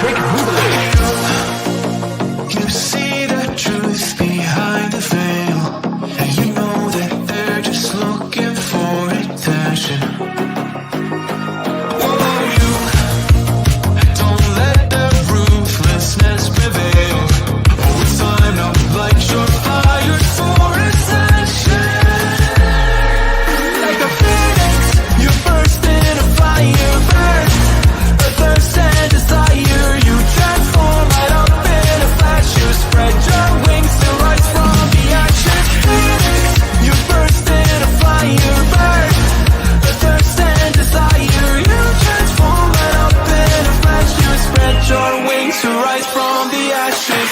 electric boogaloo. You see the truth behind the veil, and you know that they're just looking for attention. Oh, you don't let the ruthlessness prevail. Oh, it's time to light your fire for ascension. Like a phoenix, you burst in a fire burn. A thirst and desire, you transform right up in a flash. You spread your wings to rise from the ashes. Phoenix, you burst in a fire burn. A thirst and desire, you transform right up in a flash. You spread your wings to rise from the ashes.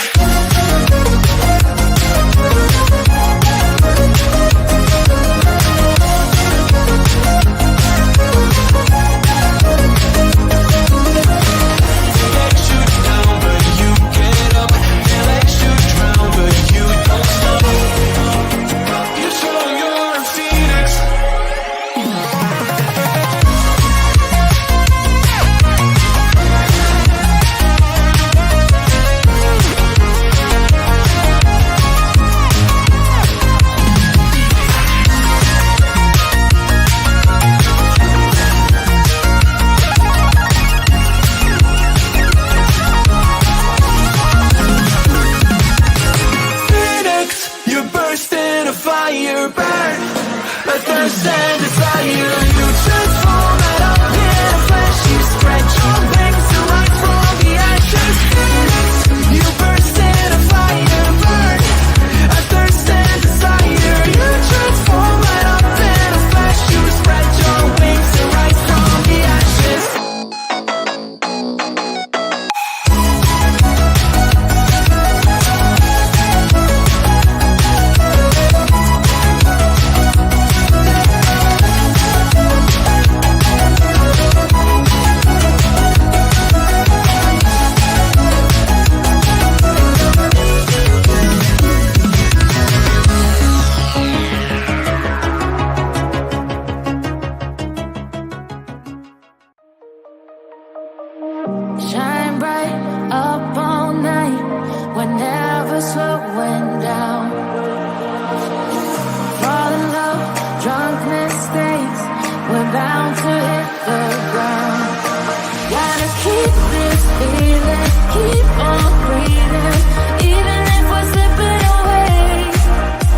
Shine bright up all night, we're never slowing down. Fall in love, drunk mistakes, we're bound to hit the ground. Gotta keep this feeling, keep on breathing, even if we're slipping away.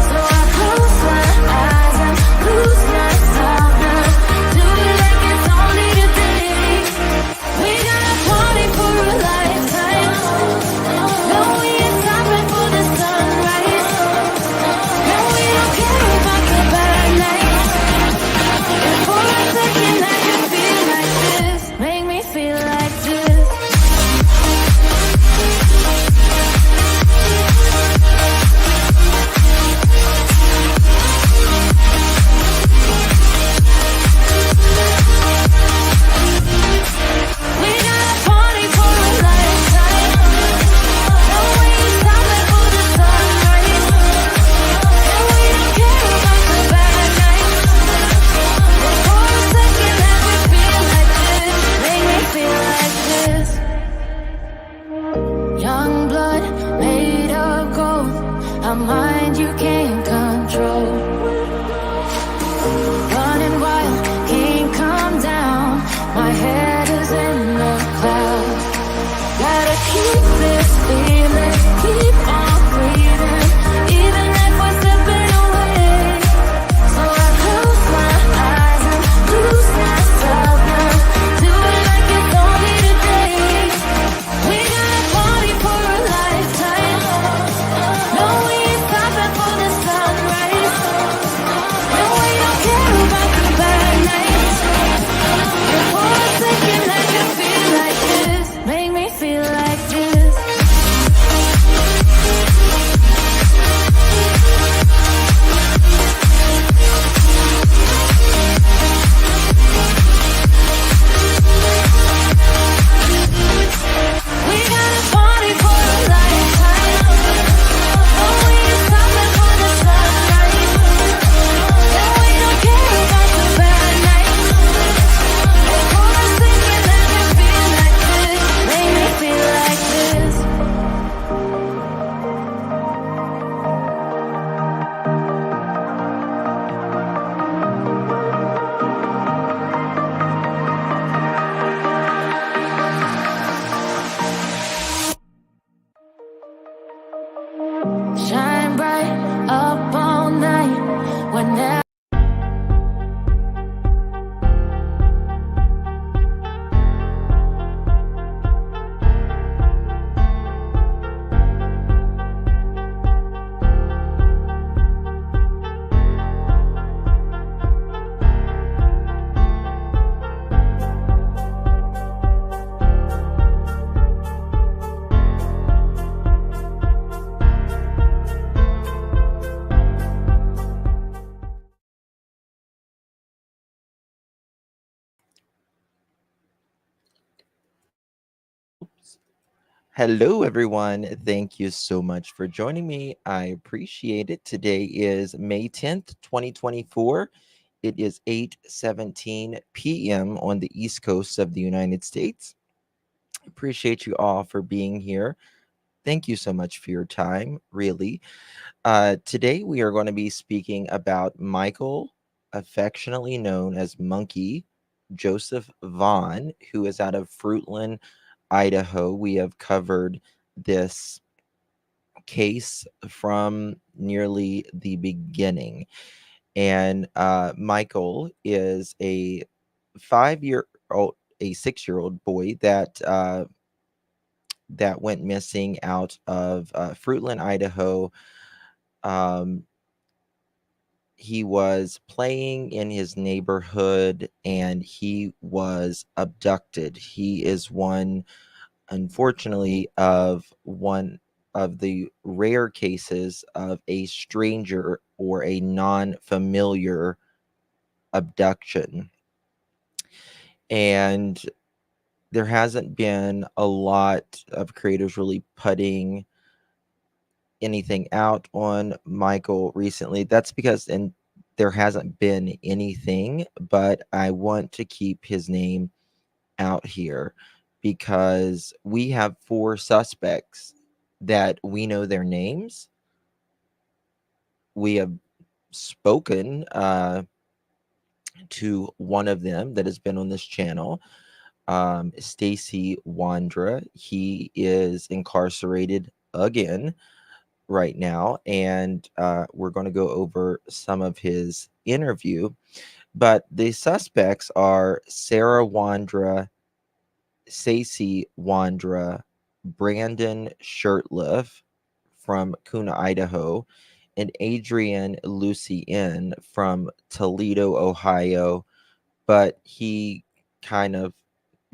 So I close my eyes and lose myself now. Do it like it's only today. We got a party for a lifetime. No, we ain't stopping for the sunrise. No, we don't care about the bad nights. And for a second I can feel like this. Make me feel like this. We got a party for a lifetime. No, we ain't stopping for the sunrise. No, we don't care about the bad nights. And for a second I can feel like this. Make me feel like this. Young blood made of gold, a mind you can't control. Running wild, can't come down. My head is in the clouds. Gotta keep this feeling, keep on breathing, even if we're slipping away. So I close my eyes and lose myself now. Do it like it's only today. We got a party for a lifetime. No, we ain't stopping for the sunrise. No, we don't care about the bad nights. And for a second I can feel like this. Make me feel like this. Hello, everyone. Thank you so much for joining me. I appreciate it. Today is May 10th, 2024. It is 8:17 p.m. on the East Coast of the United States. Appreciate you all for being here. Thank you so much for your time, really. Today, we are going to be speaking about Michael, affectionately known as Monkey, Joseph Vaughn, who is out of Fruitland, Idaho. We have covered this case from nearly the beginning. And Michael is a 5-year old, a 6-year-old boy that went missing out of Fruitland, Idaho. Um, he was playing in his neighborhood and he was abducted. He is unfortunately, of one of the rare cases of a stranger or a non familiar abduction. And there hasn't been a lot of creators really putting anything out on Michael recently. That's because, and there hasn't been anything, but I want to keep his name out here because we have 4 suspects that we know their names. We have spoken to one of them that has been on this channel, Stacy Wondra. He is incarcerated again right now, and we're going to go over some of his interview. But the suspects are Sarah Wondra, Stacy Wondra, Brandon Shirtliff from Kuna, Idaho, and Adrian Lucien from Toledo, Ohio. But he kind of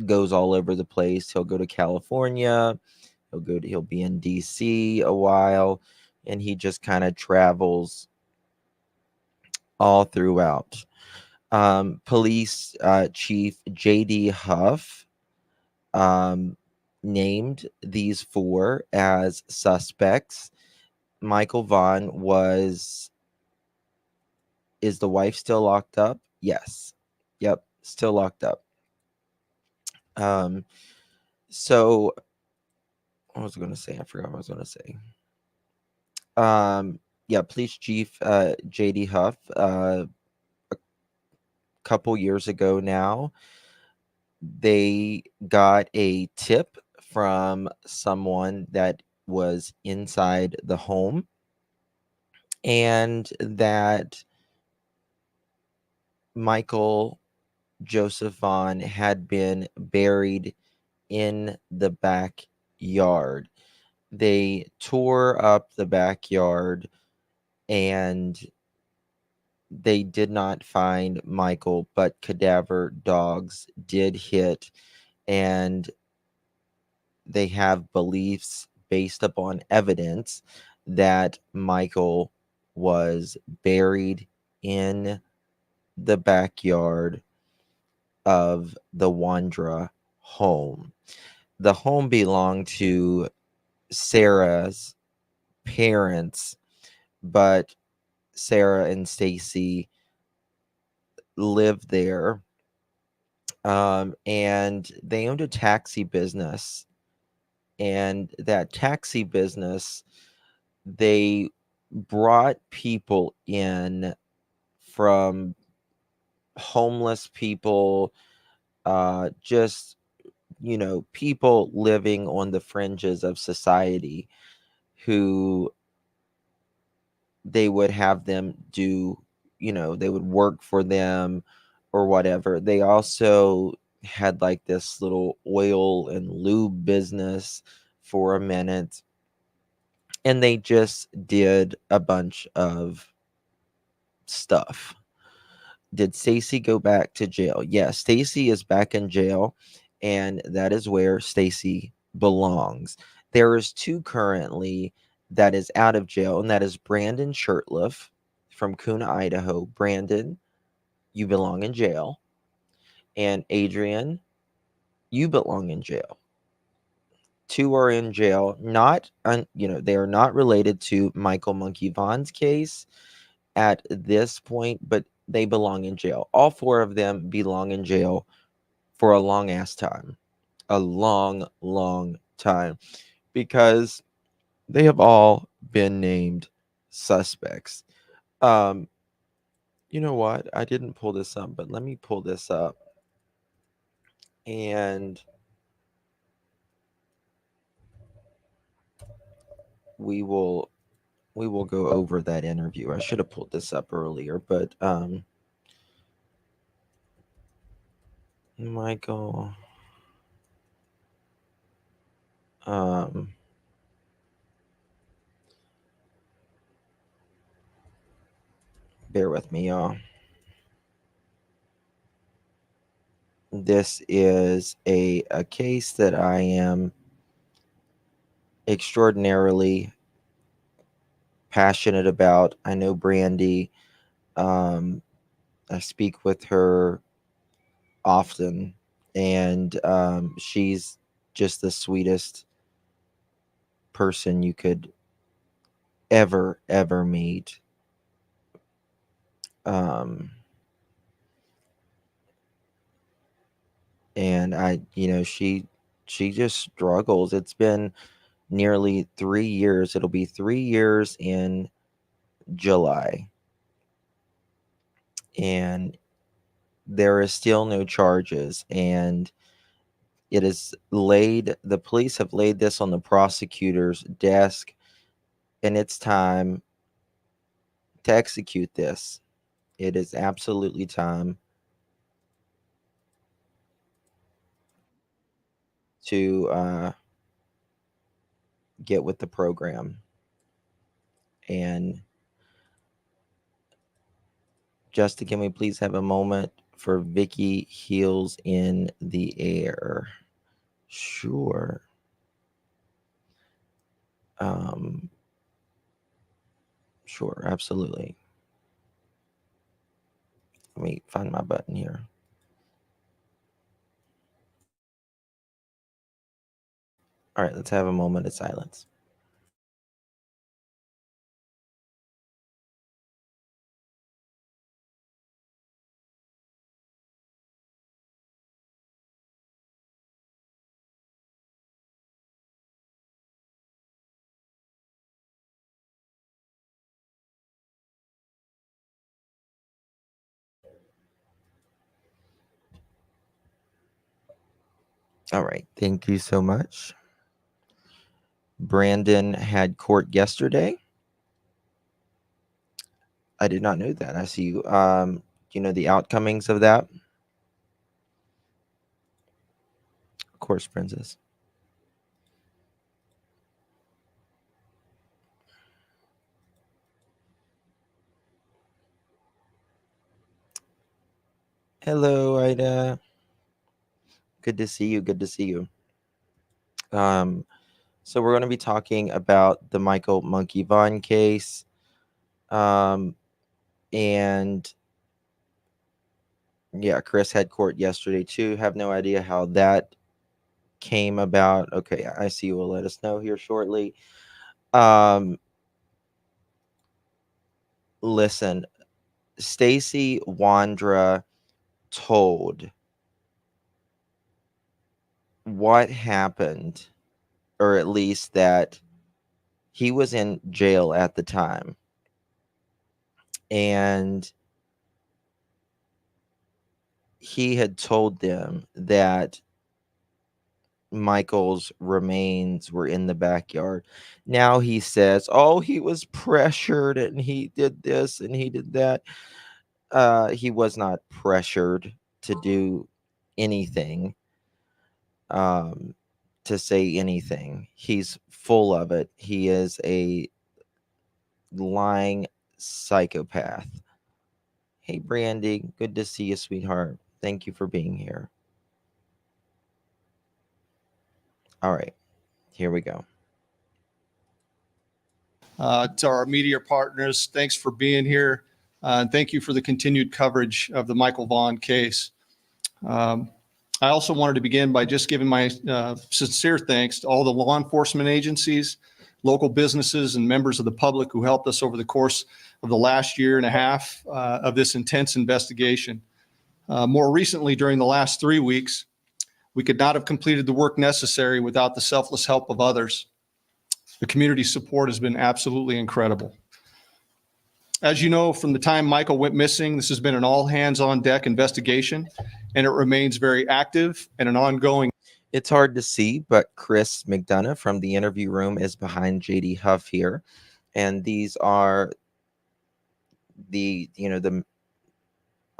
goes all over the place. He'll go to California, he'll be in DC a while, and he just kind of travels all throughout. Police Chief J.D. Huff named these 4 as suspects. Michael Vaughn is the wife still locked up? Yes. Yep, still locked up. Um, so what was I going to say? I forgot what I was going to say. Yeah, Police Chief J.D. Huff, a couple years ago now, they got a tip from someone that was inside the home and that Michael Joseph Vaughn had been buried in the backyard. They tore up the backyard and they did not find Michael, but cadaver dogs did hit, and they have beliefs based upon evidence that Michael was buried in the backyard of the Wondra home. The home belonged to Sarah's parents, but Sarah and Stacy lived there. And they owned a taxi business. And that taxi business, they brought people in from homeless people, just, people living on the fringes of society who they would have them do, they would work for them or whatever. They also had like this little oil and lube business for a minute, and they just did a bunch of stuff. Did Stacy go back to jail? Yes, Stacy is back in jail, and that is where Stacy belongs. There is 2 currently that is out of jail, and that is Brandon Shirtliff from Kuna, Idaho. Brandon, you belong in jail. And Adrian, you belong in jail. Two are in jail. They are not related to Michael Monkey Vaughn's case at this point, but they belong in jail. All four of them belong in jail for a long ass time. A long, long time. Because they have all been named suspects. Um, you know what? I didn't pull this up, but let me pull this up. And we will go over that interview. I should have pulled this up earlier, but Michael bear with me, y'all. This is a case that I am extraordinarily passionate about. I know Brandy. I speak with her often, and she's just the sweetest person you could ever meet. Um, and she just struggles. It's been nearly 3 years. It'll be 3 years in July, and there is still no charges. And the police have laid this on the prosecutor's desk, and it's time to execute this. It is absolutely time to get with the program. And Justin, can we please have a moment for Vicky Heels in the Air? Sure. Sure, absolutely. Let me find my button here. All right, let's have a moment of silence. All right, thank you so much. Brandon had court yesterday. I did not know that. I see you. You know the outcomings of that? Of course, Princess. Hello, Ida. Good to see you. Good to see you. So we're going to be talking about the Michael Monkey Vaughn case. And yeah, Chris had court yesterday too. Have no idea how that came about. Okay, I see you will let us know here shortly. Listen, Stacy Wondra told what happened, or at least that he was in jail at the time. And he had told them that Michael's remains were in the backyard. Now he says, oh, he was pressured and he did this and he did that. He was not pressured to do anything, to say anything. He's full of it. He is a lying psychopath. Hey, Brandy, good to see you, sweetheart. Thank you for being here. All right, here we go. To our media partners, thanks for being here. And thank you for the continued coverage of the Michael Vaughn case. I also wanted to begin by just giving my sincere thanks to all the law enforcement agencies, local businesses, and members of the public who helped us over the course of the last year and a half of this intense investigation. More recently, during the last 3 weeks, we could not have completed the work necessary without the selfless help of others. The community support has been absolutely incredible. As you know, from the time Michael went missing, this has been an all hands on deck investigation, and it remains very active and an ongoing. It's hard to see, but Chris McDonough from the interview room is behind JD Huff here. And these are a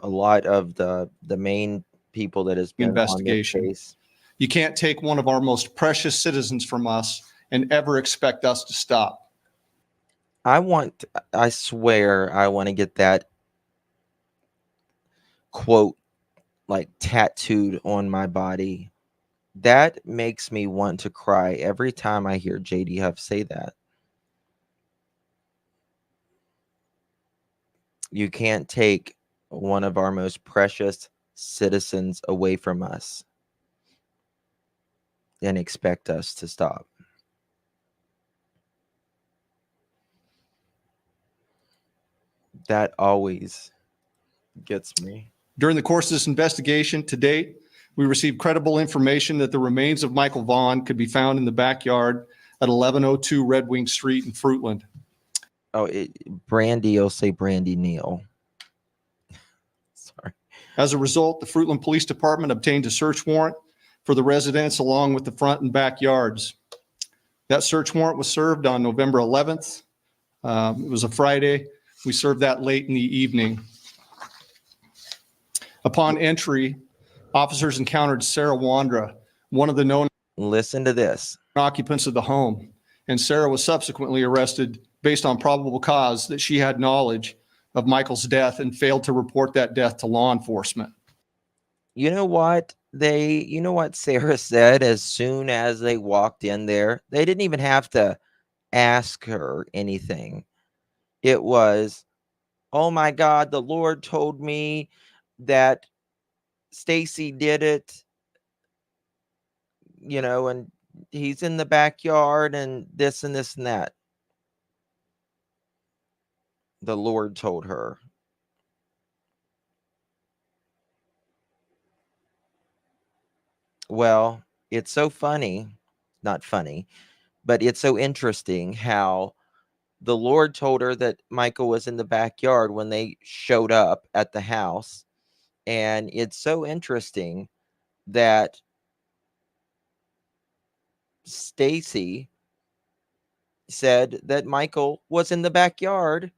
lot of the main people that has been investigation. On this case. You can't take one of our most precious citizens from us and ever expect us to stop. I swear I want to get that quote like tattooed on my body. That makes me want to cry every time I hear JD Huff say that. You can't take one of our most precious citizens away from us and expect us to stop. That always gets me. During the course of this investigation to date, we received credible information that the remains of Michael Vaghan could be found in the backyard at 1102 Red Wing Street in Fruitland. Oh, Brandy will say Brandy Neal. Sorry. As a result, the Fruitland Police Department obtained a search warrant for the residence along with the front and backyards. That search warrant was served on November 11th. It was a Friday. We served that late in the evening. Upon entry, officers encountered Stacy Wondra, one of the known Listen to this. occupants of the home, and Sarah was subsequently arrested based on probable cause that she had knowledge of Michael's death and failed to report that death to law enforcement. You know what Sarah said as soon as they walked in there? They didn't even have to ask her anything. It was, oh my God, the Lord told me that Stacy did it, and he's in the backyard and this and this and that. The Lord told her. Well, it's so funny, not funny, but it's so interesting how the Lord told her that Michael was in the backyard when they showed up at the house. And it's so interesting that Stacy said that Michael was in the backyard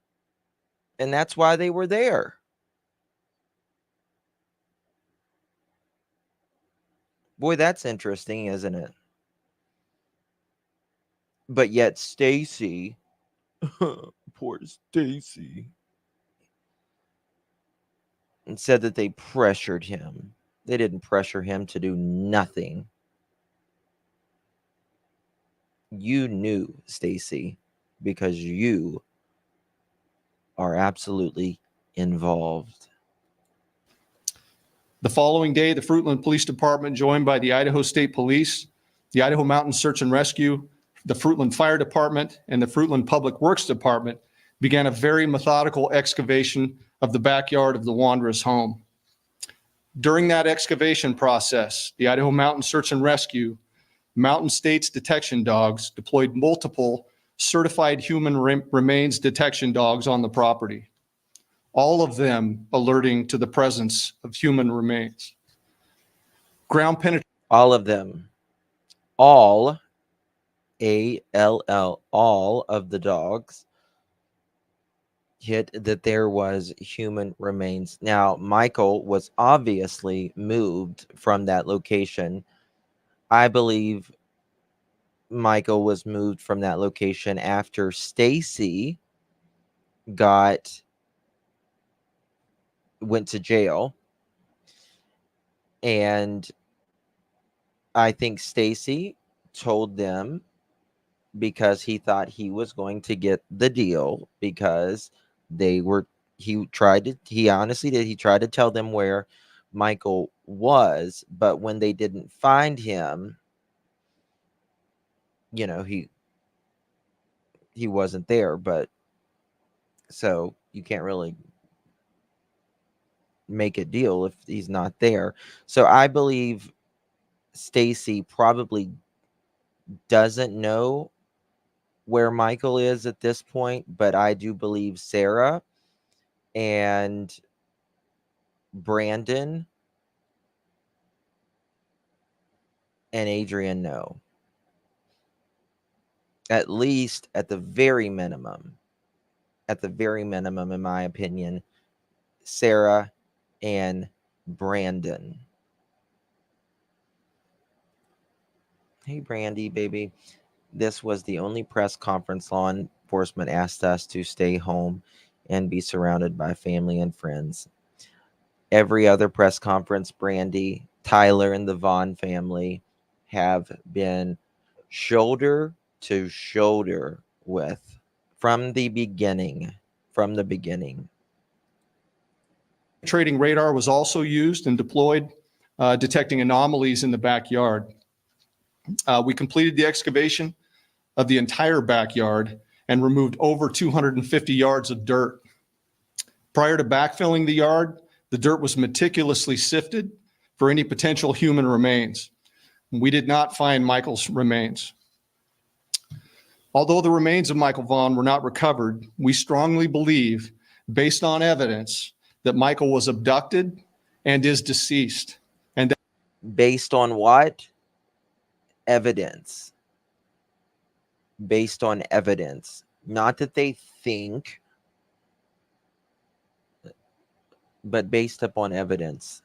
and that's why they were there. Boy, that's interesting, isn't it? But yet Stacy, poor Stacy, and said that they pressured him. They didn't pressure him to do nothing. You knew, Stacy, because you are absolutely involved. The following day, the Fruitland Police Department, joined by the Idaho State Police, the Idaho Mountain Search and Rescue, the Fruitland Fire Department, and the Fruitland Public Works Department, began a very methodical excavation of the backyard of the Wondras' home. During that excavation process, the Idaho Mountain Search and Rescue, Mountain States detection dogs deployed multiple certified human remains detection dogs on the property, all of them alerting to the presence of human remains. Ground penetration. All of them. All, A-L-L, all of the dogs hit that there was human remains. Now, Michael was obviously moved from that location. I believe Michael was moved from that location after Stacy went to jail. And I think Stacy told them because he thought he was going to get the deal because he honestly did. He tried to tell them where Michael was, but when they didn't find him, you know, he wasn't there. But so you can't really make a deal if he's not there. So I believe Stacy probably doesn't know where Michael is at this point, but I do believe Sarah and Brandon and Adrian know. At least at the very minimum, in my opinion, Sarah and Brandon. Hey, Brandy, baby. This was the only press conference law enforcement asked us to stay home and be surrounded by family and friends. Every other press conference, Brandy, Tyler, and the Vaughn family have been shoulder to shoulder with from the beginning. Trading radar was also used and deployed, detecting anomalies in the backyard. We completed the excavation of the entire backyard and removed over 250 yards of dirt. Prior to backfilling the yard, the dirt was meticulously sifted for any potential human remains. We did not find Michael's remains. Although the remains of Michael Vaughn were not recovered, we strongly believe, based on evidence, that Michael was abducted and is deceased. And based on what? Evidence. Based on evidence. Not that they think, but based upon evidence.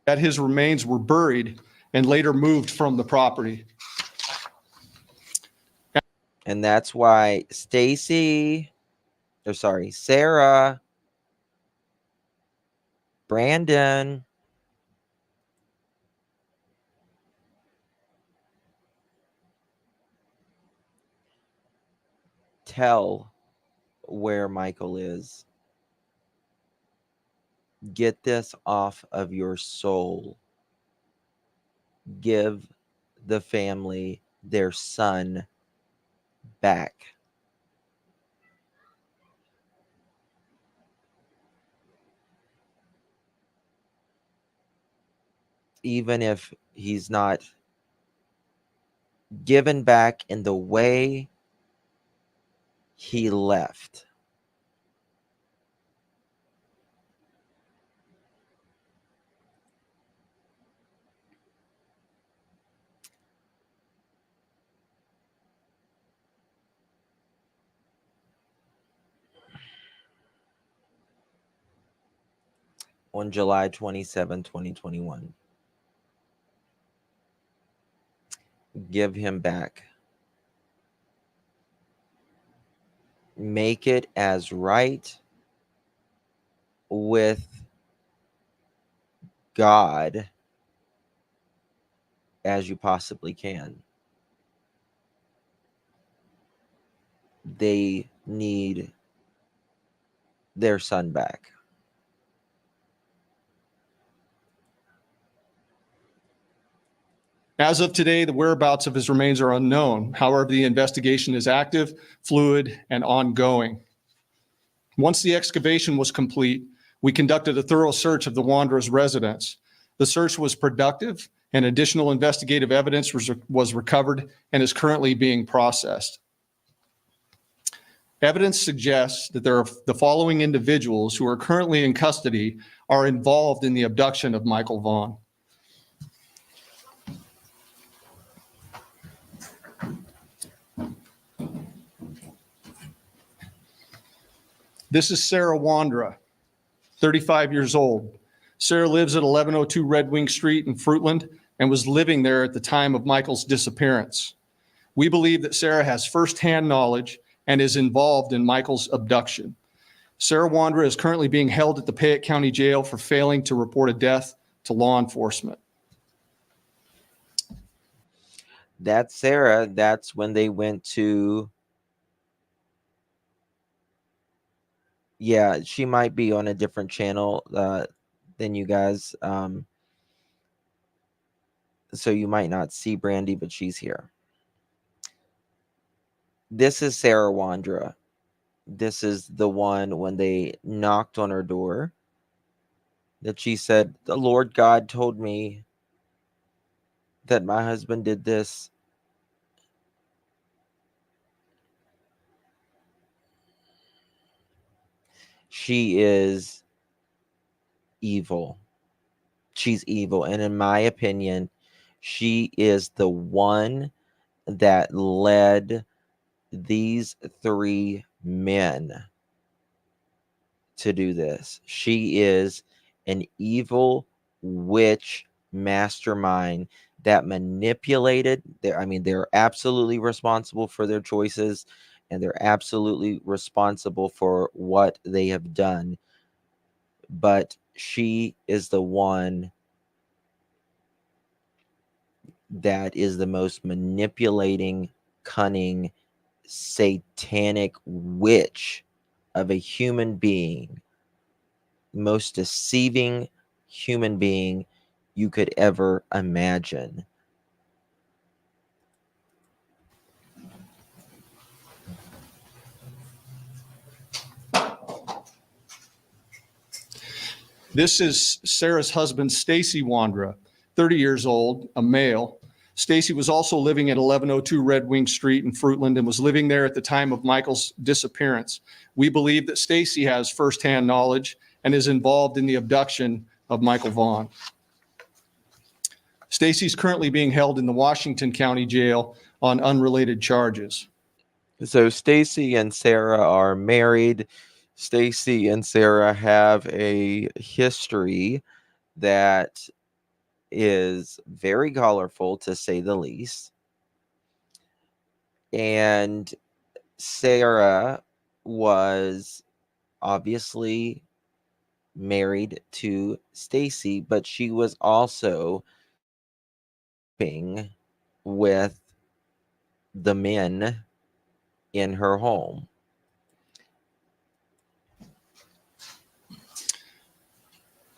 that his remains were buried and later moved from the property. And that's why Sarah, Brandon, tell where Michael is. Get this off of your soul. Give the family their son back. Even if he's not given back in the way he left. On July 27, 2021. Give him back. Make it as right with God as you possibly can. They need their son back. As of today, the whereabouts of his remains are unknown. However, the investigation is active, fluid, and ongoing. Once the excavation was complete, we conducted a thorough search of the Wondras' residence. The search was productive, and additional investigative evidence was recovered and is currently being processed. Evidence suggests that there are the following individuals who are currently in custody are involved in the abduction of Michael Vaughn. This is Sarah Wondra, 35 years old. Sarah lives at 1102 Red Wing Street in Fruitland and was living there at the time of Michael's disappearance. We believe that Sarah has firsthand knowledge and is involved in Michael's abduction. Sarah Wondra is currently being held at the Payette County Jail for failing to report a death to law enforcement. That's Sarah. That's when they went to. Yeah, she might be on a different channel. then you guys, so you might not see Brandy, but she's here. This is Sarah Wondra. This is the one when they knocked on her door that she said, "The Lord God told me that my husband did this." She is evil. She's evil. And in my opinion, she is the one that led these three men to do this. She is an evil witch mastermind that manipulated their, I mean, they're absolutely responsible for their choices and they're absolutely responsible for what they have done. But she is the one that is the most manipulating, cunning, satanic witch of a human being, most deceiving human being you could ever imagine. This is Sarah's husband, Stacy Wondra, 30 years old, a male. Stacy was also living at 1102 Red Wing Street in Fruitland and was living there at the time of Michael's disappearance. We believe that Stacy has firsthand knowledge and is involved in the abduction of Michael Vaghan. Stacy's currently being held in the Washington County Jail on unrelated charges. So Stacy and Sarah are married. Stacy and Sarah have a history that is very colorful, to say the least. And Sarah was obviously married to Stacy, but she was also being with the men in her home.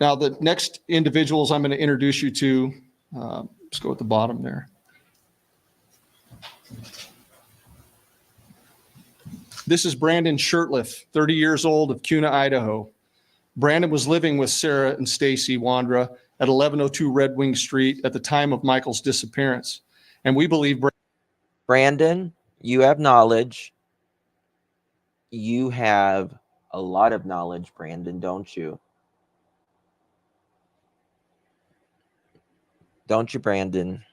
Now, the next individuals I'm going to introduce you to, let's go at the bottom there. This is Brandon Shirtliff, 30 years old, of Kuna, Idaho. Brandon was living with Sarah and Stacy Wondra at 1102 Red Wing Street at the time of Michael's disappearance. And we believe Brandon, you have knowledge. You have a lot of knowledge, Brandon, don't you? Don't you, Brandon?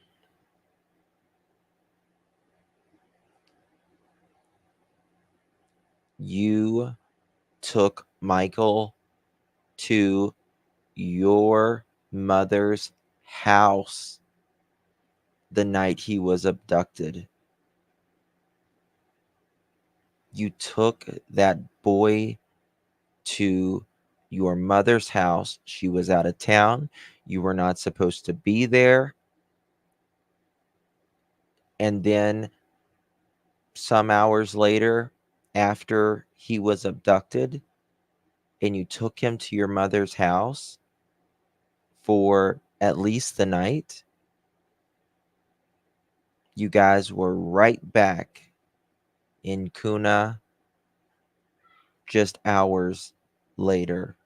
You took Michael to your mother's house the night he was abducted. You took that boy to your mother's house. She was out of town. You were not supposed to be there. And then some hours later, after he was abducted, and you took him to your mother's house for at least the night, you guys were right back in Kuna just hours later.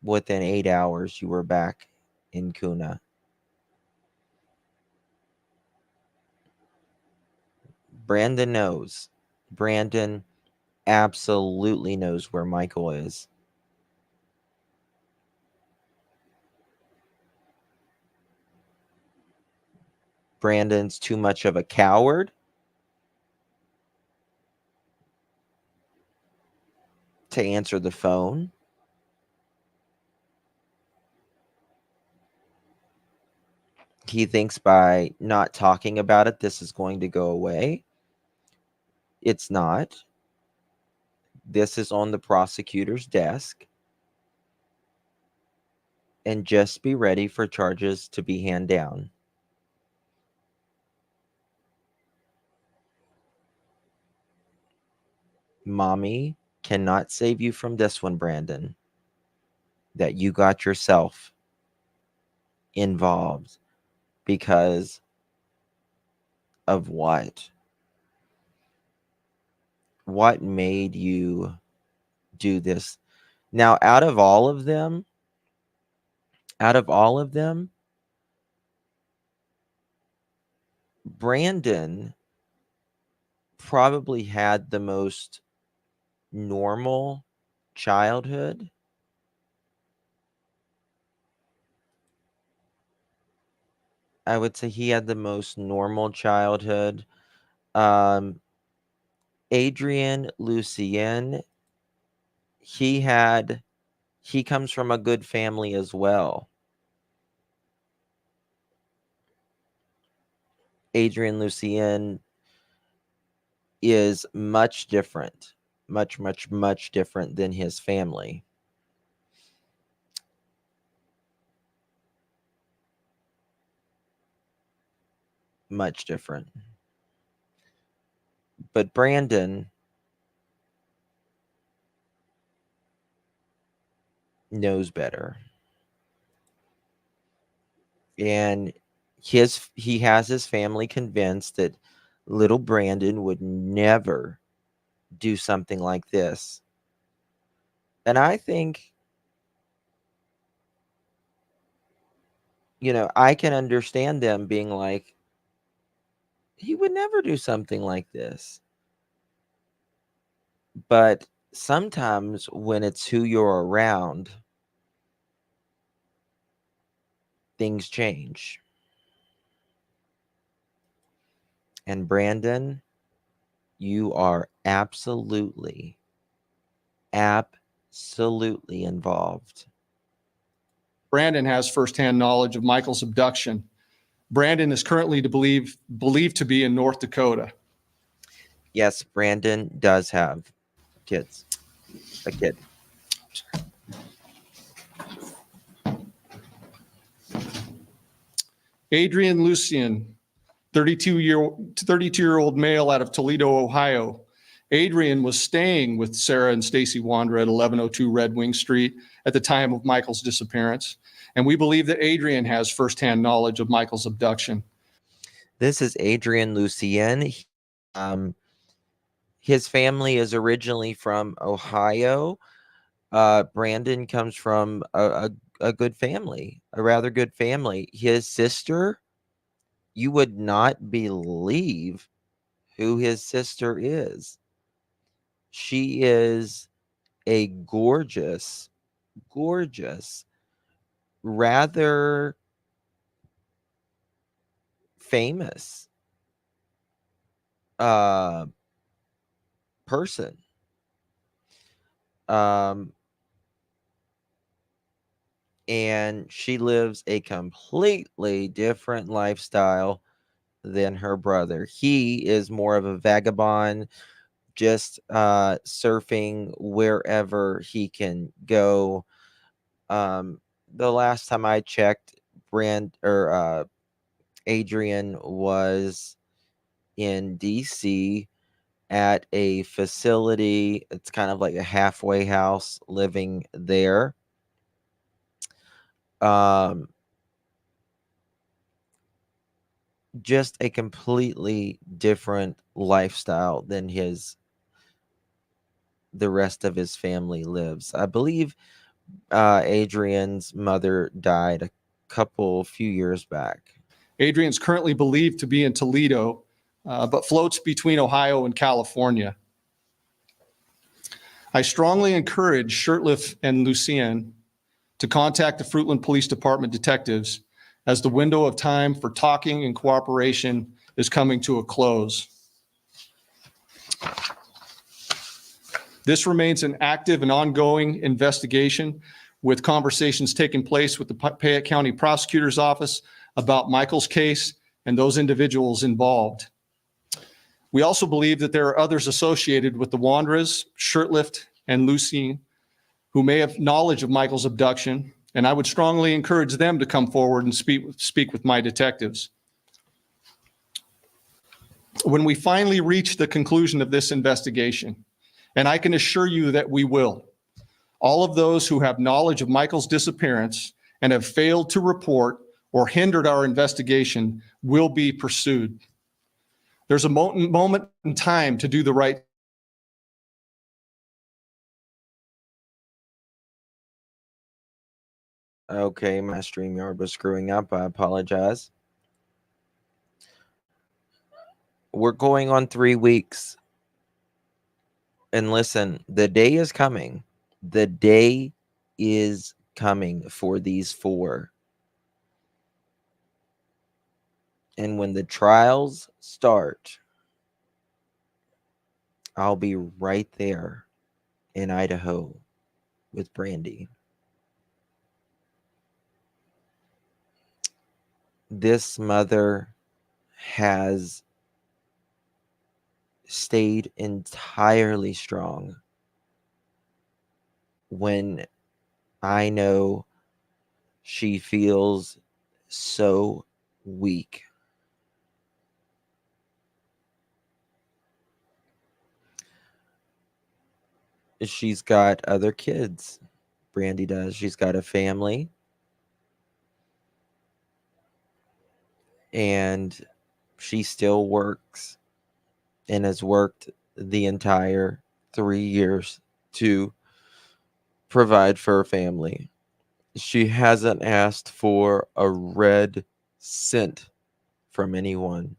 Within 8 hours, you were back in Kuna. Brandon knows. Brandon absolutely knows where Michael is. Brandon's too much of a coward to answer the phone. He thinks by not talking about it, this is going to go away. It's not. This is on the prosecutor's desk. And just be ready for charges to be handed down. Mommy cannot save you from this one, Brandon. that you got yourself involved because of what? What made you do this? Now, out of all of them, Brandon probably had the most normal childhood. I would say he had the most normal childhood. Adrian Lucien, he comes from a good family as well. Adrian Lucien is much different, much different than his family. Much different. But Brandon knows better. And he has his family convinced that little Brandon would never do something like this. And I think, I can understand them being like, he would never do something like this. But sometimes when it's who you're around, things change. And Brandon, you are absolutely involved. Brandon has firsthand knowledge of Michael's abduction. Brandon is currently believed to be in North Dakota. Yes, Brandon does have kids. A kid. Adrian Lucien, 32-year-old male out of Toledo, Ohio. Adrian was staying with Sarah and Stacy Wondra at 1102 Red Wing Street at the time of Michael's disappearance. And we believe that Adrian has firsthand knowledge of Michael's abduction. This is Adrian Lucien. His family is originally from Ohio. Brandon comes from a good family, a rather good family. His sister, you would not believe who his sister is. She is a gorgeous, rather famous person. And she lives a completely different lifestyle than her brother. He is more of a vagabond, just surfing wherever he can go. The last time I checked, Adrian was in DC at a facility. It's kind of like a halfway house, living there. Just a completely different lifestyle than the rest of his family lives. I believe Adrian's mother died a few years back. Adrian's currently believed to be in Toledo, but floats between Ohio and California. I strongly encourage Shurtleff and Lucien to contact the Fruitland Police Department detectives as the window of time for talking and cooperation is coming to a close. This remains an active and ongoing investigation, with conversations taking place with the Payette County Prosecutor's Office about Michael's case and those individuals involved. We also believe that there are others associated with the Wondras, Shurtleff, and Lucien who may have knowledge of Michael's abduction, and I would strongly encourage them to come forward and speak with my detectives. When we finally reach the conclusion of this investigation, and I can assure you that we will, All of those who have knowledge of Michael's disappearance and have failed to report or hindered our investigation will be pursued. There's a moment in time to do the right. Okay, my StreamYard was screwing up. I apologize. We're going on 3 weeks. And listen, the day is coming. The day is coming for these 4. And when the trials start, I'll be right there in Idaho with Brandy. This mother has stayed entirely strong when I know she feels so weak. She's got other kids. Brandy does. She's got a family. And she still works and has worked the entire 3 years to provide for her family. She hasn't asked for a red cent from anyone.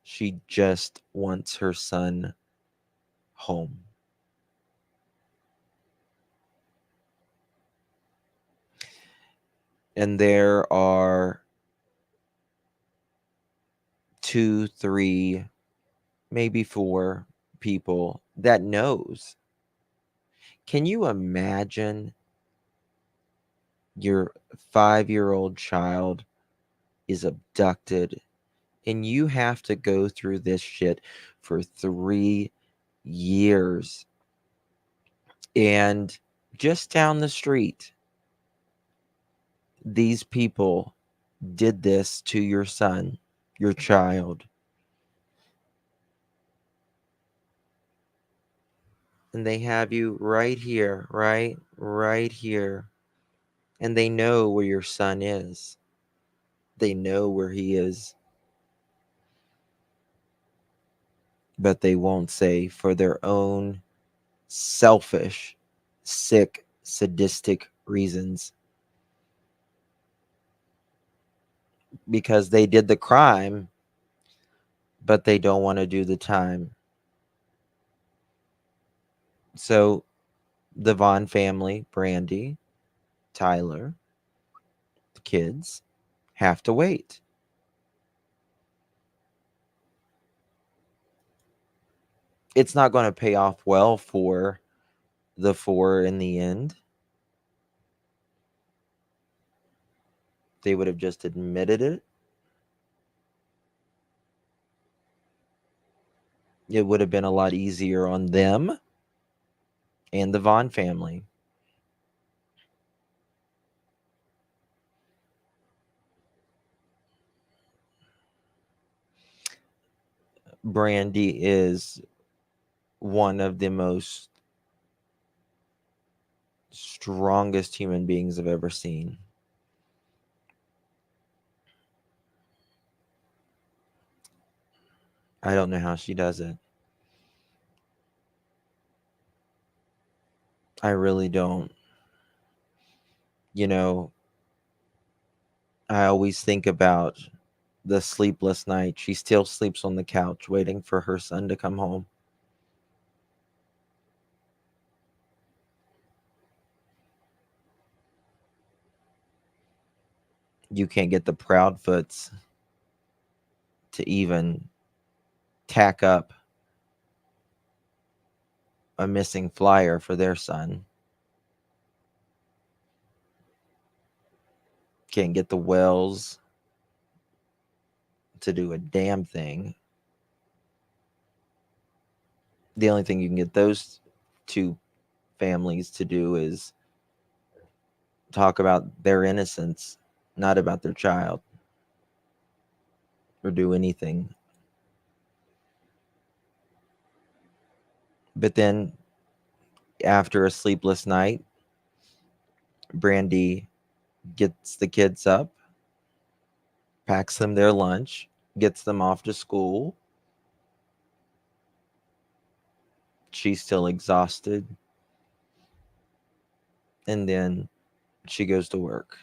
She just wants her son home. And there are 2, 3, maybe 4 people that knows. Can you imagine your 5-year-old child is abducted and you have to go through this shit for 3 years? And just down the street, these people did this to your son, your child. And they have you right here, right here. And they know where your son is. They know where he is. But they won't say, for their own selfish, sick, sadistic reasons. Because they did the crime, but they don't want to do the time. So the Vaughn family, Brandy, Tyler, the kids, have to wait. It's not going to pay off well for the 4 in the end. They would have just admitted it. It would have been a lot easier on them and the Vaughn family. Brandy is one of the most strongest human beings I've ever seen. I don't know how she does it. I really don't. You know, I always think about the sleepless night. She still sleeps on the couch waiting for her son to come home. You can't get the Proudfoots to even tack up a missing flyer for their son. Can't get the Wells to do a damn thing. The only thing you can get those 2 families to do is talk about their innocence, not about their child, or do anything. But then, after a sleepless night, Brandy gets the kids up, packs them their lunch, gets them off to school. She's still exhausted. And then she goes to work.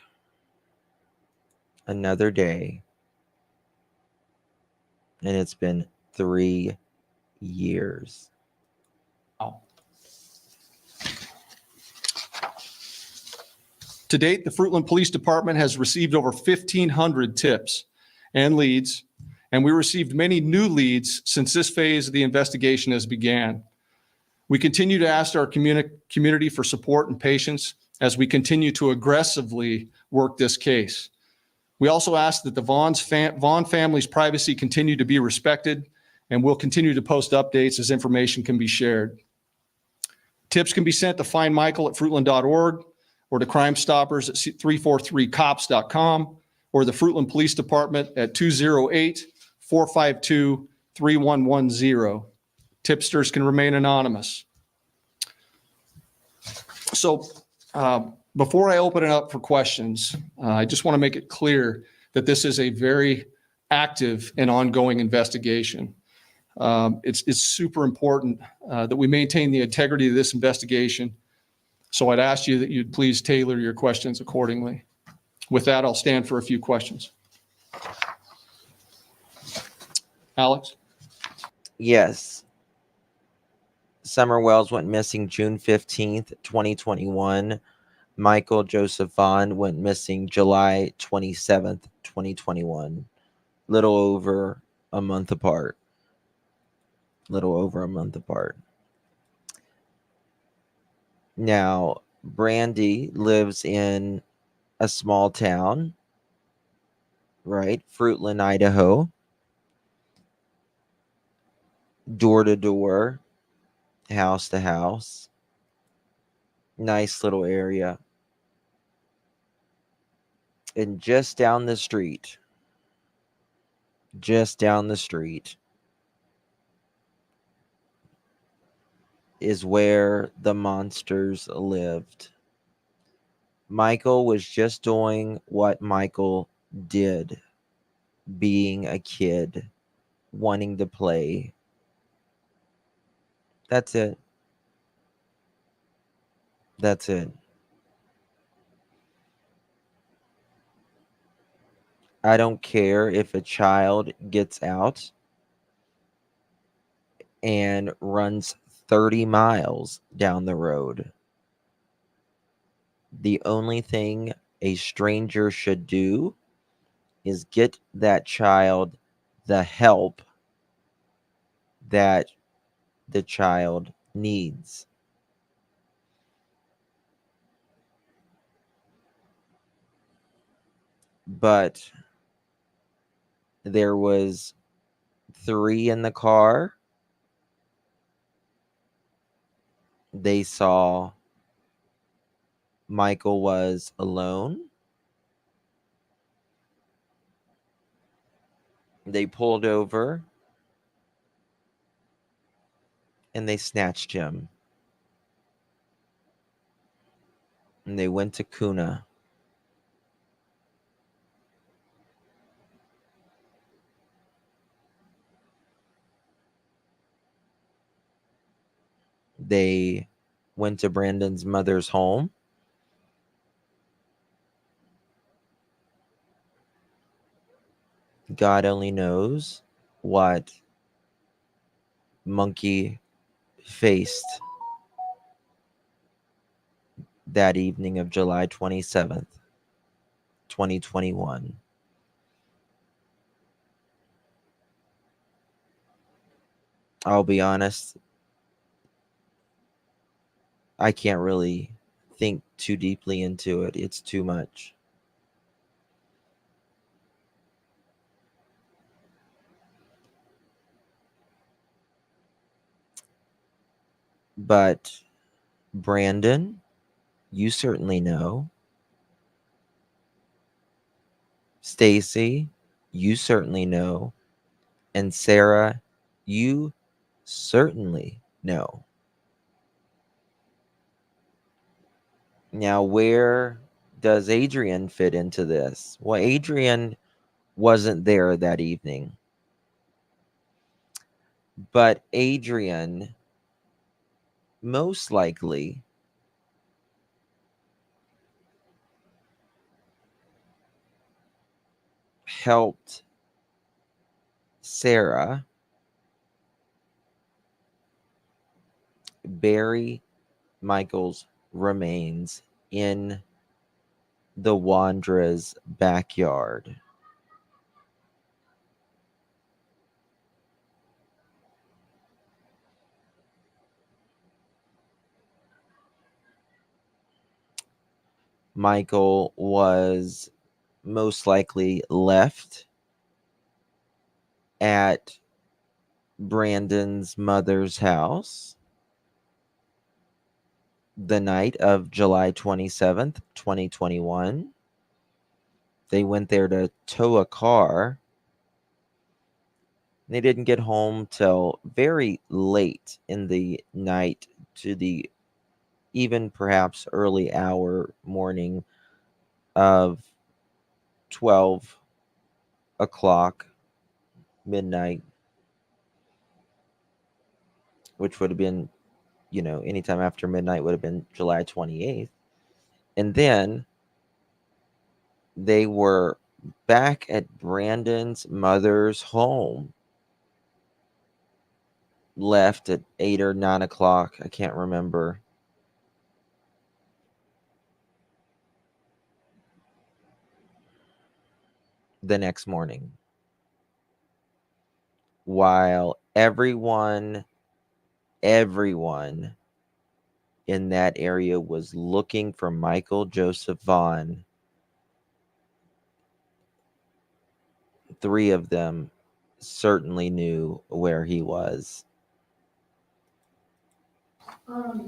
Another day. And it's been 3 years. Wow. To date, the Fruitland Police Department has received over 1,500 tips and leads, and we received many new leads since this phase of the investigation has began. We continue to ask our community for support and patience as we continue to aggressively work this case. We also ask that the Vaughn family's privacy continue to be respected, and we'll continue to post updates as information can be shared. Tips can be sent to findmichael@fruitland.org or to Crime Stoppers at 343cops.com or the Fruitland Police Department at 208-452-3110. Tipsters can remain anonymous. So before I open it up for questions, I just want to make it clear that this is a very active and ongoing investigation. It's super important that we maintain the integrity of this investigation. So I'd ask you that you'd please tailor your questions accordingly. With that, I'll stand for a few questions. Alex? Yes. Summer Wells went missing June 15th, 2021. Michael Joseph Vaughn went missing July 27th, 2021. Little over a month apart. Now, Brandy lives in a small town, right? Fruitland, Idaho. Door to door, house to house. Nice little area. And just down the street, is where the monsters lived. Michael was just doing what Michael did, being a kid, wanting to play. That's it. I don't care if a child gets out and runs 30 miles down the road. The only thing a stranger should do is get that child the help that the child needs. But there was 3 in the car. They saw Michael was alone. They pulled over and they snatched him. And they went to Kuna. They went to Brandon's mother's home. God only knows what Monkey faced that evening of July 27th, 2021. I'll be honest, I can't really think too deeply into it. It's too much. But Brandon, you certainly know. Stacy, you certainly know. And Sarah, you certainly know. Now, where does Adrian fit into this? Well, Adrian wasn't there that evening, but Adrian most likely helped Sarah bury Michael's remains in the Wondra's backyard. Michael was most likely left at Brandon's mother's house the night of July 27th, 2021. They went there to tow a car. They didn't get home till very late in the night to the even perhaps early hour morning of 12 o'clock midnight, which would have been, anytime after midnight would have been July 28th. And then they were back at Brandon's mother's home, left at 8 or 9 o'clock. I can't remember. The next morning, while everyone in that area was looking for Michael Joseph Vaughn, three of them certainly knew where he was.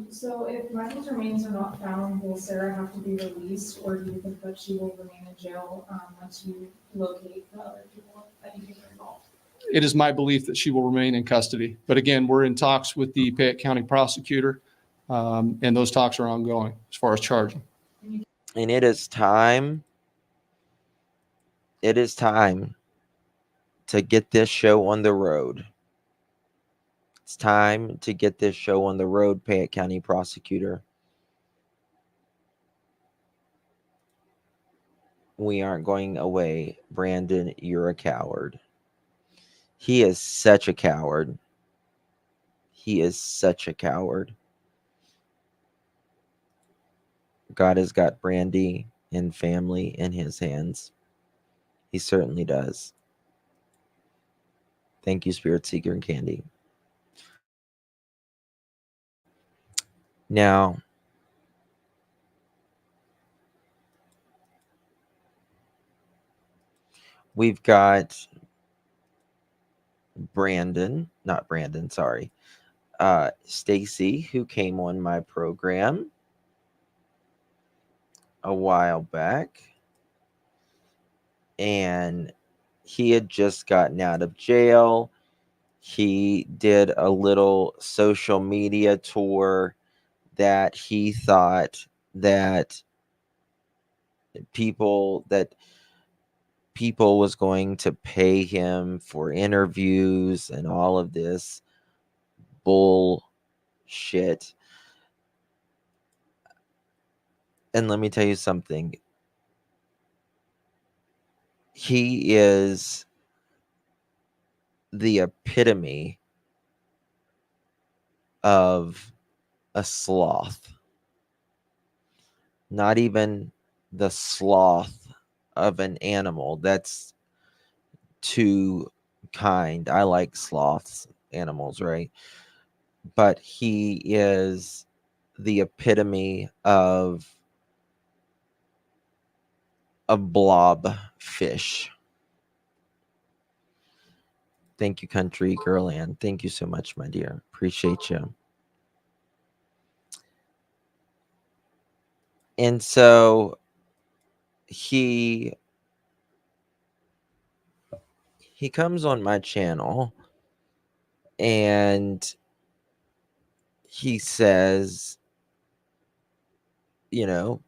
So if Michael's remains are not found, will Sarah have to be released, or do you think that she will remain in jail once you locate the other people that you think are involved? It is my belief that she will remain in custody. But again, we're in talks with the Fayette County prosecutor, and those talks are ongoing as far as charging. And it is time to get this show on the road. It's time to get this show on the road, Fayette County prosecutor. We aren't going away. Brandon, you're a coward. He is such a coward. He is such a coward. God has got Brandy and family in his hands. He certainly does. Thank you, Spirit Seeker and Candy. Now, we've got Stacy, who came on my program a while back, and he had just gotten out of jail. He did a little social media tour that he thought that people was going to pay him for interviews and all of this bullshit. And let me tell you something. He is the epitome of a sloth. Not even the sloth of an animal. That's too kind. I like sloths, animals, right? But he is the epitome of a blob fish. Thank you, Country Girl Ann. Thank you so much, my dear. Appreciate you. And so he comes on my channel and he says you know,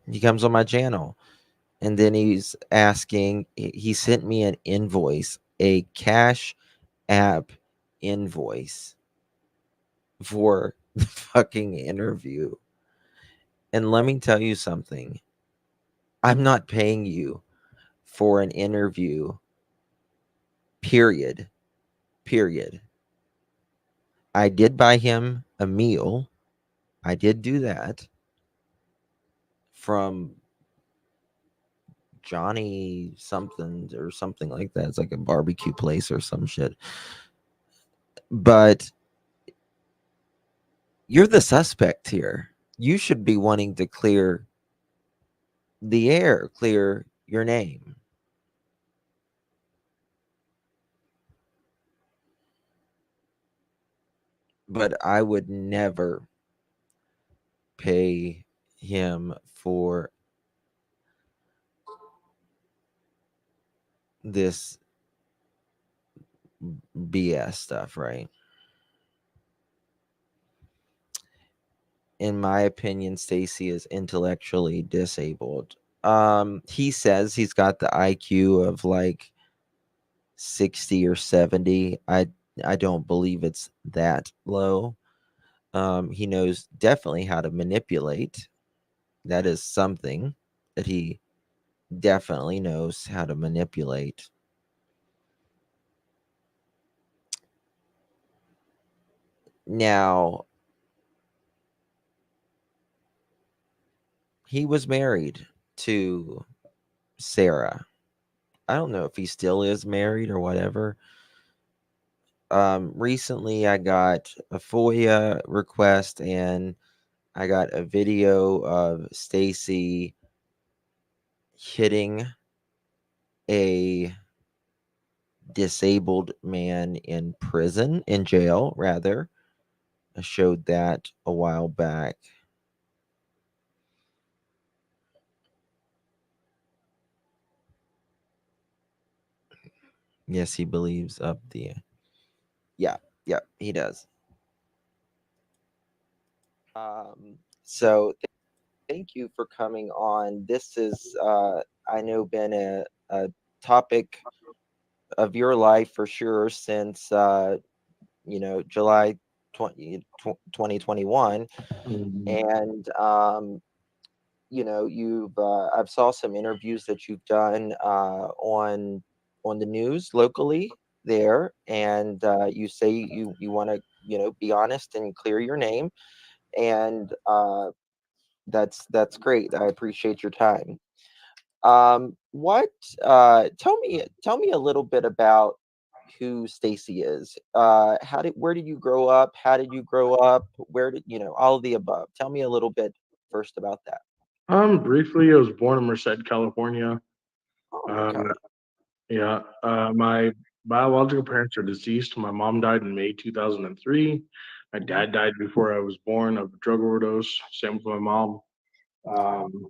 he comes on my channel, and then he's asking. He sent me an invoice, a Cash App invoice for the fucking interview. And let me tell you something. I'm not paying you for an interview. Period. Period. I did buy him a meal. I did do that from Johnny something or something like that. It's like a barbecue place or some shit. But you're the suspect here. You should be wanting to clear the air, clear your name. But I would never pay him for this BS stuff, right? In my opinion, Stacy is intellectually disabled. He says he's got the IQ of like 60 or 70. I don't believe it's that low. He knows definitely how to manipulate. That is something that he definitely knows how to manipulate. Now, he was married to Sarah. I don't know if he still is married or whatever. Recently I got a FOIA request and I got a video of Stacy hitting a disabled man in prison, in jail rather. I showed that a while back. Yes, he believes up the. Yeah, yeah, he does. So thank you for coming on. This is, I know, been a topic of your life for sure since, July 2021. Mhm. And, you've, I've saw some interviews that you've done on the news locally there. And you say you want to, be honest and clear your name. And that's great. I appreciate your time. What tell me a little bit about who Stacy is. Where did you grow up? How did you grow up? Where did all of the above? Tell me a little bit first about that. Briefly, I was born in Merced, California. Oh, Um, okay. yeah, my biological parents are deceased. My mom died in May 2003. My Hmm. dad died before I was born of a drug overdose. Same with my mom. Um,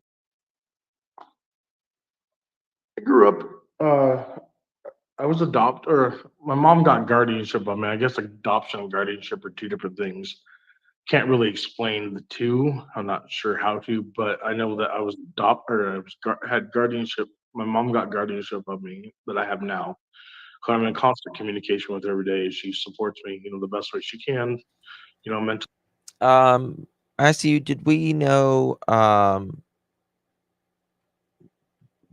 I grew up. I was adopted, or my mom got guardianship of me. I guess adoption and guardianship are two different things. Can't really explain the two. I'm not sure how to, but I know that I was adopted, or had guardianship. My mom got guardianship of me that I have now. So I'm in constant communication with her every day. She supports me, the best way she can. Mentally. I see you. Did we know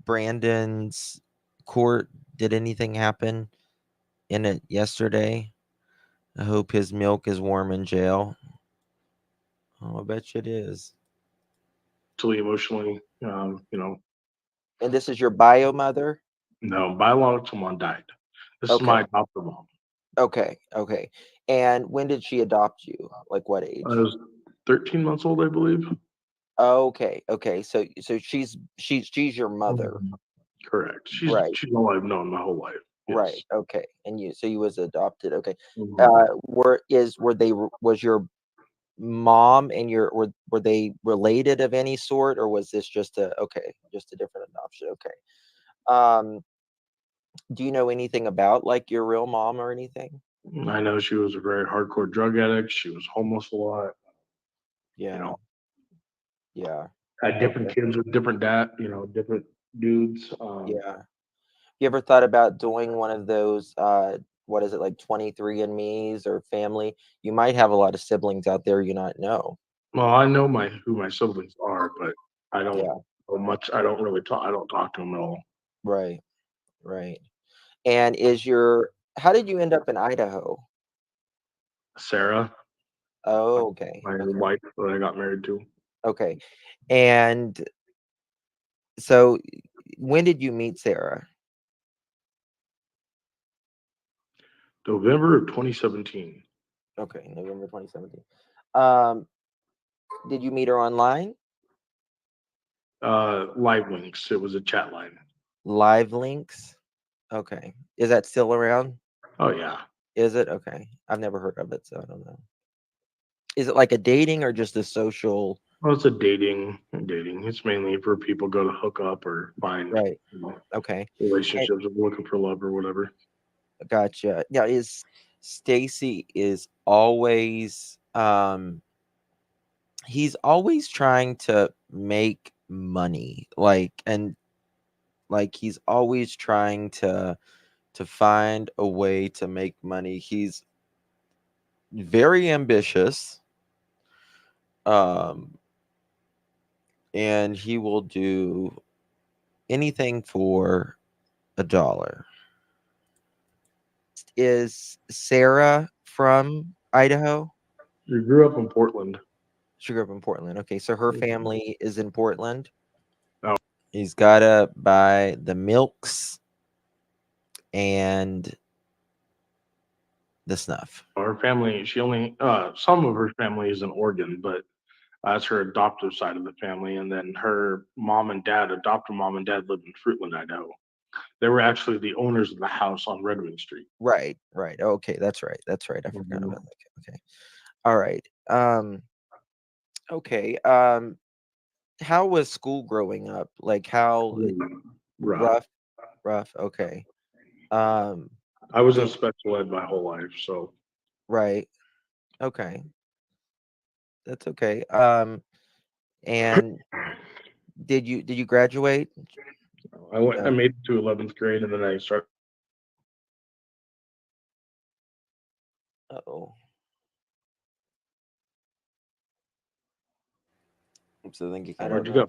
Brandon's court? Did anything happen in it yesterday? I hope his milk is warm in jail. Oh, I bet you it is. Emotionally. And this is your bio mother? No, biological mom died. This is my Okay. adopted mom. Okay. Okay. And when did she adopt you? Like what I age? was 13 months old, I believe. Okay. Okay. So she's your mother. Mhm. Correct. Right. She's all I've known my whole life. Right. Yes. Okay. And you was adopted. Okay. Mhm. Was your mom and were they related of any sort, or was this just a different adoption? Okay. Um do you know anything about like your real mom or anything? I know she was a very hardcore drug addict. She was homeless a lot. You Yeah. know, Yeah. Had different Okay. kids with different different dudes. Yeah. You ever thought about doing one of those, what is it, like 23andMe's or family? You might have a lot of siblings out there you not know. Well, I know who my siblings are, but I don't Yeah. know much. I don't really talk. I don't talk to them at all. Right. Right. And how did you end up in Idaho? Sarah, Oh, okay. my Okay. wife that I got married to, Okay. And so when did you meet Sarah? November of 2017. Okay, November 2017. Um, did you meet her online? Live links. It was a chat line. Live links? Okay. Is that still around? Oh yeah. Is it? Okay. I've never heard of it, so I don't know. Is it like a dating or just a social? Well, it's a dating. It's mainly for people go to hook up or find Right. Okay. And relationships or looking for love or whatever. gotcha. Now is Stacy is always he's always trying to make money. Like he's always trying to find a way to make money. He's very ambitious. Um and he will do anything for a dollar. Is Sarah from Idaho? We grew up in Portland. She grew up in Portland. Okay, so her Mhm. family is in Portland. Oh, He's gotta buy the milks and the snuff. her family. She only some of her family is in Oregon, but that's her adoptive side of the family. And then her adopted mom and dad, lived in Fruitland, Idaho. They were actually the owners of the house on Redwing Street. Right, right. Okay, that's right. That's right. I forgot Mhm. about that. Okay. All right. Okay. How was school growing up? Like how Rough. rough, rough. Okay. Um, I was in did special ed my whole life, so right. Okay. That's okay. And did you graduate? I No. made it to 11th grade, and then I started. Uh-oh. Oops, I think you kind Where'd of you go?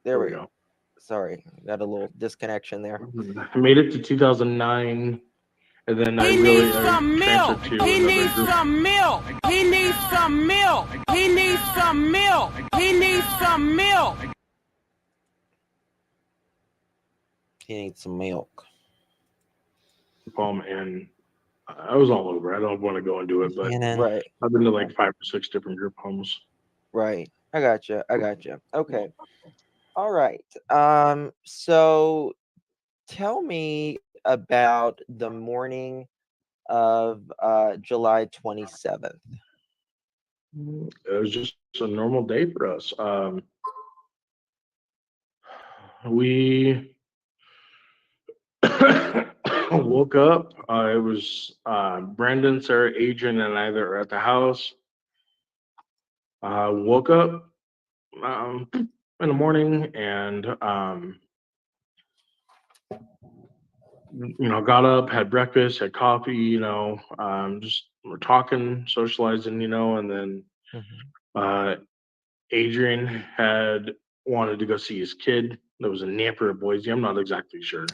there There we we go. go. Sorry, got a little disconnection there. I made it to 2009, and then He needs I some milk. transferred to He another needs group. some milk. He needs some milk. He needs some milk. He needs some milk. He needs some milk. And I was all over. I don't want to go into it, but And right, I've been to like 5 or 6 different group homes. right. I gotcha. I gotcha. Okay. All right. So tell me about the morning of July 27th. It was just a normal day for us. We woke up. It was Brandon, Sarah, Adrian, and I that were at the house. Woke up in the morning and got up, had breakfast, had coffee. Just we're talking, socializing. And then Mhm. uh, Adrian had wanted to go see his kid that was in Nampa or Boise. I'm not exactly sure.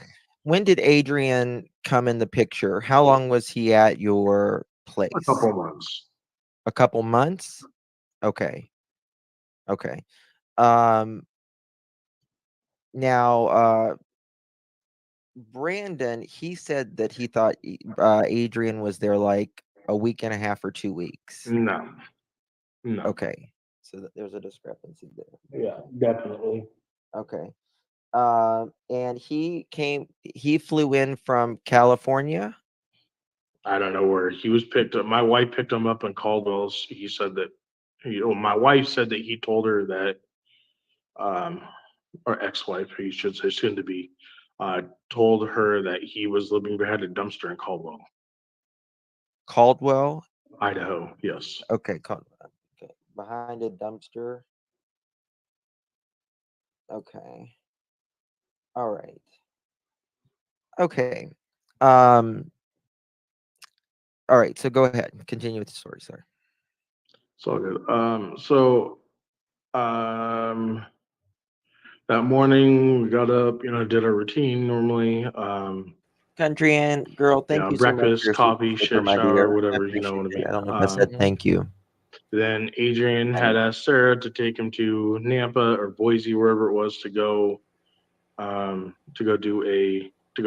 When did Adrian come in the picture? How long was he at your A place? couple of months. A couple months? Okay. Okay. Um Now Brandon, he said that he thought Adrian was there like a week and a half or 2 weeks. No, no. Okay. So there's a discrepancy there. Yeah, definitely. Okay. And he flew in from California. I don't know where he was picked up. My wife picked him up in Caldwell. He said that, my wife said that he told her that, um, or ex-wife, he should say, soon to be, told her that he was living behind a dumpster in Caldwell, Caldwell. Idaho. Yes. Okay, okay. Behind a dumpster. Okay. All right. Okay. Um. All right. So go ahead. Continue with the story, sir. It's all good. Um, that morning we got up, did our routine normally. Country and girl, thank you so much for Breakfast, your super coffee, sticker, shit, my shower, dear. I whatever, you know appreciate what I it. I mean. don't know if I said thank you. Then Adrian had And asked Sarah to take him to Nampa or Boise, wherever it was, to go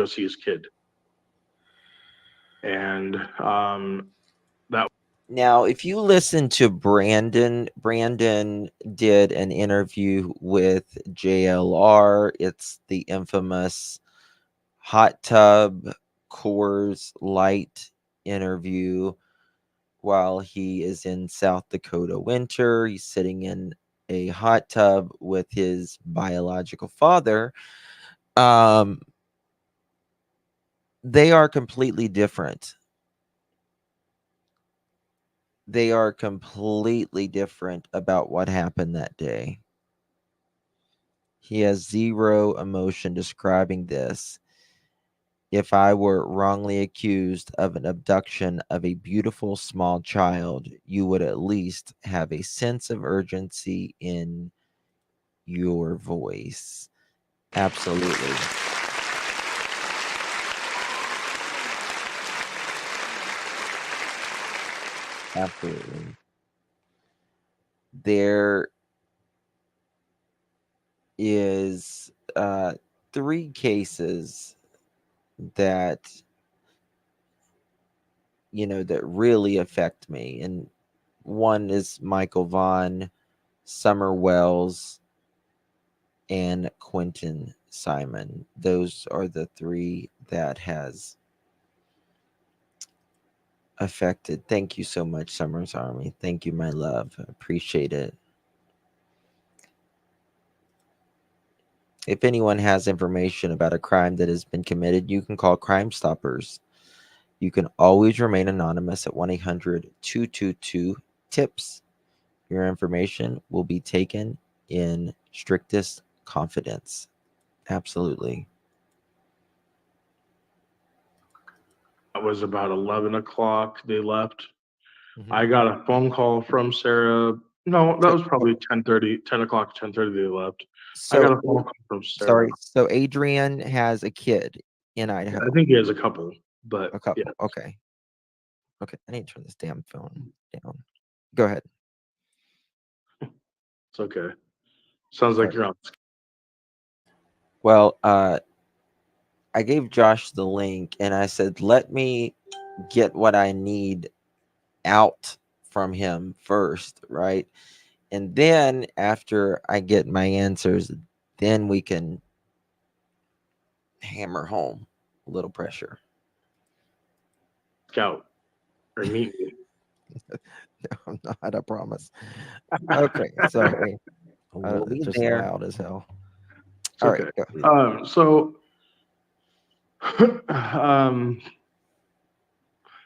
see his kid. And that now, if you listen to Brandon did an interview with JLR. It's the infamous hot tub Coors Light interview while he is in South Dakota winter. He's sitting in a hot tub with his biological father. Um, they are completely different. They are completely different about what happened that day. He has zero emotion describing this. If I were wrongly accused of an abduction of a beautiful small child, you would at least have a sense of urgency in your voice. Absolutely. Absolutely. There is three cases that that really affect me, and one is Michael Vaughn, Summer Wells, and Quentin Simon. Those are the three that has affected. Thank you so much, Summer's Army. Thank you, my love. Appreciate it. If anyone has information about a crime that has been committed, you can call Crime Stoppers. You can always remain anonymous at 1-800-222-TIPS. Your information will be taken in strictest confidence. Absolutely. was about 11 o'clock. They left. I Mhm. got a phone call from Sarah. No, that So, was probably 10:30, 10 o'clock, 10:30. They left. I so got a phone call from Sarah. sorry. So Adrian has a kid in I Idaho. think he has a couple, but A yeah, couple. Okay. Okay. I need to turn this damn phone down. Go ahead. it's okay. Sounds All like right. you're on. Well, I gave Josh the link and I said, let me get what I need out from him first, right? And then after I get my answers, then we can hammer home a little pressure. Scout or meet me. No, I'm not, I promise. Okay, sorry. We'll It's be just there. loud as hell. It's All right, okay. go. So um,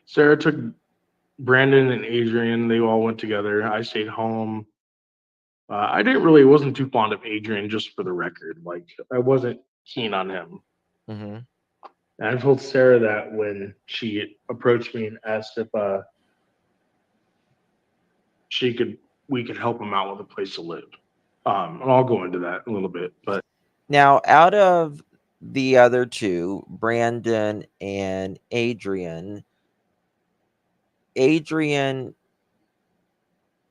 Sarah took Brandon and Adrian. They all went together. I stayed home. I didn't really wasn't too fond of Adrian, just for the record. Like I wasn't keen on him. Mm-hmm. And I told Sarah that when she approached me and asked if she could we could help him out with a place to live. And I'll go into that in a little bit. But Now, out of the other two, Brandon and Adrian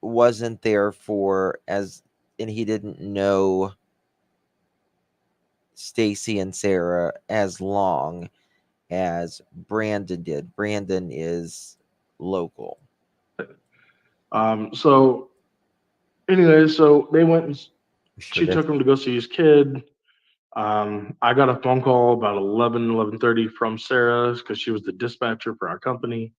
wasn't there and he didn't know Stacy and Sarah as long as Brandon did. Brandon is local. so anyway, so they went and Sure she did. took him to go see his kid. I got a phone call about 11:30 from Sarah because she was the dispatcher for our company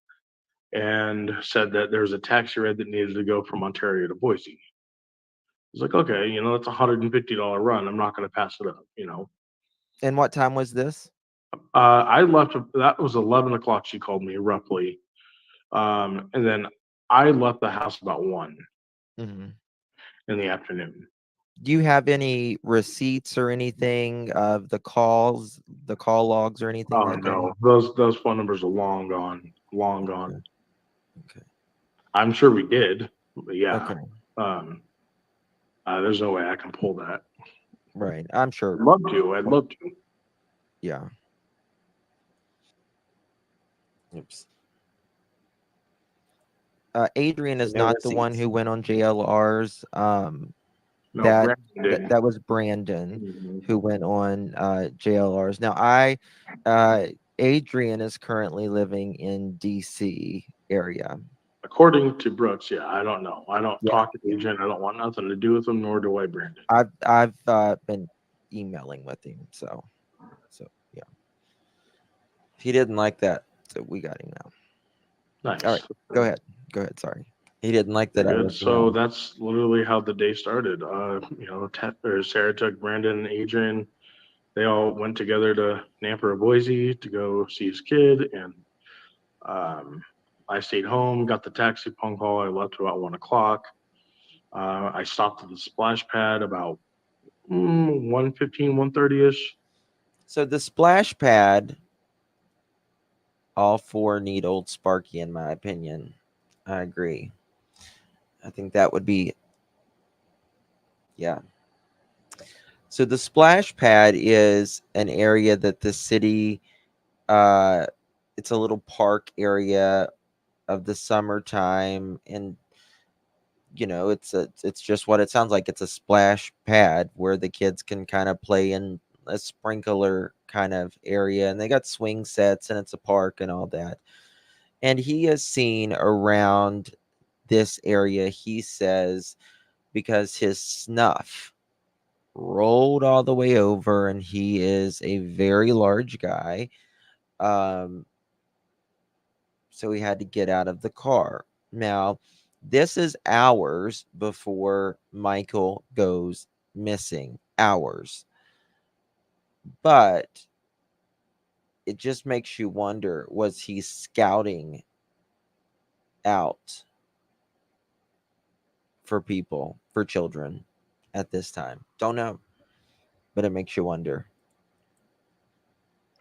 and said that there was a taxi ride that needed to go from Ontario to Boise. I was like, okay, that's a $150 run. I'm not going to pass it up. And what time was this? I left. That was 11 o'clock. She called me roughly, and then I left the house about 1 Mm-hmm. in the afternoon. Do you have any receipts or anything of the calls, the call logs or anything Oh that day? no, those phone numbers are long gone, long Okay. gone. Okay. I'm sure we did, but yeah, Okay. um, there's no way I can pull that. Right. I'm sure. I'd love to. I'd love to. Yeah. Oops. Adrian is No not the one receipts. who went on JLR's. No, That Brandon didn't. that was Brandon Mhm. who went on JLR's. Now Adrian is currently living in DC area. According to Brooks, yeah, I don't know. I don't Yeah. talk to the agent. I don't want nothing to do with him, nor do I Brandon. I've been emailing with him, so yeah. He didn't like that, so we got him now. All right, Nice. go ahead. Go ahead. Sorry, he didn't like You're that I good. was, So that's literally how the day started. Sarah took Brandon and Adrian. They all went together to Nampa or Boise to go see his kid, and um, I stayed home. Got the taxi phone call. I left about 1 o'clock. I stopped at the splash pad about 1:15, 1:30 ish. So the splash pad, all four need Old Sparky, in my opinion. I agree. I think that would be, yeah. So the splash pad is an area that the city, uh, it's a little park area of the summertime, and it's just what it sounds like. It's a splash pad where the kids can kind of play in a sprinkler kind of area, and they got swing sets, and it's a park and all that. And he has seen around this area, he says, because his snuff rolled all the way over, and he is a very large guy. Um, so he had to get out of the car. Now, this is hours before Michael goes missing. Hours. But it just makes you wonder, was he scouting out for people, for children at this time? Don't know, but it makes you wonder.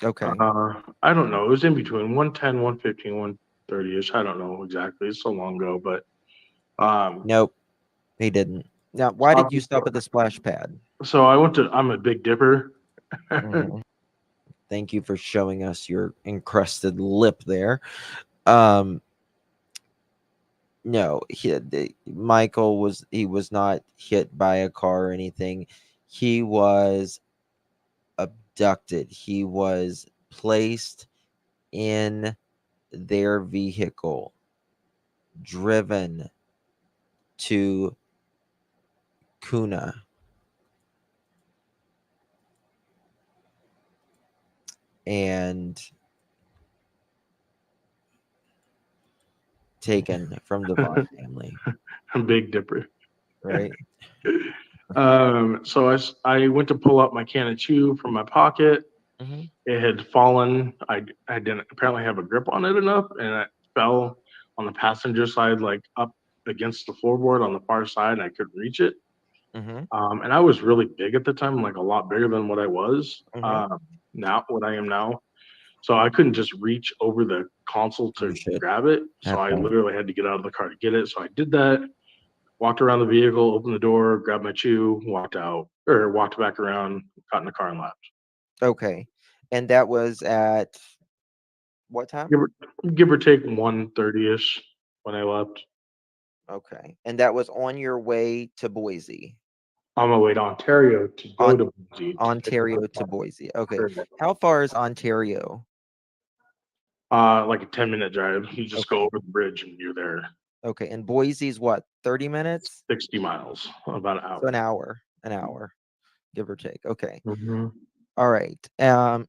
Okay. I don't know. It was in between 1:10, 1:15, 1:30 ish. I don't know exactly. It's so long ago, but um, Nope, he didn't. Now, why did stopped you stop at before. the splash pad? So I went to. I'm a Big Dipper. Mhm. Thank you for showing us your encrusted lip there. Um, no, Michael was not hit by a car or anything. He was abducted. He was placed in their vehicle, driven to Kuna, and taken from the Vaughn family, Big Dipper. right? I went to pull up my can of chew from my pocket. Hmm. It had fallen. I didn't apparently have a grip on it enough, and it fell on the passenger side, like up against the floorboard on the far side, and I couldn't reach it. Hmm. And I was really big at the time, like a lot bigger than what I was Hmm. now, what I am now. So I couldn't just reach over the console You to should grab it. So have I done. literally had to get out of the car to get it. So I did that, walked around the vehicle, opened the door, grabbed my chew, walked out, or walked back around, got in the car and left. Okay, and that was at what time? Give or, give or take 1:30 ish when I left. Okay, and that was on your way to Boise, On my way to Ontario to go on to Boise to pick up Ontario to my Boise. Okay, car. how far is Ontario? Like a 10-minute drive. You just go Okay, over the bridge and you're there. okay, and Boise's what? 30 minutes? 60 miles, about an So hour. an hour, give or take. Okay, Hmm. all right. And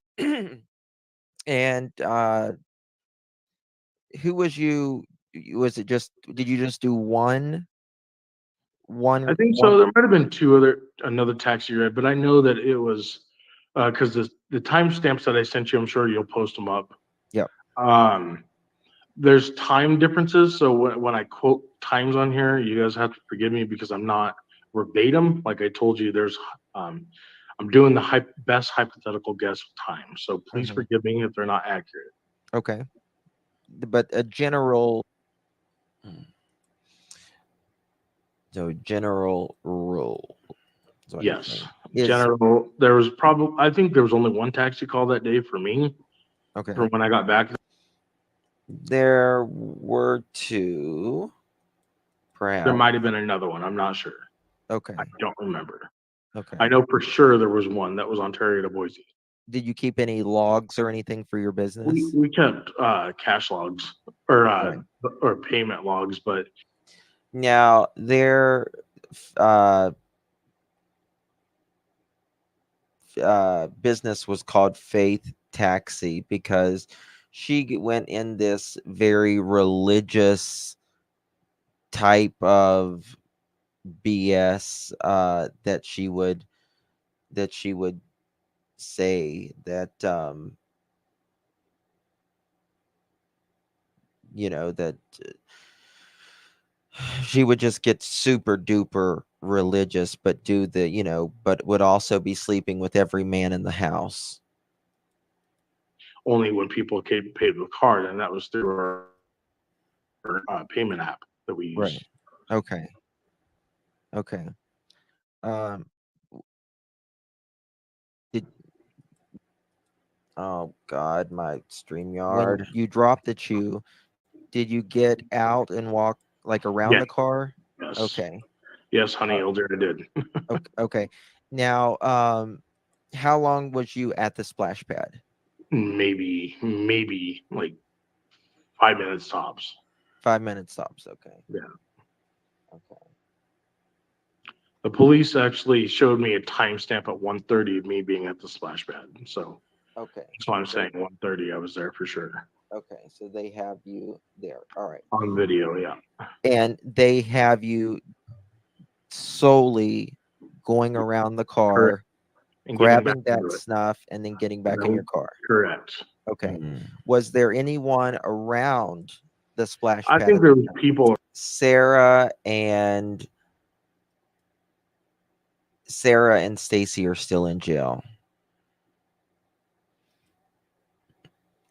who was you? Was it just? Did you just do I one think one? so. There might have been another taxi ride, but I know that it was because the timestamps that I sent you, I'm sure you'll post them up. Yep. Um, there's time differences, so when I quote times on here, you guys have to forgive me because I'm not verbatim. Like I told you, I'm doing the best hypothetical guess with time. So please Mhm. forgive me if they're not accurate. Okay. But a general, so general rule is what you're Yes. saying. Is General, there was probably, I think there was only one taxi call that day for me okay. from when I got back. There were two, There perhaps. might have been another one. I'm not sure. Okay. I don't remember. Okay. I know for sure there was one that was Ontario to Boise. Did you keep any logs or anything for your We business? we kept cash logs or Right. payment logs, but Now, their uh, business was called Faith Taxi because she went in this very religious type of BS that she would say that that she would just get super duper religious, but do the but would also be sleeping with every man in the house. only when people paid with card, and that was through our payment app that we Right. use. Okay. Okay. Um. Did Oh God, my StreamYard. When you dropped the chew, did you get out and walk like around Yeah, the car? yes, Okay. yes, honey, Uh, Elder, I did. okay. Okay. Now, how long was you at the splash pad? Maybe like 5 minutes tops. 5 minutes stops. Okay. Yeah. Okay. The police actually showed me a timestamp at 1:30 of me being at the splash pad. So Okay. that's why I'm So saying 1:30. I was there for sure okay. So they have you there. All right. on video. Yeah, And they have you solely going around the correct. car, And getting back grabbing that into it. snuff, and then getting back in No, your car. correct. Okay. Was there anyone around the splash I pad think at there the was time? people. Sarah and Stacy are still in jail.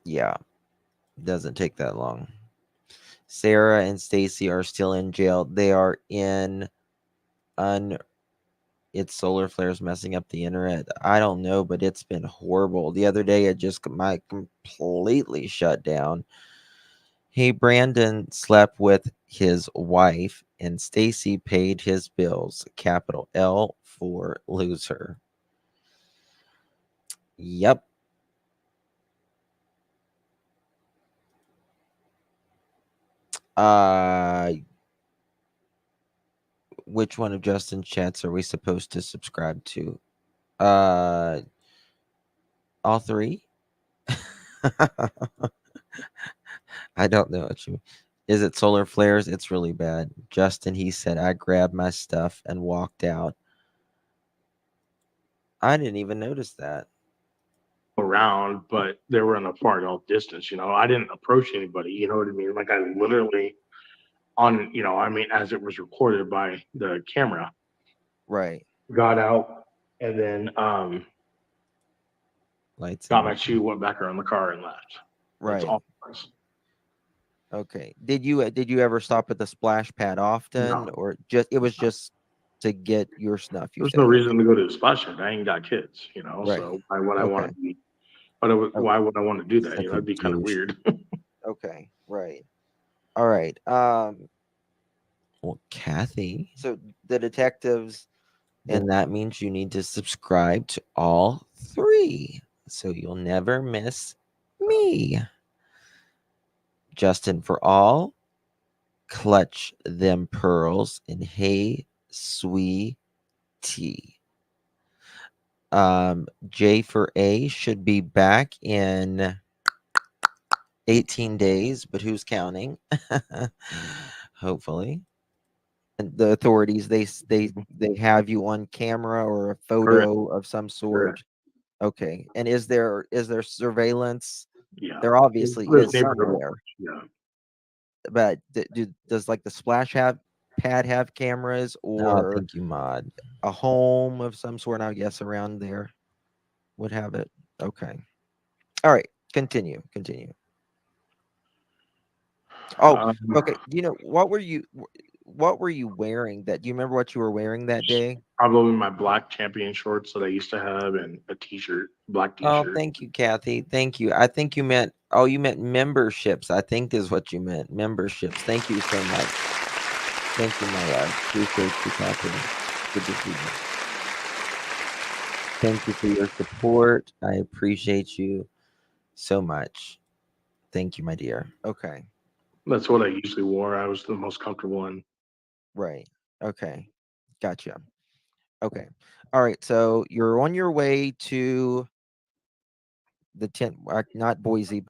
Yeah, doesn't take that long. Sarah and Stacy are still in jail. They are in it's solar flares messing up the internet. I don't know, but it's been horrible. The other day it just might completely shut down. Hey, Brandon slept with his wife and Stacy paid his bills. Capital L for loser. Yep. Uh which one of Justin's chats are we supposed to subscribe to? Uh all three? I don't know what you mean. Is it solar flares? It's really bad. Justin, he said, I grabbed my stuff and walked out. I didn't even notice that. Around, but they were in a far enough distance. I didn't approach anybody. You know what I mean? Like I literally I mean, as it was recorded by the camera, Right. got out and then Lights got and my shoe, went back around the car and left. That's right. all it was. Okay. Did you ever stop at the splash pad often, No, or it was just to get your snuff? You there's no said reason to go to the splash pad. I ain't got kids, right. so why would I want Okay. to be? o- Why would I want to do that? Such a That'd be kind of douche. weird. Okay. Right. All right. Well, Kathy. So the detectives, and that means you need to subscribe to all three, so you'll never miss me. Justin for all. Clutch them pearls, and hey, sweetie. J for A should be back in 18 days, but who's counting? Hopefully. And the authorities, they have you on camera or a Correct. photo of some Correct. sort. Okay. And is there surveillance? Yeah. There obviously There's is neighborhood watch. somewhere. Yeah. But does like the splash pad have cameras Oh, or thank you, Mod. a home of some sort? I guess around there would have it. Okay. All right. Continue. Continue. Oh, Um, okay. What were you wearing that? Do you remember what you were wearing that day? Probably my black champion shorts that I used to have and a t-shirt, black Oh, t-shirt. thank you, Kathy. Thank you. I think you meant, oh, you meant memberships. I think is what you meant. Memberships. Thank you so much. Thank you, my love. Appreciate you, Kathy. Good to see you. Thank you for your support. I appreciate you so much. Thank you, my dear. Okay. That's what I usually wore. I was the most comfortable in. Right. Okay. Gotcha. Okay. All right. So you're on your way to the tent, not Boise,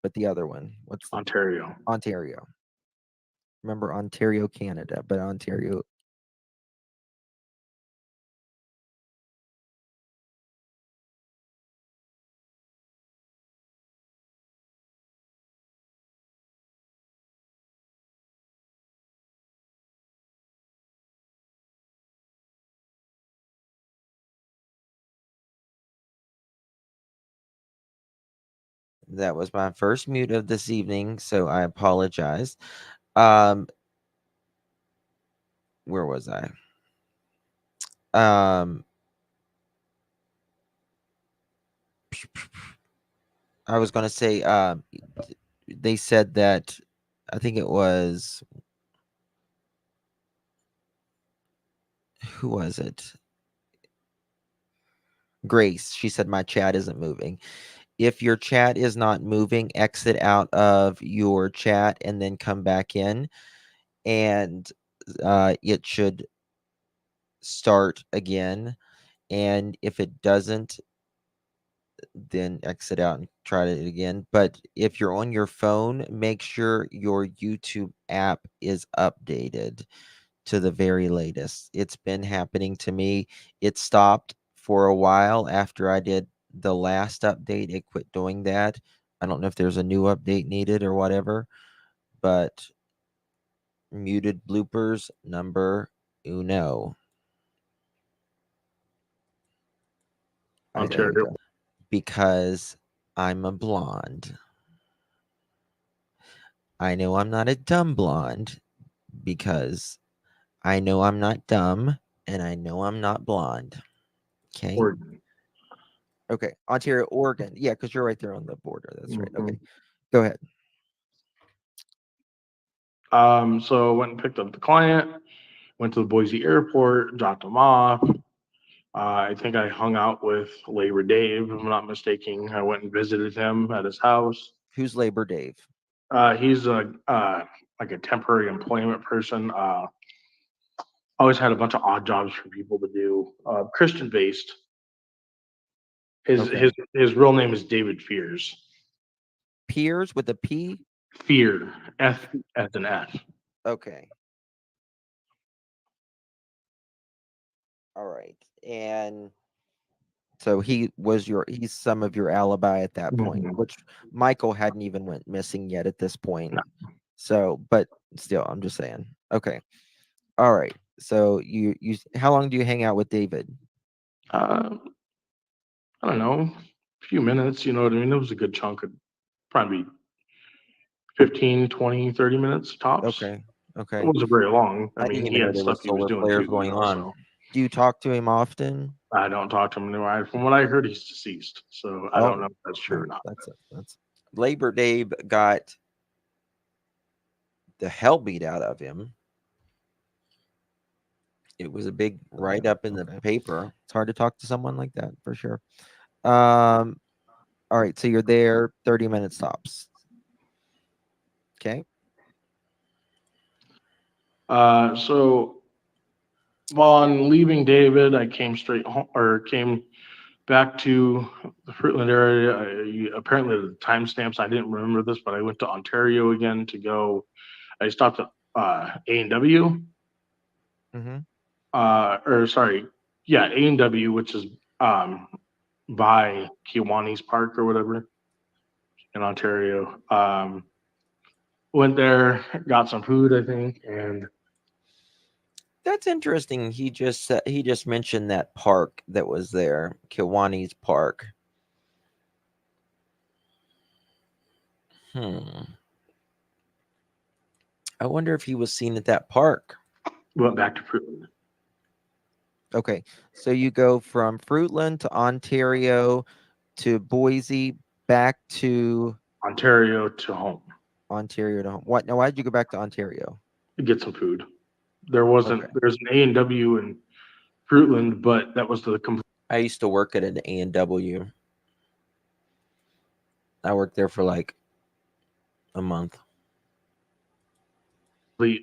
but the other one. What's the Ontario. Ontario? Remember Ontario, Canada, but Ontario. That was my first mute of this evening, so I apologize. Um, where was I? I was going to say, they said that, I think it was, who was it? Grace. She said, my chat isn't moving. If your chat is not moving, exit out of your chat and then come back in, and it should start again. And if it doesn't, then exit out and try it again. But if you're on your phone, make sure your YouTube app is updated to the very latest. It's been happening to me. It stopped for a while after I did the last update. It quit doing that. I don't know if there's a new update needed or whatever, but muted bloopers number uno. Ontario. Because I'm a blonde. I know I'm not a dumb blonde because I know I'm not dumb and I know I'm not blonde. Okay. Oregon. Okay. Ontario, Oregon. Yeah, because you're right there on the border. That's right. Mhm. Okay. Go ahead. So went and picked up the client, went to the Boise airport, dropped him off. I think I hung out with Labor Dave, if I'm not mistaken. I went and visited him at his house. Who's Labor Dave? He's a like a temporary employment person. Always had a bunch of odd jobs for people to do. Christian based. His Okay. his real name is David Fears. Piers with a P? Fear. F as an F. Okay. All right. And so he's some of your alibi at that point, Mhm. which Michael hadn't even went missing yet at this point. No. So, but still, I'm just saying. Okay. All right. So you how long do you hang out with David? Uh, I don't know, a few minutes, you know what I mean? It was a good chunk of probably 15, 20, 30 minutes tops. Okay. It Okay. wasn't very long. I I mean, didn't he even know had there stuff was he was solar doing flares too, you going know, on. so Do you talk to him often? I don't talk to him anymore. From what I heard, he's deceased. So I don't know Oh, if that's true no, or not. that's Labor Dave got the hell beat out of him. It was a big write up in the paper. It's hard to talk to someone like that for sure. All right, so you're there 30 minutes tops. Okay. So on leaving David, I came straight home or came back to the Fruitland area. Apparently, the timestamps, I didn't remember this, but I went to Ontario again to go. I stopped at A&W, Mm-hmm. or sorry, yeah, A&W, which is um, by Kiwanis Park or whatever in Ontario. Went there, got some food, I think, and That's interesting. He just mentioned that park that was there, Kiwani's Park. Hmm. I wonder if he was seen at that park. went back to Fruitland. Okay, so you go from Fruitland to Ontario to Boise, back to Ontario to home Ontario to home. What? Now, why did you go back to Ontario? to get some food. Okay, There's an A&W in Fruitland, but that was the I used to work at an A&W. I worked there for like a month. the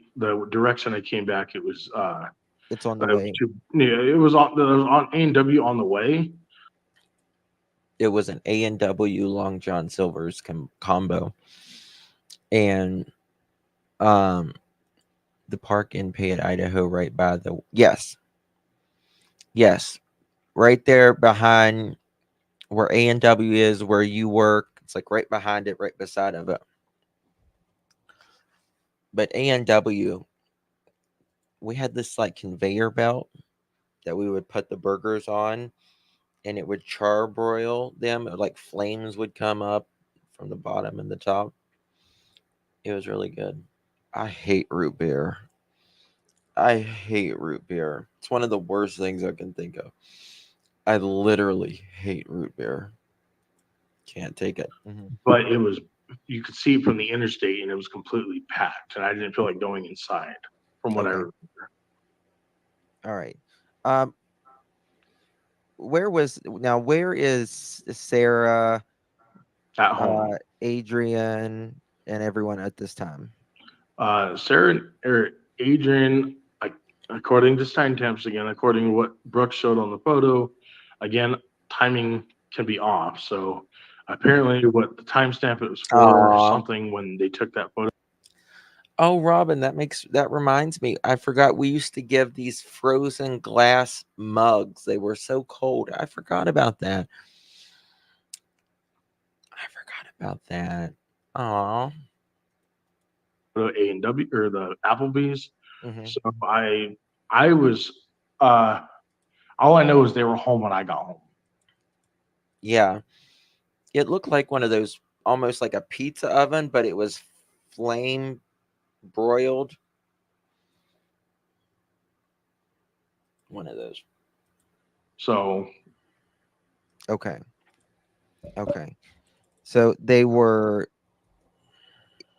direction I came back. It was It's on the it was way. yeah, it was on A&W on the way. It was an A&W Long John Silver's combo, and um, the park in Payette, Idaho, right by the yes, right there behind where A&W is, where you work. It's like right behind it, right beside of it. But A&W, we had this like conveyor belt that we would put the burgers on, and it would charbroil them. Like flames would come up from the bottom and the top. It was really good. I hate root beer. I hate root beer. It's one of the worst things I can think of. I literally hate root beer. Can't take it. But it was you could see it from the interstate, and it was completely packed, and I didn't feel like going inside. From what I Okay. remember. All right. Um, where is Sarah, At home, Adrian, and everyone at this time? Sarah or Adrian, according to timestamps again, according to what Brooks showed on the photo, again timing can be off. So apparently, what the timestamp it was for Aw. something when they took that photo. Oh, Robin, that reminds me. I forgot we used to give these frozen glass mugs. They were so cold. I forgot about that. I forgot about that. Aw. A&W or the Applebee's. Hmm. So I was uh all I know is they were home when I got home. Yeah. It looked like one of those, almost like a pizza oven, but it was flame broiled. One of those. So Okay. Okay. So they were,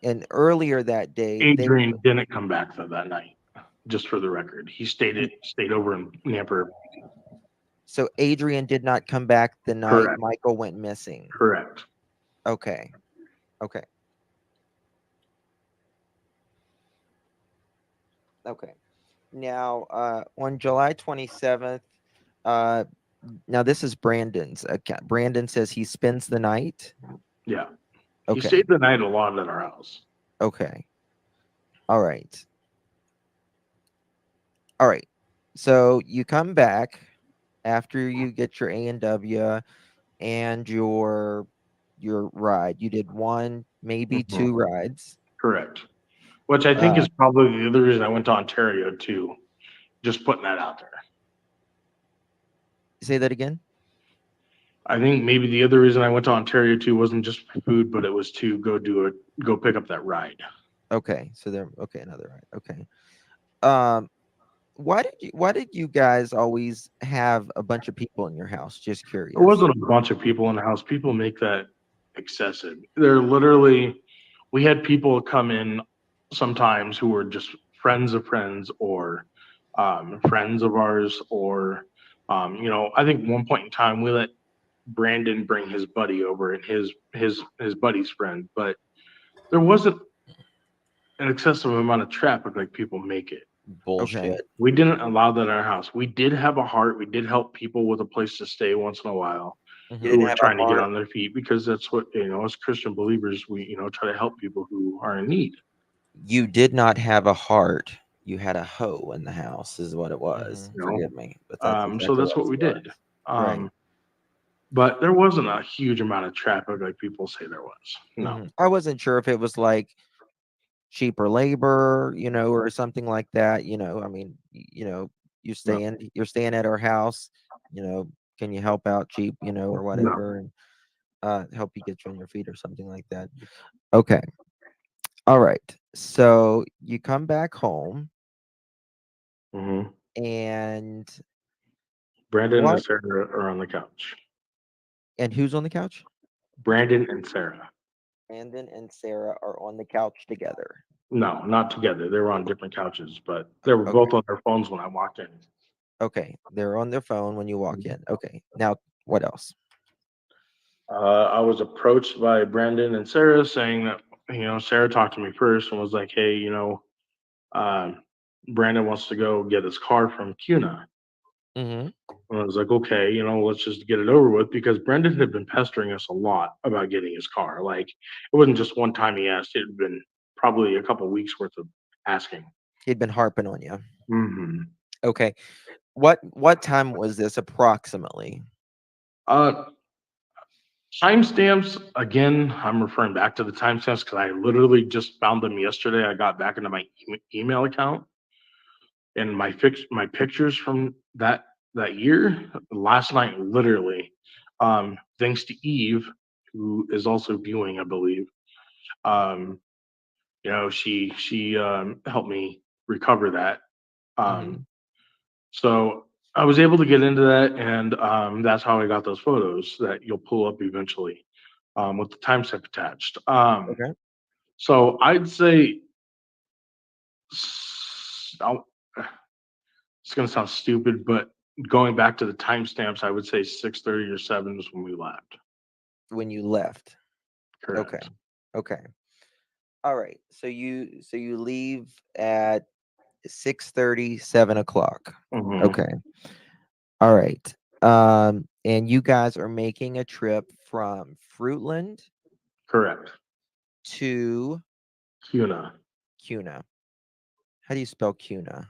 and earlier that day, Adrian didn't come back for that night. Just for the record, he stayed over in Namper. so Adrian did not come back the night Correct. Michael went missing. Correct. Okay. Okay. Okay. Now, on July 27th, uh, now this is Brandon's account. Brandon says he spends the night. Yeah. He Okay. stayed the night a lot at our house. Okay. All right. All right. So you come back after you get your A&W and your ride. You did one, maybe Mhm. two rides. Correct. Which I think Uh, is probably the other reason I went to Ontario too. Just putting that out there. say that again. I think maybe the other reason I went to Ontario too wasn't just for food, but it was to go pick up that ride. Okay. So there. Okay, another ride. Okay. Um, why did you guys always have a bunch of people in your house? Just There curious. wasn't a bunch of people in the house. People make that excessive. They're literally, we had people come in sometimes who were just friends of friends or friends of ours, or, I think one point in time we let Brandon bring his buddy over and his buddy's friend, but there wasn't an excessive amount of traffic like people make it. Okay. Bullshit. We didn't allow that in our house. We did have a heart. We did help people with a place to stay once in a while Mhm. who Didn't were have a trying to get heart. on their feet, because that's what, as Christian believers, we, try to help people who are in need. You did not have a heart. You had a hoe in the house, is what it was. You know, Forgive me, but that's so exactly that's what what it we did. was. Right. But there wasn't a huge amount of traffic like people say there was. No. I wasn't sure if it was like cheaper labor, or something like that. I mean, No, you're staying at our house, can you help out cheap, or no. whatever, and help you get you on your feet or something like that. Okay. All right. So you come back home Hmm. and Brandon and what Sarah are on the couch. and who's on the couch? Brandon and Sarah. Brandon and Sarah are on the couch together. No, not together. They were on different couches, but they were Okay. both on their phones when I walked in. Okay. They're on their phone when you walk in. Okay. Now what else? I was approached by Brandon and Sarah saying that, Sarah talked to me first and was like, hey, uh, Brandon wants to go get his car from CUNA. Mm-hmm. And I was like, okay, let's just get it over with because Brendan had been pestering us a lot about getting his car. Like, it wasn't just one time he asked, it had been probably a couple of weeks worth of asking. He'd been harping on you. Hmm. Okay. What time was this approximately? Uh, Timestamps, again, I'm referring back to the timestamps because I literally just found them yesterday. I got back into my email account and my pictures from that year last night, literally. Thanks to Eve, who is also viewing, I believe. Um, she helped me recover that. Mm-hmm. Um, so I was able to get into that, and that's how I got those photos that you'll pull up eventually, with the timestamp attached. Okay. So I'd say it's gonna sound stupid, but going back to the timestamps, I would say 6:30 or 7 is when we left. When you left. Okay. Correct. Okay. All right. So you leave at 6:30, 7 o'clock. Hmm. Okay. All right. And you guys are making a trip from Fruitland Correct. to CUNA. Cuna. How do you spell Cuna?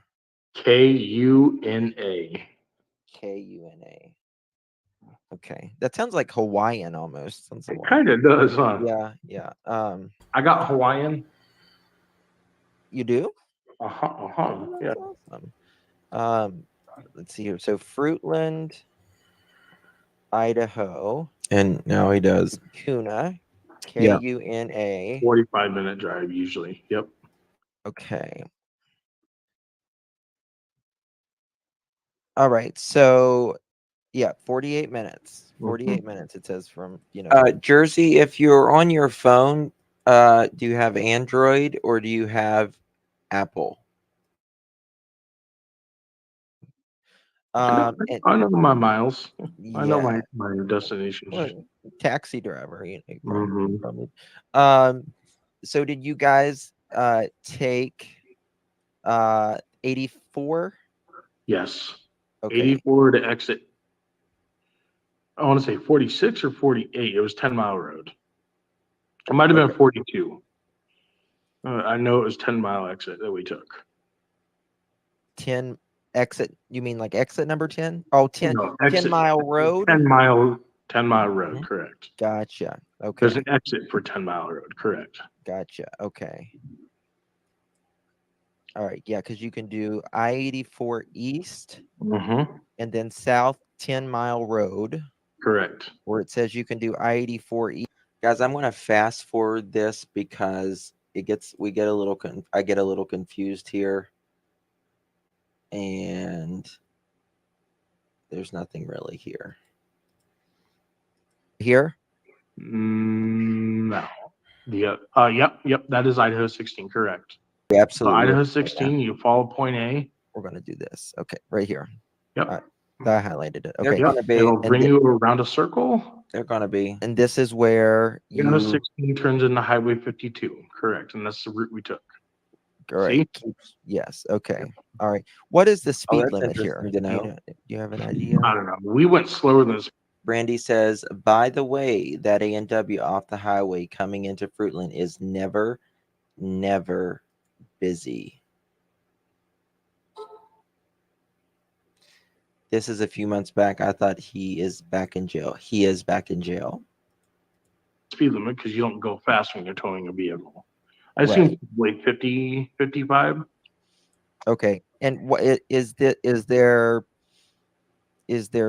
KUNA. Kuna. Okay. That sounds like Hawaiian almost. Sounds It like kind of does, huh? yeah, yeah. I got Hawaiian. You do? Uh-huh, uh-huh. Oh, Yeah. that's awesome. Um, let's see here. So Fruitland, Idaho, and now he does Kuna, Yeah. Kuna. 45-minute drive usually. Yep. Okay. All right. So yeah, 48 minutes. Hmm. 48 minutes it says from, Jersey, if you're on your phone, do you have Android or do you have Apple? And I know my miles. I know yeah, my destinations. well, taxi driver, you Hmm. probably. Um, so did you guys take 84? Yes. Okay, 84 to exit. I want to say 46 or 48. It was 10-mile road. It might have been okay. 42. I know it was 10-mile exit that we took. 10 exit, you mean like exit number 10? Oh, 10 No, 10 exit mile road? 10-mile road, Mhm. correct. Gotcha. There's Okay. an exit for 10-mile road, correct. Gotcha. Okay. All right. Yeah, because you can do I-84 east Mm-hmm. and then south 10-mile road, Correct. where it says you can do I-84 east. Guys, I'm going to fast forward this because I get a little confused here. And there's nothing really here. Here? No. Yep. That is Idaho 16, correct. We So absolutely are Idaho doing that. 16, you follow point A. We're going to do this. Okay, right here. Yep. I highlighted it. They're Okay. Yep. gonna be It'll bring you around a circle. they're gonna be And this is where Idaho you 16 turns into Highway 52, correct. And that's the route we took. all right. See? Yes. Okay. All right. What is the speed that's limit here? interesting to Do you know. know? Do you have an idea? I don't know. We went slower than this. Brandy says, by the way, that A&W off the highway coming into Fruitland is never, never busy. This is a few months back. I thought he is back in jail. He is back in jail. Speed limit because you don't go fast when you're towing a vehicle. I assume Right. like 50, 55. Okay. And what is there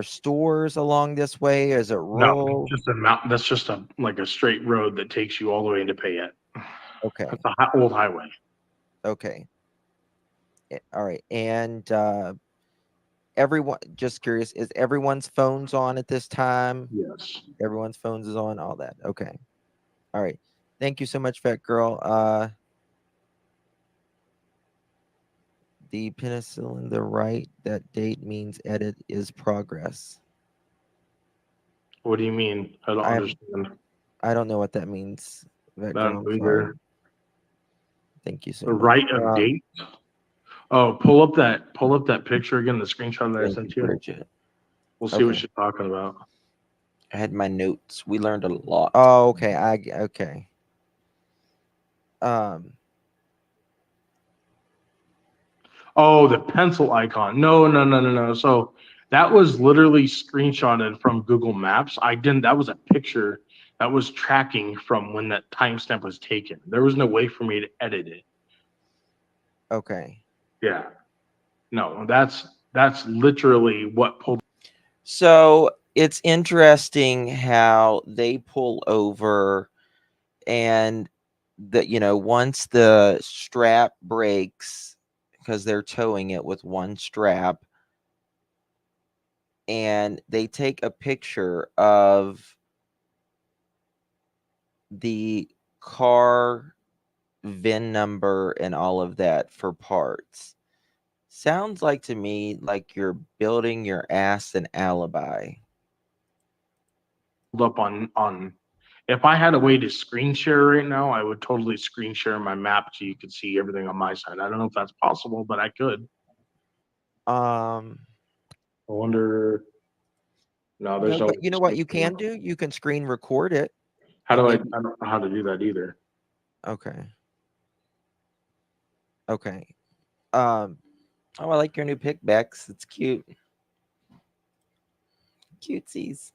stores along this way? Is it No, rural? just a mountain. That's just a like a straight road that takes you all the way into Payette. Okay. It's a old highway. Okay. All right. And everyone, just curious, is everyone's phones on at this time? Yes. Everyone's phones is on, all that. Okay. All right. Thank you so much, Fat Girl. The penicillin, the right, that date means edit is progress. What do you mean? I don't I understand. I don't know what that means. Fat That Girl, I'm sorry. either. Thank you so The much. right of date. Oh, pull up that picture again, the screenshot that I Thank sent you, you. Bridget. We'll see what Okay. she's talking about. I had my notes. We learned a lot. Oh, okay. Okay. Um, Oh, the pencil icon. No, no, no, no, no. So that was literally screenshotted from Google Maps. I didn't, that was a picture that was tracking from when that timestamp was taken. There was no way for me to edit it. okay. Yeah. No, that's literally what pulled. So it's interesting how they pull over and once the strap breaks because they're towing it with one strap and they take a picture of the car VIN number and all of that for parts. Sounds like to me like you're building your ass an alibi. Up on if I had a way to screen share right now, I would totally screen share my map so you could see everything on my side. I don't know if that's possible, but I could. Um, I wonder. No, there's no. but you know what you can do? You can screen record it How and do I? I maybe don't know how to do that either. okay. Okay. Oh, I like your new pick, Bex. It's cute. Cutesies.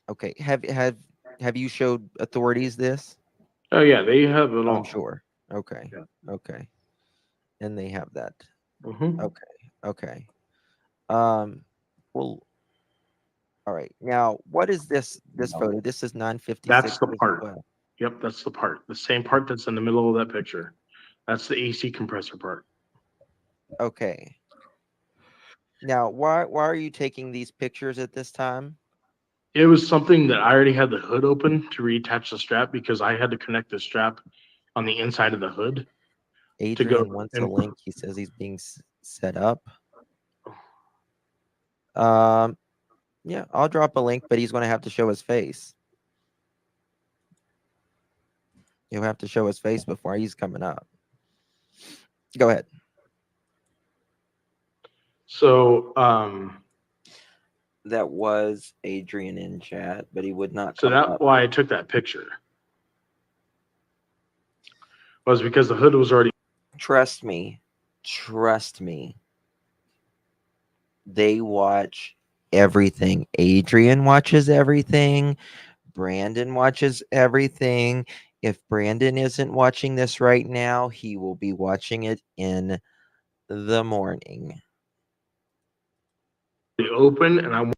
Okay. Have you showed authorities this? Oh yeah, they have it I'm all. sure. Okay. Yeah. Okay. And they have that. Mm-hmm. Okay. Okay. Well, all right. Now, what is this photo? This is 956 That's the as part. well. Yep, that's the part. The same part that's in the middle of that picture. That's the AC compressor part. Okay. Now, why are you taking these pictures at this time? It was something that I already had the hood open to reattach the strap because I had to connect the strap on the inside of the hood to go Adrian wants a and link. He says he's being set up. Um, yeah, I'll drop a link, but he's going to have to show his face. He'll have to show his face before he's coming up. Go ahead. so That was Adrian in chat, but he would not so come that's up. why I took that picture. Was because the hood was already Trust me. Trust me. They watch everything. Adrian watches everything. Brandon watches everything. If Brandon isn't watching this right now, he will be watching it in the morning. open, and I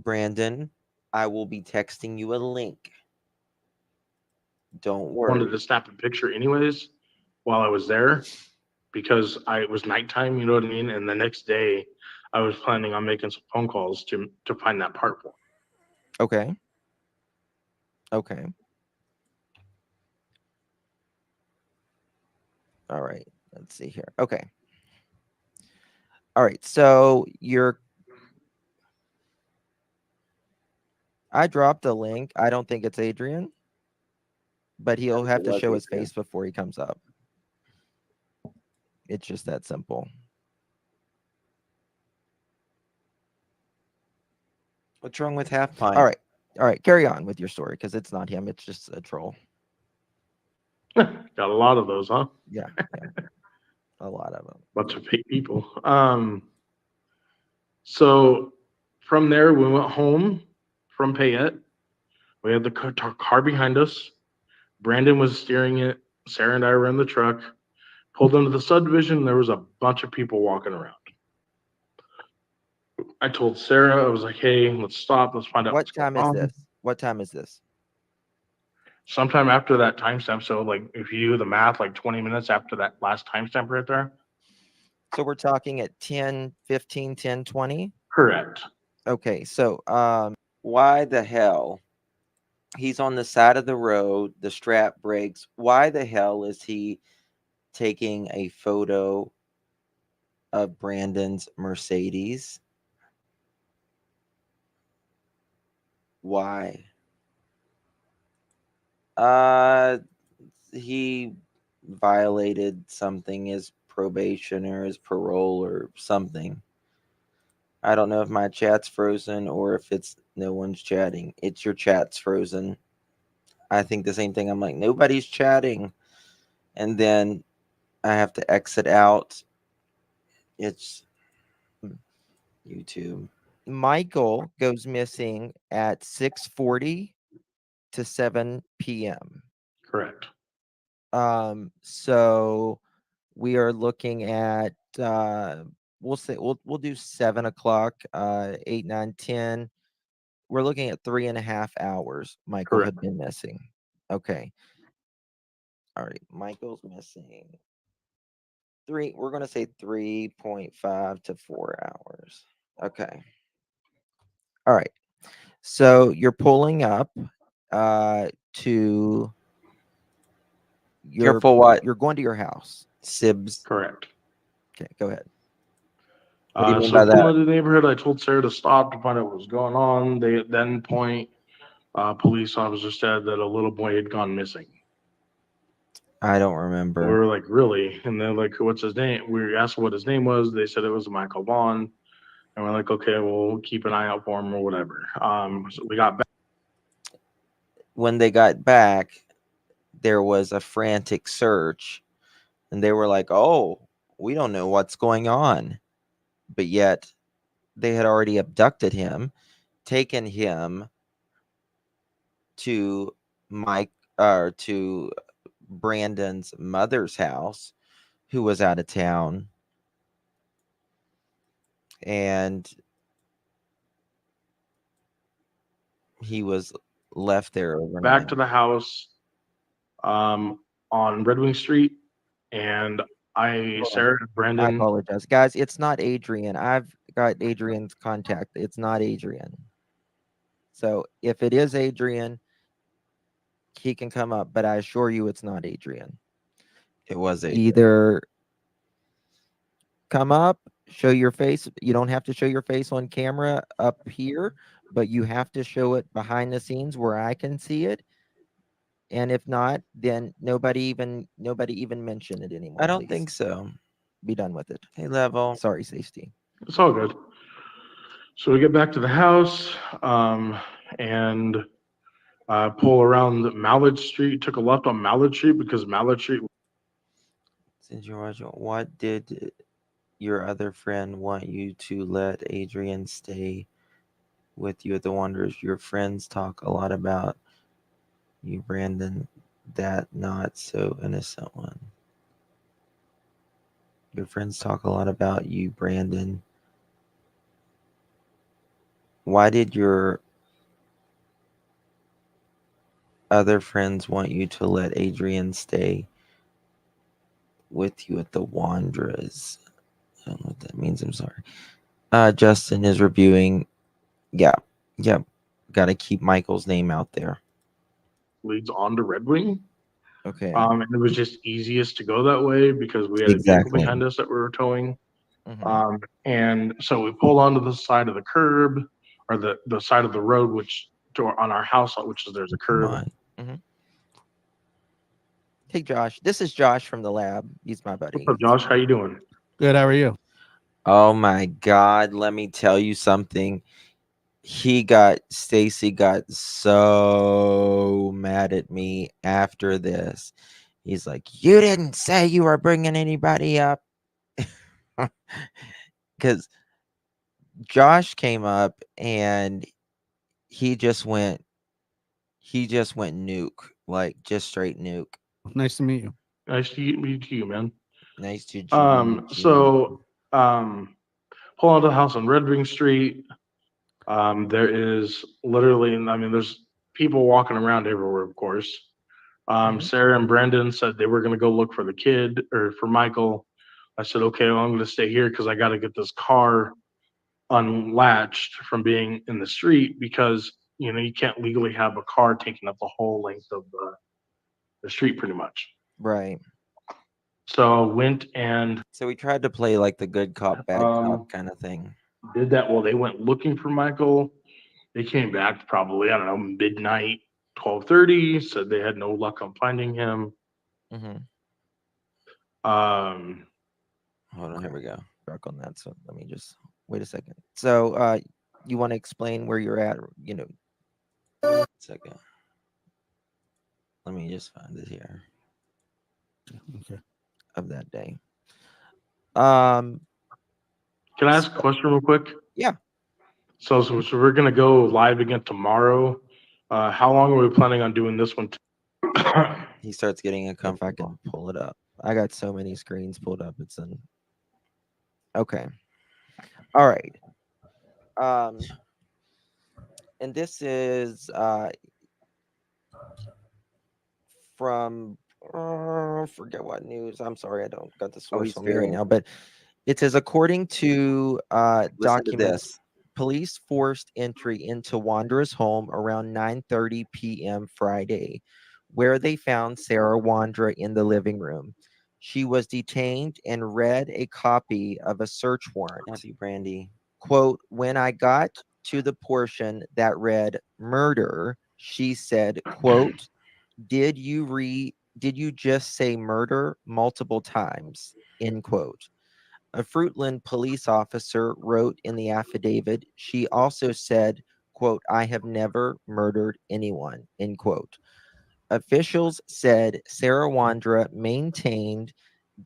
Brandon, I will be texting you a link. Don't wanted worry. to snap a picture anyways while I was there because it was nighttime, you know what I mean? And the next day I was planning on making some phone calls to find that part for. Okay. Okay. All right. Let's see here. Okay. All right. So I dropped a link. I don't think it's Adrian, but he'll have to show his face before he comes up. It's just that simple. What's wrong with half pint? All right. All right. Carry on with your story because it's not him. It's just a troll. Got a lot of those, huh? Yeah. A lot of them. Bunch of fake people. So from there we went home from Payette. We had the car behind us. Brandon was steering it Sarah and I were in the truck, pulled into the subdivision, and there was a bunch of people walking around. I told Sarah, I was like, hey, let's stop. Let's find out What what's going time is on. this? What time is this? Sometime after that timestamp. So, like, if you do the math, like 20 minutes after that last timestamp right there. So we're talking at 10, 15, 10, 20? Correct. Okay, so why the hell? He's on the side of the road, the strap breaks. Why the hell is he taking a photo of Brandon's Mercedes? Why? He violated something, his probation or his parole or something. I don't know if my chat's frozen or if it's no one's chatting. It's your chat's frozen. I think the same thing. I'm like, nobody's chatting. And then I have to exit out. It's YouTube. Michael goes missing at 6:40 to 7 p.m. Correct. So we are looking at we'll say we'll do 7 o'clock, 8, 9, 10. We're looking at 3.5 hours. Michael Correct. had been missing. Okay. All right. Michael's missing. We're gonna say 3.5 to 4 hours. Okay. All right. So you're pulling up to Careful what? you're going to your house. Sibs. Correct. Okay, go ahead. What do you mean So by pulling that? into the neighborhood, I told Sarah to stop to find out what was going on. They at then point, police officer said that a little boy had gone missing. I don't We remember. were like, really? And they're like, what's his name? We asked what his name was. They said it was Michael Vaughn. And we're like, okay, we'll keep an eye out for him or whatever. So we got back. When they got back, there was a frantic search, and they were like, "Oh, we don't know what's going on," but yet they had already abducted him, taken him to Mike or to Brandon's mother's house, who was out of town, and he was left there overnight. Back to the house on Red Wing Street. And Sarah and I Brandon, apologize, guys. It's not Adrian. I've got Adrian's contact. It's not Adrian. So if it is Adrian, he can come up, but I assure you it's not Adrian. It was Adrian. Either come up, show your face. You don't have to show your face on camera up here, but you have to show it behind the scenes where I can see it. And if not, then nobody even mention it anymore. I don't please. think so. Be done with it. Hey, Level. Sorry, Stacy. it's all good. So we get back to the house and pull around Mallard Street, took a left on Mallard Street because Mallard Street. Since you're watching, what did your other friend want you to let Adrian stay with you at the Wanderers? Your friends talk a lot about you, Brandon, that not so innocent one. Your friends talk a lot about you, Brandon. Why did your other friends want you to let Adrian stay with you at the Wanderers? I don't know what that means. I'm sorry. Justin is reviewing. Yeah. Got to keep Michael's name out there. Leads on to Red Wing. Okay. And it was just easiest to go that way because we had a vehicle behind us that we were towing. Mhm. And so we pulled onto the side of the curb or the side of the road, which on our house, which is there's a Come curb. on. Hey, Josh. This is Josh from the lab. He's my buddy. What's up, Josh? How you doing? Good. How are you? Oh my God. Let me tell you something. Stacy got so mad at me after this. He's like, you didn't say you were bringing anybody up. Because Josh came up and he just went nuke, like just straight nuke. Nice to meet you. Nice to meet you, man. Nice to meet you. So, pull out of the house on Red Wing Street. There is literally, I mean, there's people walking around everywhere, of course. Mhm. Sarah and Brendan said they were going to go look for the kid or for Michael. I said, okay, well, I'm going to stay here because I got to get this car unlatched from being in the street because, you know, you can't legally have a car taking up the whole length of the street pretty much. Right. So went and So we tried to play like the good cop, bad um, cop kind of thing. did that. Well, they went looking for Michael. They came back probably, I don't know, midnight, 12:30, said they had no luck on finding him. Hmm. Um, Hold on, here we go. Back on that. So let me just wait a second. So you want to explain where you're at? You know, second. Let me just find it here Okay. of that day. Um, can I ask a question real quick? yeah. So we're gonna go live again tomorrow. How long are we planning on doing this one? He starts getting a comp. I can pull it up. I got so many screens pulled up. It's in. Okay. All right. Um, and this is from forget what news. I'm sorry, I don't got the source on me right now, but it says according to documents, police forced entry into Wandra's home around 9:30 p.m. Friday, where they found Sarah Wondra in the living room. She was detained and read a copy of a search warrant. Happy Brandy. Quote, when I got to the portion that read murder, she said, quote, did you just say murder multiple times? End quote. A Fruitland police officer wrote in the affidavit, she also said, quote, I have never murdered anyone, end quote. Officials said Sarah Wondra maintained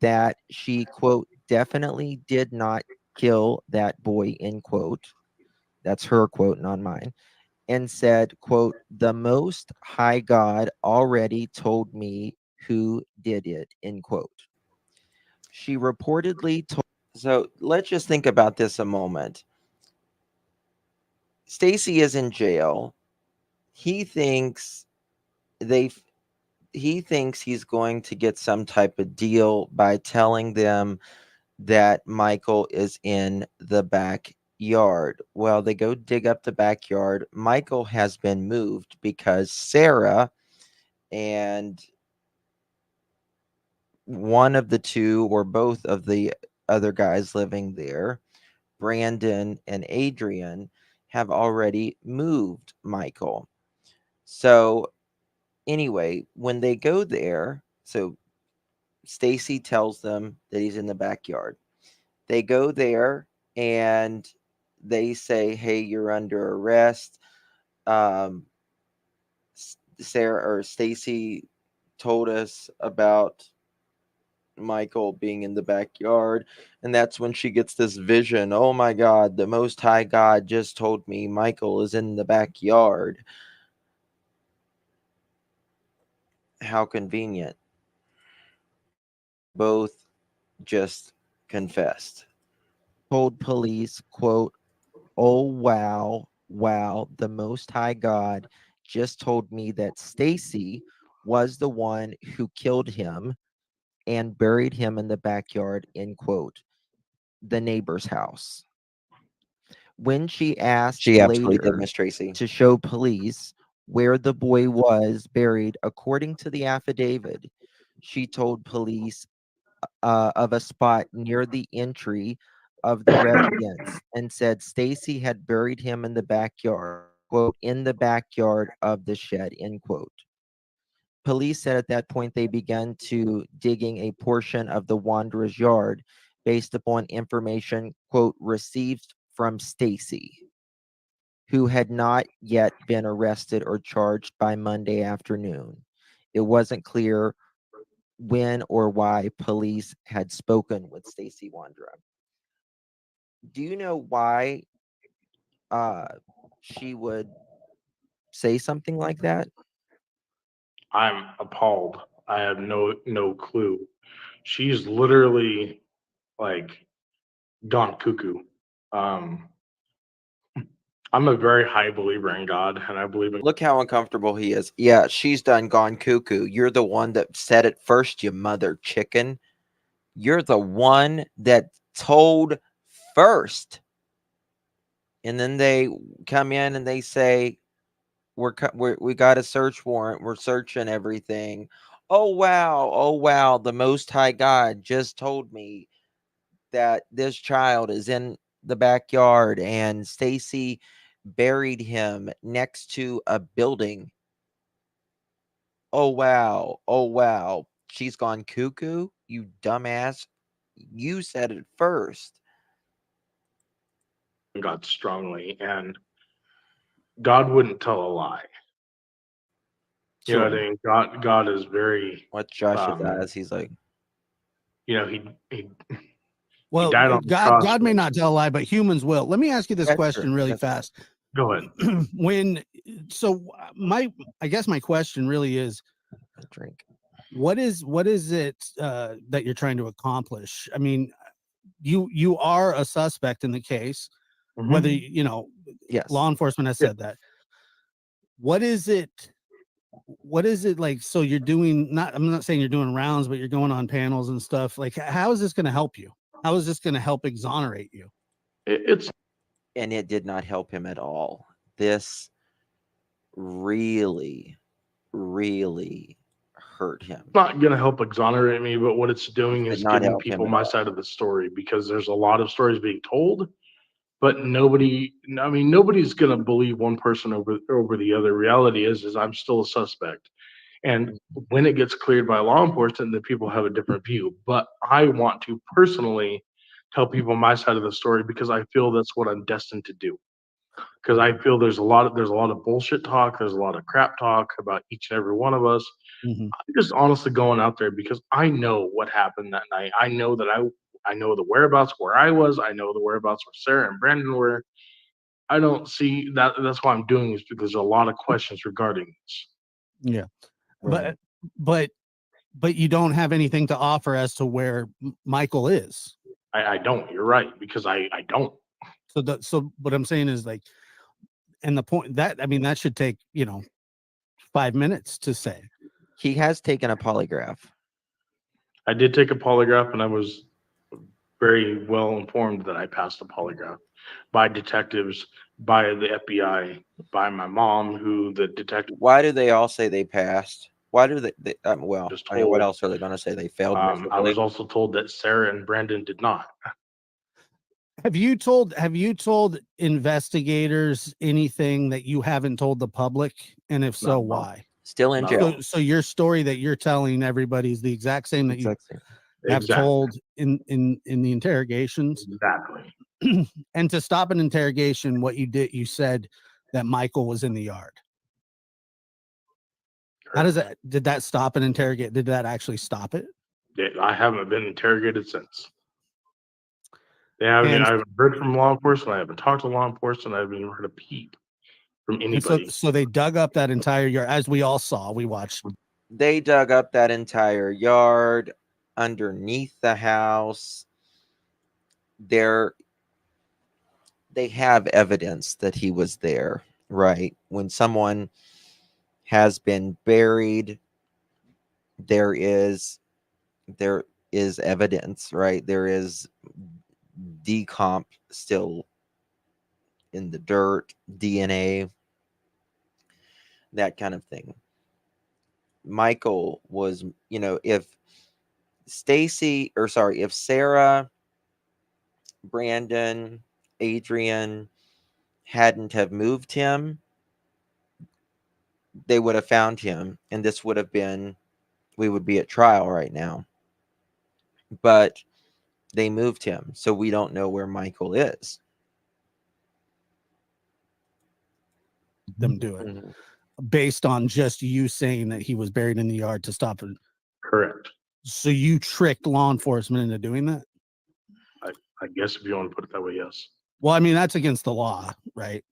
that she, quote, definitely did not kill that boy, end quote. That's her quote, not mine. And said, quote, the most high God already told me who did it, end quote. She reportedly told. So let's just think about this a moment. Stacy is in jail. He thinks they he thinks he's going to get some type of deal by telling them that Michael is in the backyard. Well, they go dig up the backyard. Michael has been moved because Sarah and one of the two or both of the other guys living there, Brandon and Adrian, have already moved Michael. So anyway, when they go there, so Stacy tells them that he's in the backyard. They go there and they say, "Hey, you're under arrest." Um, Sarah or Stacy told us about Michael being in the backyard, and that's when she gets this vision. Oh my God, the Most High God just told me Michael is in the backyard. How convenient. Both just confessed. Told police, quote, oh wow, wow, the Most High God just told me that Stacy was the one who killed him and buried him in the backyard, end quote, the neighbor's house. When she asked She absolutely did, later Miss Tracy. to show police where the boy was buried, according to the affidavit, she told police of a spot near the entry of the residence and said Stacy had buried him in the backyard, quote, in the backyard of the shed, end quote. Police said at that point they began to digging a portion of the Wanderer's yard based upon information, quote, received from Stacy, who had not yet been arrested or charged by Monday afternoon. It wasn't clear when or why police had spoken with Stacy Wondra. Do you know why uh, she would say something like that? I'm appalled. I have no clue. She's literally like gone cuckoo. Um, I'm a very high believer in God, and I believe in. Look how uncomfortable he is. Yeah, she's done gone cuckoo. You're the one that said it first, you mother chicken. You're the one that told first. And then they come in and they say, we got a search warrant. We're searching everything. Oh wow, the Most High God just told me that this child is in the backyard and Stacy buried him next to a building. Oh wow, she's gone cuckoo, you dumbass. You said it first. God strongly, and God wouldn't tell a lie. You know what I mean? God is very, What's Josh's um, eyes? He's like, you know, he Well, died on the God cross. may not tell a lie, but humans will. Let me ask you this that's question true. really That's fast. Go ahead. I guess my question really is, a drink. what is it that you're trying to accomplish? I mean, you are a suspect in the case, whether Mhm. you know Yes. law enforcement has Yeah. said that. What is it like? So you're doing, not, I'm not saying you're doing rounds, but you're going on panels and stuff. Like, how is this going to help you? How is this going to help exonerate you? It's And it did not help him at all. This really, really hurt him. not going to help exonerate me, but what it's doing Did is not giving help him people at my all. side of the story, because there's a lot of stories being told, but nobody's going to believe one person over the other. Reality is I'm still a suspect. And when it gets cleared by law enforcement, then people have a different view. But I want to personally tell people my side of the story, because I feel that's what I'm destined to do. Because I feel there's a lot of bullshit talk, there's a lot of crap talk about each and every one of us. Mhm. I'm just honestly going out there because I know what happened that night. I know that I know the whereabouts where I was. I know the whereabouts where Sarah and Brandon were. I don't see that. That's why I'm doing this, because there's a lot of questions regarding this. Yeah, Right. but you don't have anything to offer as to where Michael is. I don't. You're right, because I don't. So what I'm saying is, like, and the point that, I mean, that should take 5 minutes to say. He has taken a polygraph. I did take a polygraph, and I was very well informed that I passed a polygraph by detectives, by the FBI, by my mom, who the detective Why do they all say they passed? Why do they well, just I mean, what told. else are they going to say? They failed I miserably. was also told that Sarah and Brandon did not. Have you told investigators anything that you haven't told the public? And if so, No. why? Still in Not jail. So your story that you're telling everybody is the exact same that you Exactly. have Exactly. told in the interrogations. Exactly. And to stop an interrogation, what you did, you said that Michael was in the yard. How does that, did that stop an interrogate? Did that actually stop it? I haven't been interrogated since. I haven't heard from law enforcement. I haven't talked to law enforcement. I haven't even heard a peep from And so, anybody. they dug up that entire yard, as we all saw. We watched. They dug up that entire yard underneath the house. They have evidence that he was there, right? When someone has been buried, there is evidence, right? There is decomp still in the dirt, DNA, that kind of thing. Michael was, if Sarah, Brandon, Adrian hadn't have moved him, they would have found him, and this would have been, we would be at trial right now. But they moved him, so we don't know where Michael is. Them do it Mhm. based on just you saying that he was buried in the yard to stop it. Correct. So you tricked law enforcement into doing that? I guess if you want to put it that way, yes. Well, I mean, that's against the law, right?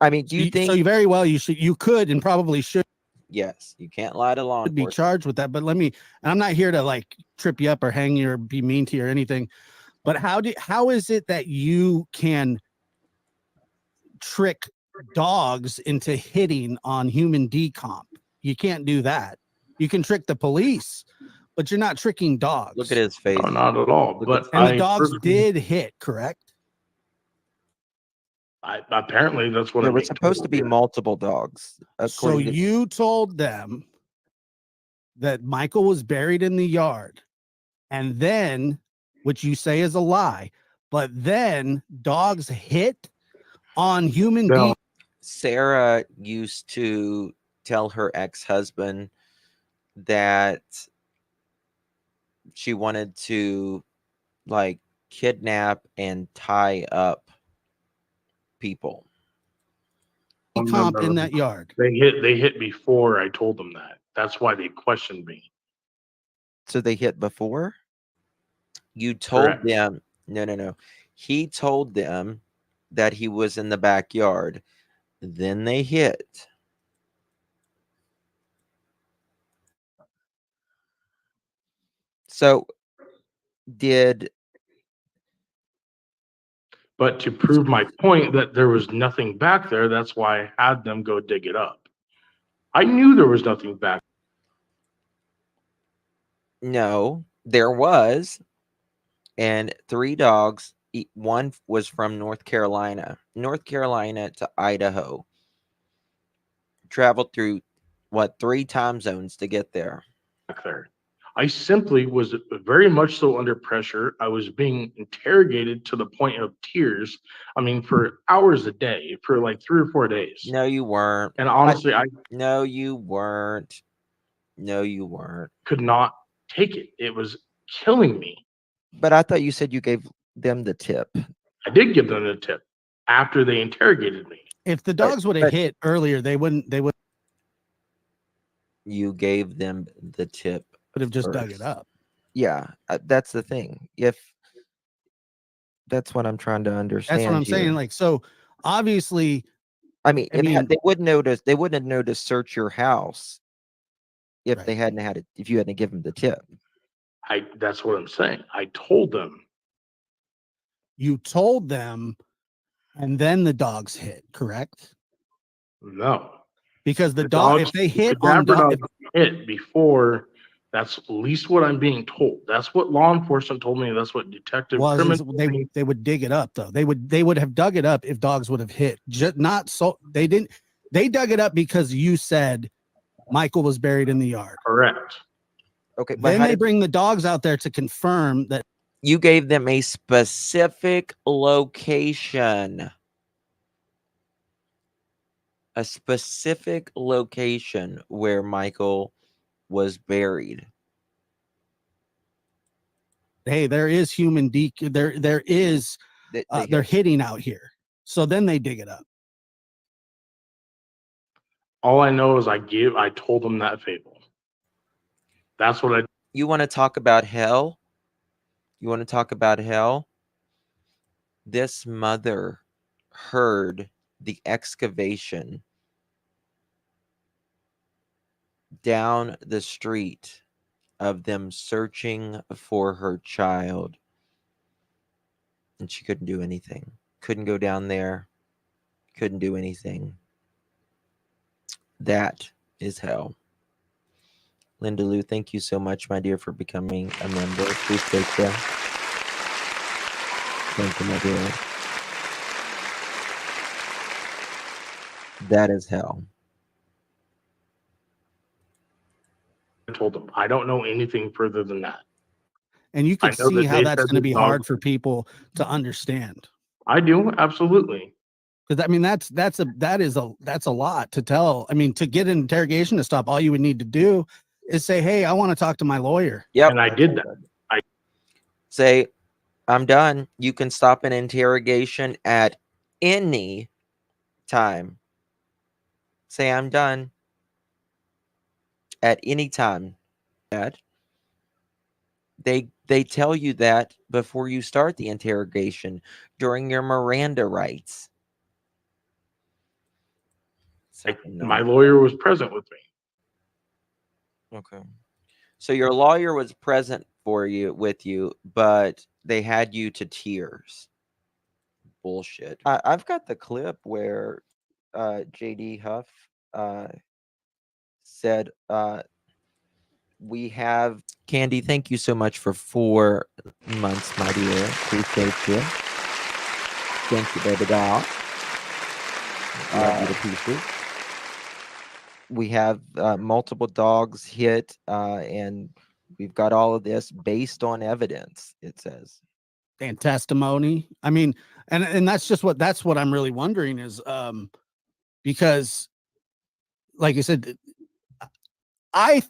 I mean, do you think so? You very well, you could and probably should Yes, you can't lie to law Would be enforcement. charged with that. But let me, and I'm not here to like trip you up or hang you or be mean to you or anything. But how is it that you can trick dogs into hitting on human decomp? You can't do that. You can trick the police, but you're not tricking dogs. Look at his face. No, not at all. Look But at- And the I dogs personally- did hit, correct? apparently that's what There I'm were being supposed to told, be yeah. multiple dogs. So According to, you told them that Michael was buried in the yard, and then, which you say is a lie, but then dogs hit on human No. beings. Sarah used to tell her ex-husband that she wanted to like kidnap and tie up people. Decomp in that yard. They hit before I told them that. That's why they questioned me. So they hit before? You told Correct. them, no. He told them that he was in the backyard. Then they hit. So did But to prove my point that there was nothing back there, that's why I had them go dig it up. I knew there was nothing back. no, there was, and 3 dogs. One was from North Carolina to Idaho. Traveled through what 3 time zones to get there. There. I simply was very much so under pressure. I was being interrogated to the point of tears. I mean, for hours a day, for like 3 or 4 days. No, you weren't. And honestly, I No, you weren't. No, you weren't. could not take it. It was killing me. But I thought you said you gave them the tip. I did give them the tip after they interrogated me. If the dogs would have but- hit earlier, they would You gave them the tip. have just dug it first. up. Yeah, that's the thing. If that's what I'm trying to understand. That's what I'm saying. here. Like, so obviously, I mean, I mean- they wouldn't notice. They wouldn't have known to search your house if Right. they hadn't had it. If you hadn't given them the tip. That's what I'm saying. I told them. you told them, and then the dogs hit, correct? No. Because the The dog, dogs- if they hit the on Dapper dog, dogs hit before. That's at least what I'm being told. That's what law enforcement told me. That's what Detective was Crimin is told me. they would dig it up though. They would have dug it up if dogs would have hit. Not so they didn't. They dug it up because you said Michael was buried in the yard. Correct. Okay, but Then how they did- bring the dogs out there to confirm that you gave them a specific location. A specific location where Michael was buried. hey, there is human there is they're hitting out here. So then they dig it up. All I know is I told them that fable. That's what I You want to talk about hell? You want to talk about hell? This mother heard the excavation down the street of them searching for her child. And she couldn't do anything. Couldn't go down there. Couldn't do anything. That is hell. Linda Lou, thank you so much, my dear, for becoming a member. Please take care. Thank you, my dear. That is hell. told them. I don't know anything further than that. And you can I know see that how they that's said going to the be dog- hard for people to understand. I do, absolutely. Because I mean that's a lot to tell. I mean, to get an interrogation to stop, all you would need to do is say, "Hey, I want to talk to my lawyer." Yep. And I did that. Say, I'm done. You can stop an interrogation at any time. Say, I'm done. At any time. That they tell you that before you start the interrogation during your Miranda rights. My lawyer was present with me. Okay. So your lawyer was present for you with you, but they had you to tears. Bullshit. I've got the clip where JD Huff uh, said, we have Candy. Thank you so much for 4 months, my dear. Appreciate you. Thank you, baby doll. Love you to pieces. We have multiple dogs hit, and we've got all of this based on evidence, it says. And testimony. I mean, and that's what I'm really wondering is because like I said,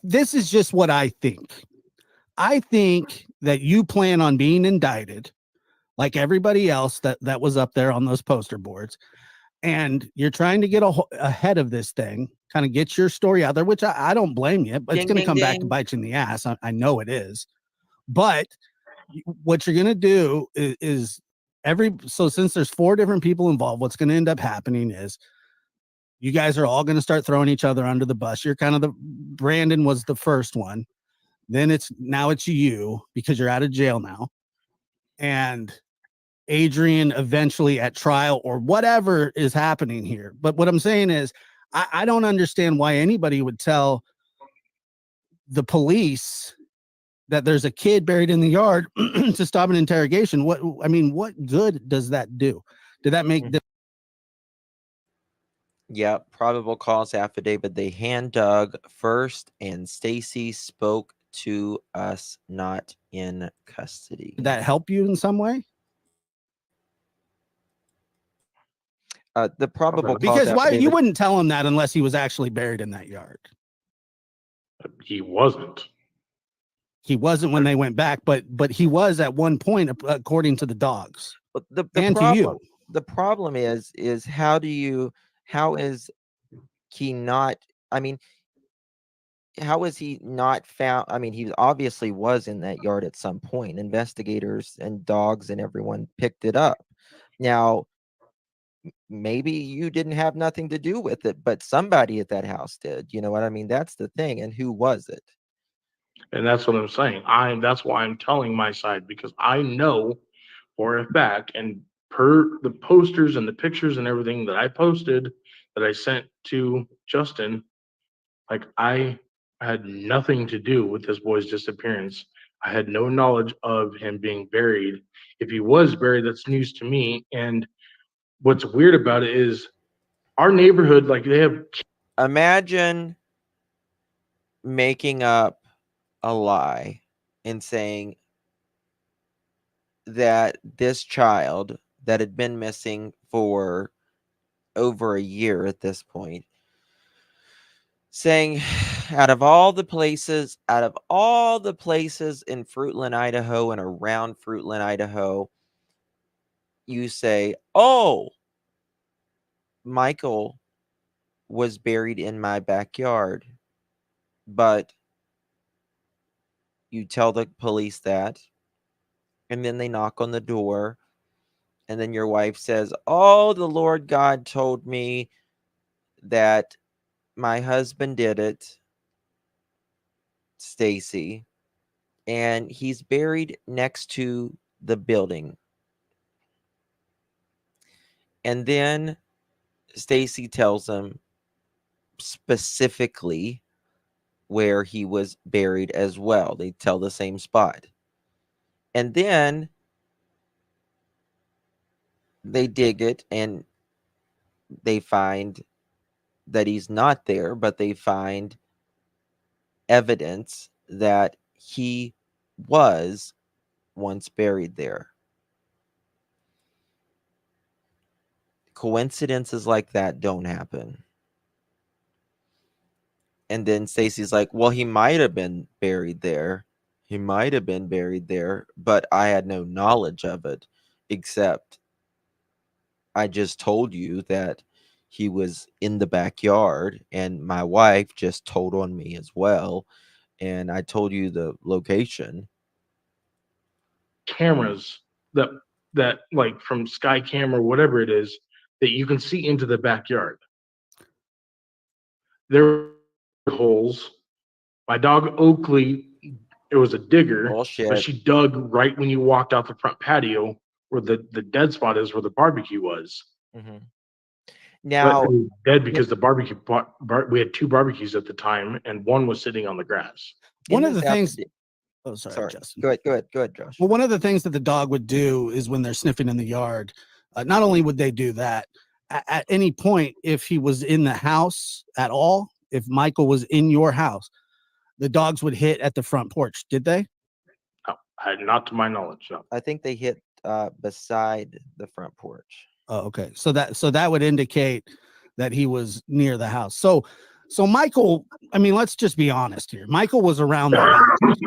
this is just what I think. I think that you plan on being indicted like everybody else that was up there on those poster boards, and you're trying to get ahead of this thing, kind of get your story out there, which I don't blame you, but it's Ding, going to ding, come back to ding. bite you in the ass. I know it is. But what you're going to do is so since there's 4 different people involved, what's going to end up happening is you guys are all going to start throwing each other under the bus. You're kind of Brandon was the first one. Then it's you because you're out of jail now. And Adrian eventually at trial or whatever is happening here. But what I'm saying is, I don't understand why anybody would tell the police that there's a kid buried in the yard to stop an interrogation. What good does that do? Did that make Yeah, probable cause affidavit. They hand dug first, and Stacy spoke to us not in custody. did that help you in some way? The probable cause Because why you affidavit. wouldn't tell him that unless he was actually buried in that yard. He wasn't. He wasn't when they went back, but he was at one point, according to the dogs. But the And to problem, you. the problem is how is he not? I mean, how is he not found? I mean, he obviously was in that yard at some point. Investigators and dogs and everyone picked it up. Now, maybe you didn't have nothing to do with it, but somebody at that house did. You know what I mean? That's the thing. And who was it? And that's what I'm saying. That's why I'm telling my side, because I know for a fact, and per the posters and the pictures and everything that I posted that I sent to Justin, like I had nothing to do with this boy's disappearance. I had no knowledge of him being buried. If he was buried, that's news to me. And what's weird about it is our neighborhood, like they have. Imagine making up a lie and saying that this child that had been missing for over a year at this point, saying out of all the places in Fruitland, Idaho and around Fruitland, Idaho, you say, oh, Michael was buried in my backyard. But you tell the police that, and then they knock on the door, and then your wife says, oh, the Lord God told me that my husband did it, Stacy, and he's buried next to the building. And then Stacy tells them specifically where he was buried as well. They tell the same spot. And then they dig it and they find that he's not there, but they find evidence that he was once buried there. Coincidences like that don't happen. And then Stacy's like, well, he might have been buried there. He might have been buried there, but I had no knowledge of it, except I just told you that he was in the backyard, and my wife just told on me as well. And I told you the location. Cameras that like from Sky Camera, whatever it is, that you can see into the backyard. There were holes My dog Oakley, it was a digger, Bullshit. but she dug right when you walked out the front patio where the dead spot is where the barbecue was. Mhm. But Now, it was dead because the barbecue we had 2 barbecues at the time, and one was sitting on the grass. One in of this the things. affidavit, Oh, sorry, sorry, Justin. go ahead, Josh. Well, one of the things that the dog would do is when they're sniffing in the yard, not only would they do that, at any point, if he was in the house at all, if Michael was in your house, the dogs would hit at the front porch. Did they? No, not to my knowledge. No. I think they hit beside the front porch. Oh, okay. So that would indicate that he was near the house. So Michael, I mean, let's just be honest here. Michael was around that house.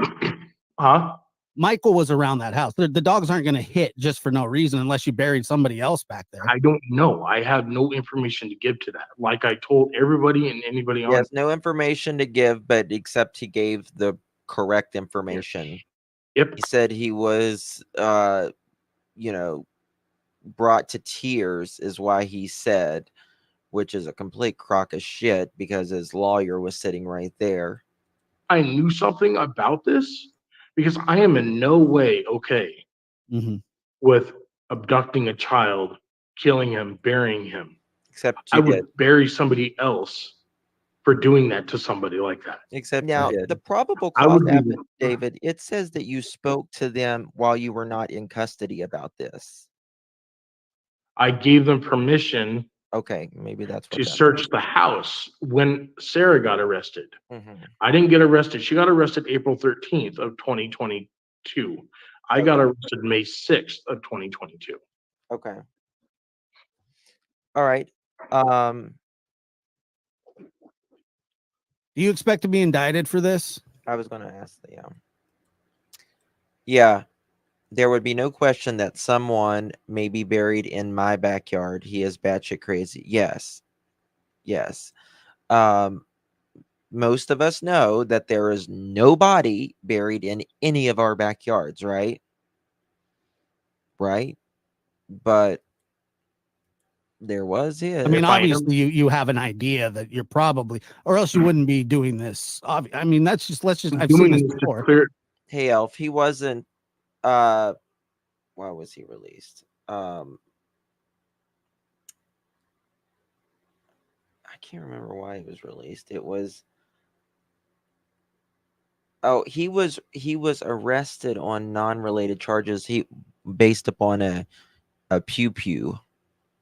Huh? Michael was around that house. The dogs aren't going to hit just for no reason unless you buried somebody else back there. I don't know. I have no information to give to that. Like I told everybody and anybody on. Yes, no information to give, but except he gave the correct information. Yep. He said he was, brought to tears, is why he said, which is a complete crock of shit because his lawyer was sitting right there. I knew something about this because I am in no way okay Mm-hmm. with abducting a child, killing him, burying him. Except I you would did. bury somebody else for doing that to somebody like that. Except now, you did. the probable I cause would be- affidavit, it says that you spoke to them while you were not in custody about this. I gave them permission Okay, maybe that's what to that search the house when Sarah got arrested. Mhm. I didn't get arrested. She got arrested April 13th of 2022. I got arrested May 6th of 2022. Okay. All right. Do you expect to be indicted for this? I was going to ask the yeah, there would be no question that someone may be buried in my backyard. He is batshit crazy. Yes. Most of us know that there is no body buried in any of our backyards, right? Right? But there was his. I mean, If I am- obviously you have an idea that you're probably, or else you wouldn't be doing this. I mean, let's just I've seen doing this this to before. clear. Hey Elf, he wasn't why was he released? I can't remember why he was released. It was he was arrested on non-related charges. He based upon a pew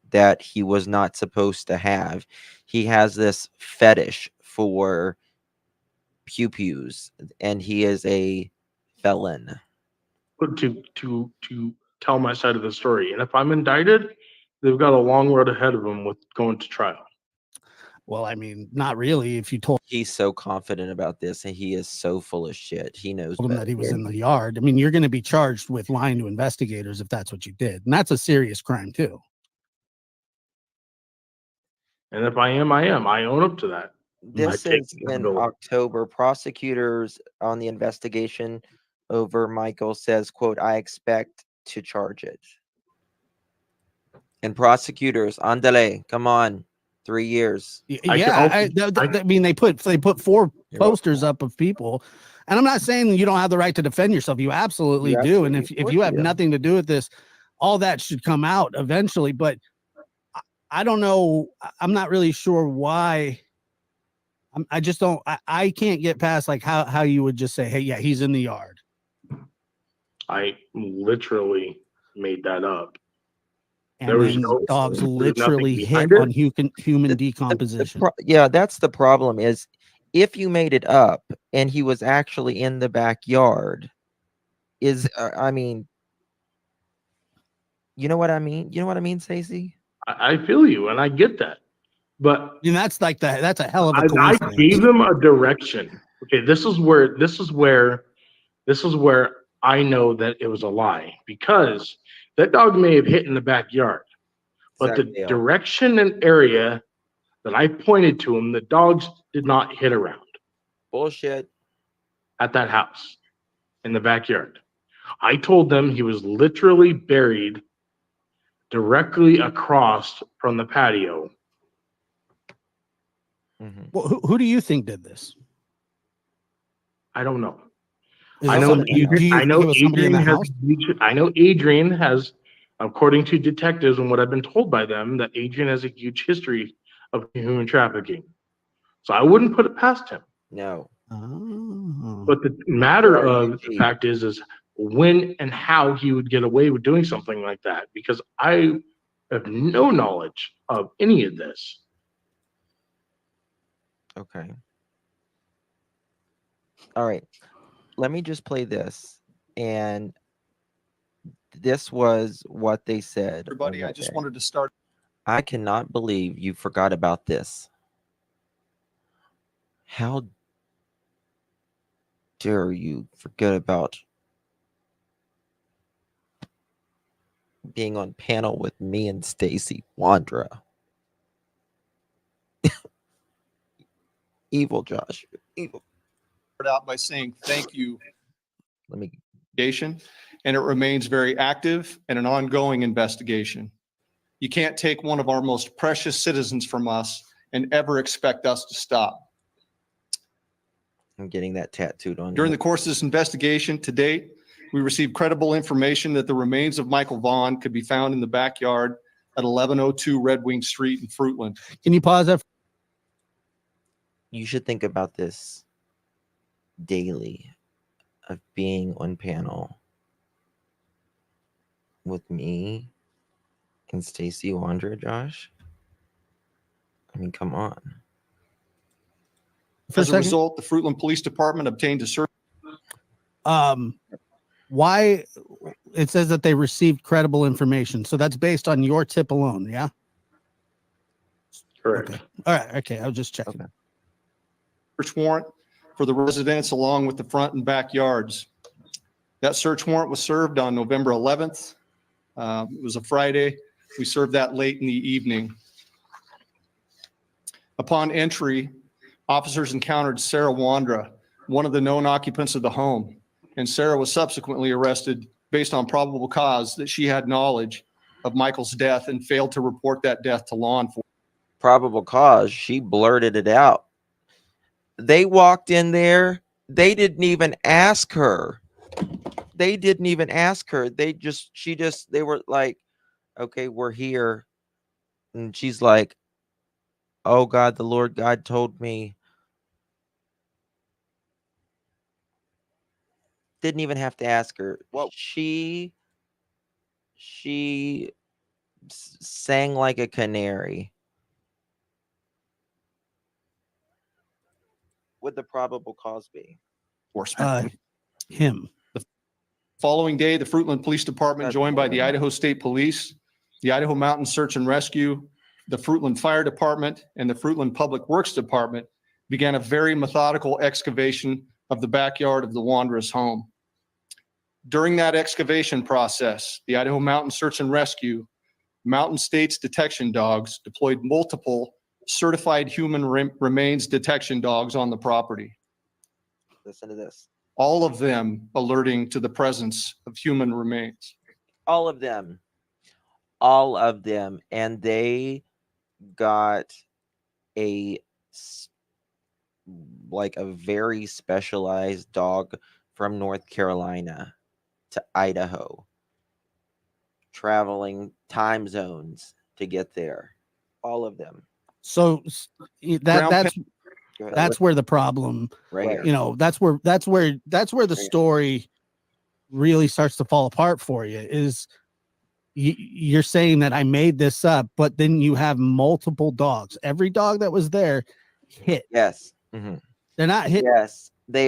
that he was not supposed to have. He has this fetish for pews, and he is a felon. to tell my side of the story. And if I'm indicted, they've got a long road ahead of them with going to trial. Well, I mean, not really. If you told He's so confident about this, and he is so full of shit. He knows him better. that he was in the yard, I mean, you're going to be charged with lying to investigators if that's what you did, and that's a serious crime too. And if I am, I am. I own up to that. This I take is in accountability. October. Prosecutors on the investigation over Michael says, quote, I expect to charge it. And prosecutors, andale, come on, 3 years. I mean, they put 4 posters up of people, and I'm not saying you don't have the right to defend yourself. You absolutely do. And if you have nothing to do with this, all that should come out eventually. But I don't know. I'm not really sure why. I just don't. I can't get past like how you would just say, hey, yeah, he's in the yard. I literally made that up. And There was then no- dogs there was literally nothing hit behind it. on human decomposition. Yeah, that's the problem is if you made it up and he was actually in the backyard, I mean, you know what I mean? You know what I mean, Stacy? I feel you, and I get that. But And that's like that's a hell of a I coincidence. gave them a direction. Okay, this is where I know that it was a lie, because that dog may have hit in the backyard, but the Exactly. direction and area that I pointed to him, the dogs did not hit around Bullshit. at that house in the backyard. I told them he was literally buried directly across from the patio. Mhm. Well, who do you think did this? I don't know. Is I it know some, do Adrian, you I know it was somebody in Adrian the has house? I know Adrian has, according to detectives and what I've been told by them, that Adrian has a huge history of human trafficking. So I wouldn't put it past him. No. Oh. But the matter Or of the UG. fact is when and how he would get away with doing something like that, because I have no knowledge of any of this. Okay. All right. Let me just play this. And this was what they said. on Everybody, I that just day. wanted to start. I cannot believe you forgot about this. How dare you forget about being on panel with me and Stacy Wondra? Evil Josh. Evil. Out by saying thank you, Let me investigation, and it remains very active and an ongoing investigation. You can't take one of our most precious citizens from us and ever expect us to stop. I'm getting that tattooed on During me. the course of this investigation to date, we received credible information that the remains of Michael Vaghan could be found in the backyard at 1102 Red Wing Street in Fruitland. Can you pause that? You should think about this daily, of being on panel with me and Stacy Wondra, Josh. I mean, come on. For a As a second? result, the Fruitland Police Department obtained a search. Why it says that they received credible information. So that's based on your tip alone, yeah? Correct. Okay. All right. Okay. I was just checking. Okay. Search warrant for the residents along with the front and backyards. That search warrant was served on November 11th. It was a Friday. We served that late in the evening. Upon entry, officers encountered Sarah Wondra, one of the known occupants of the home, and Sarah was subsequently arrested based on probable cause that she had knowledge of Michael's death and failed to report that death to law enforcement. Probable cause, she blurted it out. They walked in there. They didn't even ask her. They didn't even ask her. They were like, okay, we're here. And she's like, oh God, the Lord God told me. Didn't even have to ask her. Well, she sang like a canary. Would the probable cause be? Him. Following day, the Fruitland Police Department, That's joined by the more than Idaho State Police, the Idaho Mountain Search and Rescue, the Fruitland Fire Department, and the Fruitland Public Works Department, began a very methodical excavation of the backyard of the Wondras' home. During that excavation process, the Idaho Mountain Search and Rescue, Mountain States detection dogs deployed multiple certified human remains detection dogs on the property, Listen to this. all of them alerting to the presence of human remains. All of them. All of them. And they got a very specialized dog from North Carolina to Idaho, traveling time zones to get there. All of them. So that's Go ahead. that's where the problem, Right here. you know, that's where the story really starts to fall apart for you. Is you're saying that I made this up, but then you have multiple dogs. Every dog that was there hit. Yes. Mm-hmm. They're not hit. Yes. The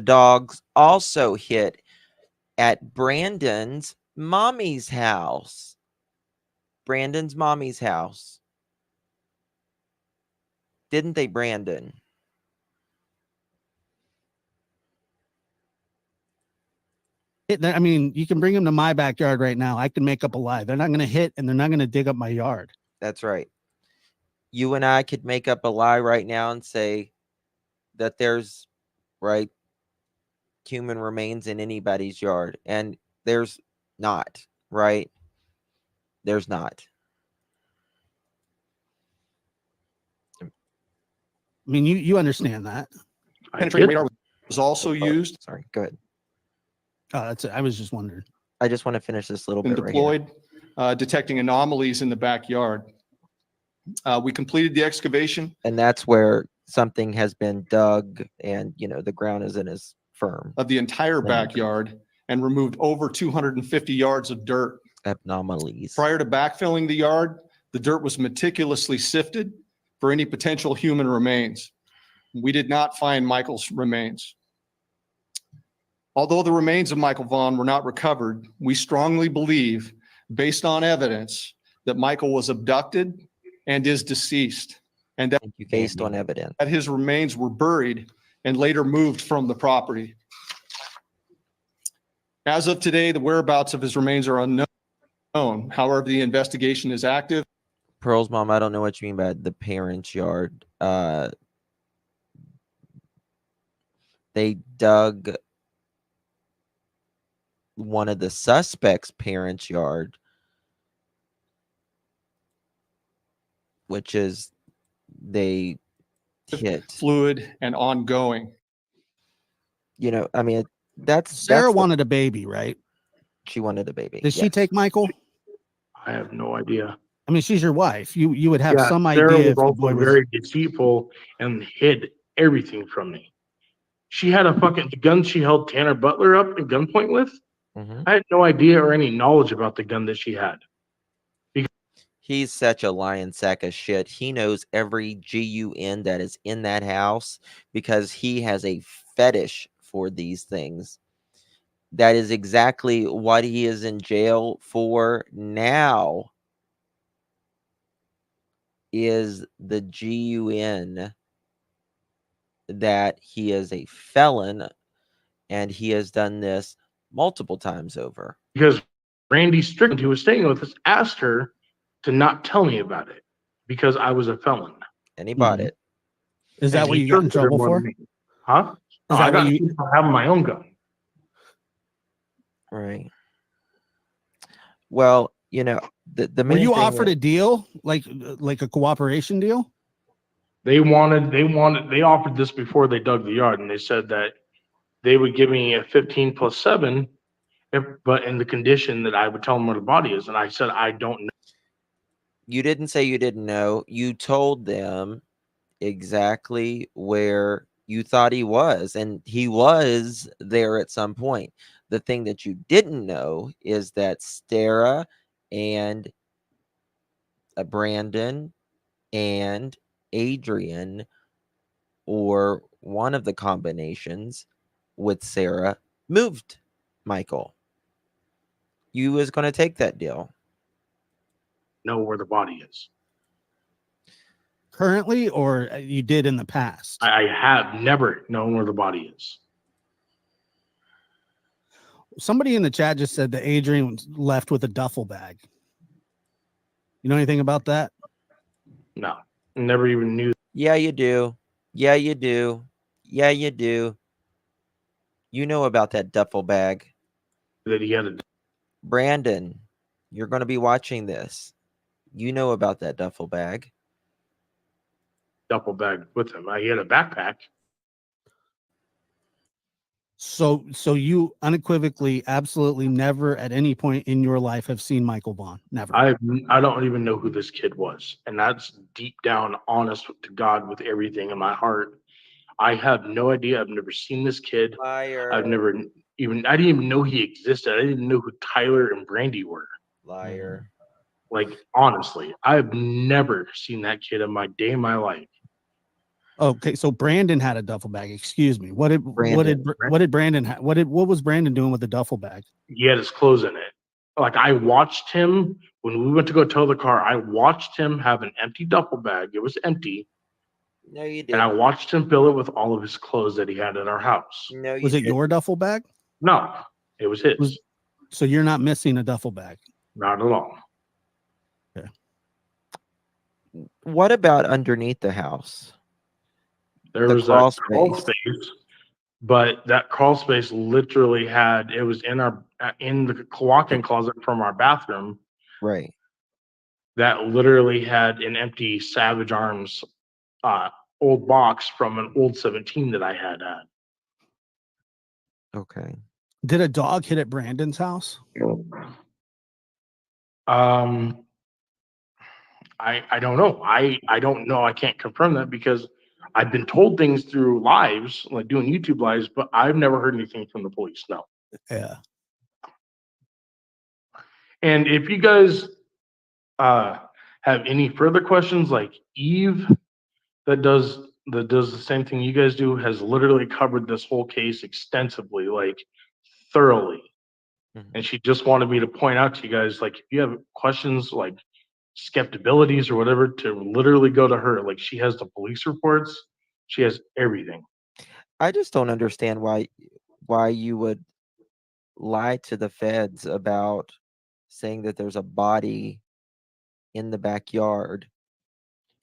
dogs also hit at Brandon's mommy's house. Brandon's mommy's house. Didn't they, Brandon? I mean, you can bring them to my backyard right now. I can make up a lie. They're not going to hit, and they're not going to dig up my yard. That's right. You and I could make up a lie right now and say that there's human remains in anybody's yard, and there's not, right? There's not. I mean, you understand that. Penetrating radar was also used Sorry, go ahead. Oh, that's it. I was just wondering. I just want to finish this little and bit right here. deployed, detecting anomalies in the backyard. We completed the excavation And that's where something has been dug and, the ground isn't as firm. of the entire Right. backyard and removed over 250 yards of dirt. Anomalies. Prior to backfilling the yard, the dirt was meticulously sifted for any potential human remains. We did not find Michael's remains. Although the remains of Michael Vaughn were not recovered, we strongly believe, based on evidence, that Michael was abducted and is deceased, and that Thank you. Based on evidence. his remains were buried and later moved from the property. As of today, the whereabouts of his remains are unknown. However, the investigation is active. Pearl's mom, I don't know what you mean by the parents' yard. They dug one of the suspects' parents' yard, which is they hit. Fluid and ongoing. I mean, that's Sarah wanted a baby, right? She wanted a baby. Did she take Michael? I have no idea. I mean, she's your wife. You would have Yeah, some Sarah idea was if the boy also was. very deceitful and hid everything from me. She had a fucking gun she held Tanner Butler up at gunpoint with. Mhm. I had no idea or any knowledge about the gun that she had. He's such a lying sack of shit. He knows every GUN that is in that house because he has a fetish for these things. That is exactly what he is in jail for now, is the GUN that he is a felon and he has done this multiple times over. Because Randy Strickland, who was staying with us, asked her to not tell me about it because I was a felon. And he bought it. Is that And what he you got in trusted her trouble more for? than me. Huh? Is I that what got you? for having my own gun. Right. Well, the Were main you thing offered is- a deal, like a cooperation deal? They offered this before they dug the yard, and they said that they would give me a 15 plus 7, but in the condition that I would tell them where the body is. And I said, I don't know. You didn't say you didn't know. You told them exactly where you thought he was, and he was there at some point. The thing that you didn't know is that Stara and Brandon and Adrian, or one of the combinations with Sarah, moved Michael. You was going to take that deal. Know where the body is. Currently, or you did in the past? I have never known where the body is. Somebody in the chat just said that Adrian was left with a duffel bag. You know anything about that? No, never even knew. Yeah, you do. Yeah, you do. Yeah, you do. You know about that duffel bag. That he had a Brandon, you're going to be watching this. You know about that duffel bag. duffel bag with him. He had a backpack. So you unequivocally, absolutely never at any point in your life have seen Michael Vaughn. Never. I don't even know who this kid was, and that's deep down honest to God with everything in my heart. I have no idea. I've never seen this kid. Liar. I didn't even know he existed. I didn't know who Tyler and Brandy were. Liar. Like, honestly, I've never seen that kid in my day of my life. Okay, so Brandon had a duffel bag. Excuse me. What did Brandon what was Brandon doing with the duffel bag? He had his clothes in it. Like, I watched him when we went to go tow the car. I watched him have an empty duffel bag. It was empty. No, you didn't. And I watched him fill it with all of his clothes that he had in our house. No, you Was it didn't. your duffel bag? No, it was his. So you're not missing a duffel bag. Not at all. What about underneath the house? There The was crawl a crawl space. space, but that crawl space literally it was in the walk-in closet from our bathroom. Right. That literally had an empty Savage Arms old box from an old 17 that I had had. Okay. Did a dog hit at Brandon's house? Um, I don't know. I don't know. I can't confirm that because I've been told things through lives, like doing YouTube lives, but I've never heard anything from the police. No. Yeah. And if you guys have any further questions, like Eve that does the same thing you guys do has literally covered this whole case extensively, like thoroughly. Mhm. And she just wanted me to point out to you guys, like, if you have questions like skeptibilities or whatever, to literally go to her. Like, she has the police reports, she has everything. I just don't understand why you would lie to the feds about saying that there's a body in the backyard,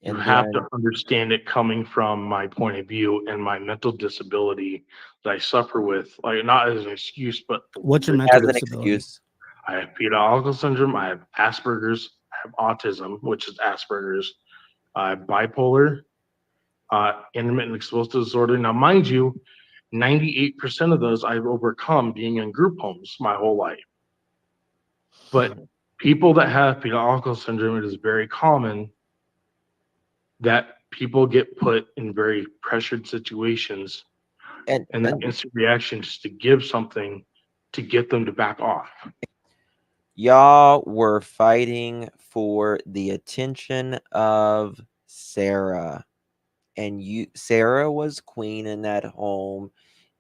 You and have to then understand it coming from my point of view and my mental disability that I suffer with, like, not as an excuse, but What's your the, mental as an disability? excuse. I have fetal alcohol syndrome, I have Asperger's, I have autism, which is Asperger's, I have bipolar, intermittent explosive disorder. Now, mind you, 98% of those I've overcome being in group homes my whole life. But people that have fetal alcohol syndrome, it is very common that people get put in very pressured situations, And and the instant reaction is to give something to get them to back off. y'all were fighting for the attention of Sarah, and Sarah was queen in that home.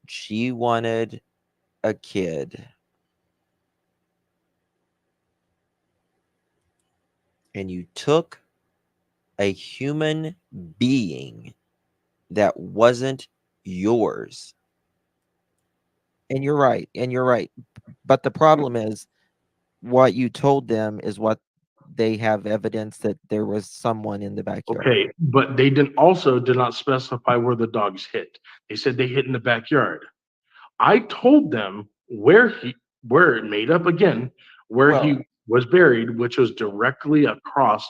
She wanted a kid, and you took a human being that wasn't yours. And you're right. And you're right. But the problem is, what you told them is what they have evidence that there was someone in the backyard. Okay, but they did not specify where the dogs hit. They said they hit in the backyard. I told them where it made up again, where Well, he was buried, which was directly across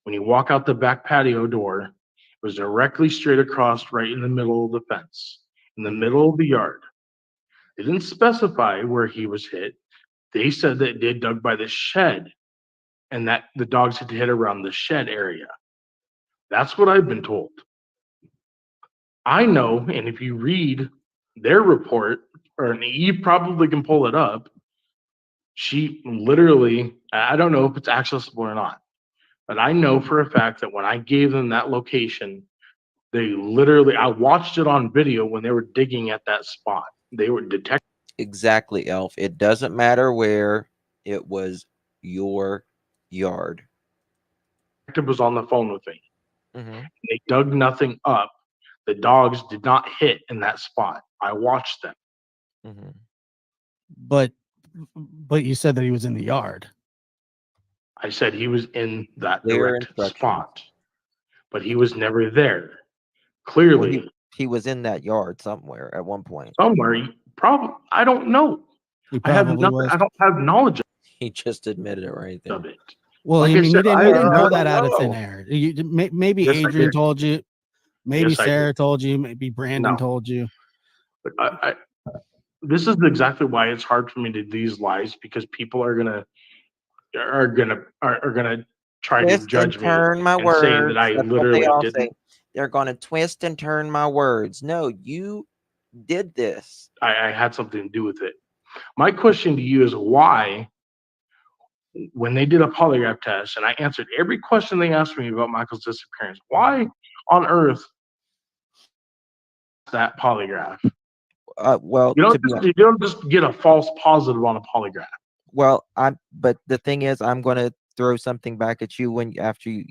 when you walk out the back patio door. It was directly straight across, right in the middle of the fence, in the Mhm. middle of the yard. They didn't specify where he was hit. They said that they dug by the shed and that the dogs had hit around the shed area. That's what I've been told. I know, and if you read their report, or you probably can pull it up, she literally, I don't know if it's accessible or not, but I know for a fact that when I gave them that location, they literally, I watched it on video when they were digging at that spot. They were detective Exactly, Elf. It doesn't matter where, it was your yard. was on the phone with me. Hmm. They dug nothing up. The dogs did not hit in that spot. I watched them. Hmm. But you said that he was in the yard. I said he was in that Clear direct instructions. spot, but he was never there. Well, Clearly, he was in that yard somewhere at one point. somewhere, probably, I don't know. He I have probably nothing. was. I don't have knowledge He just admitted it right of there. it. Well, Like I I mean, said, you didn't I pull don't that out of thin know. air. Maybe Yes, I Adrian did. told you. Maybe Yes, I Sarah did. told you. Maybe Brandon No, told you. but this is exactly why it's hard for me to do these lies, because people are gonna try to Twist and judge me turn my and say that words. I That's what they literally all say. didn't. They're going to twist and turn my words. No, you did this. I had something to do with it. My question to you is why, when they did a polygraph test and I answered every question they asked me about Michael's disappearance, why on earth that polygraph? Well, You to don't be just you don't just get a false positive on a polygraph. well, but the thing is, I'm going to throw something back at you after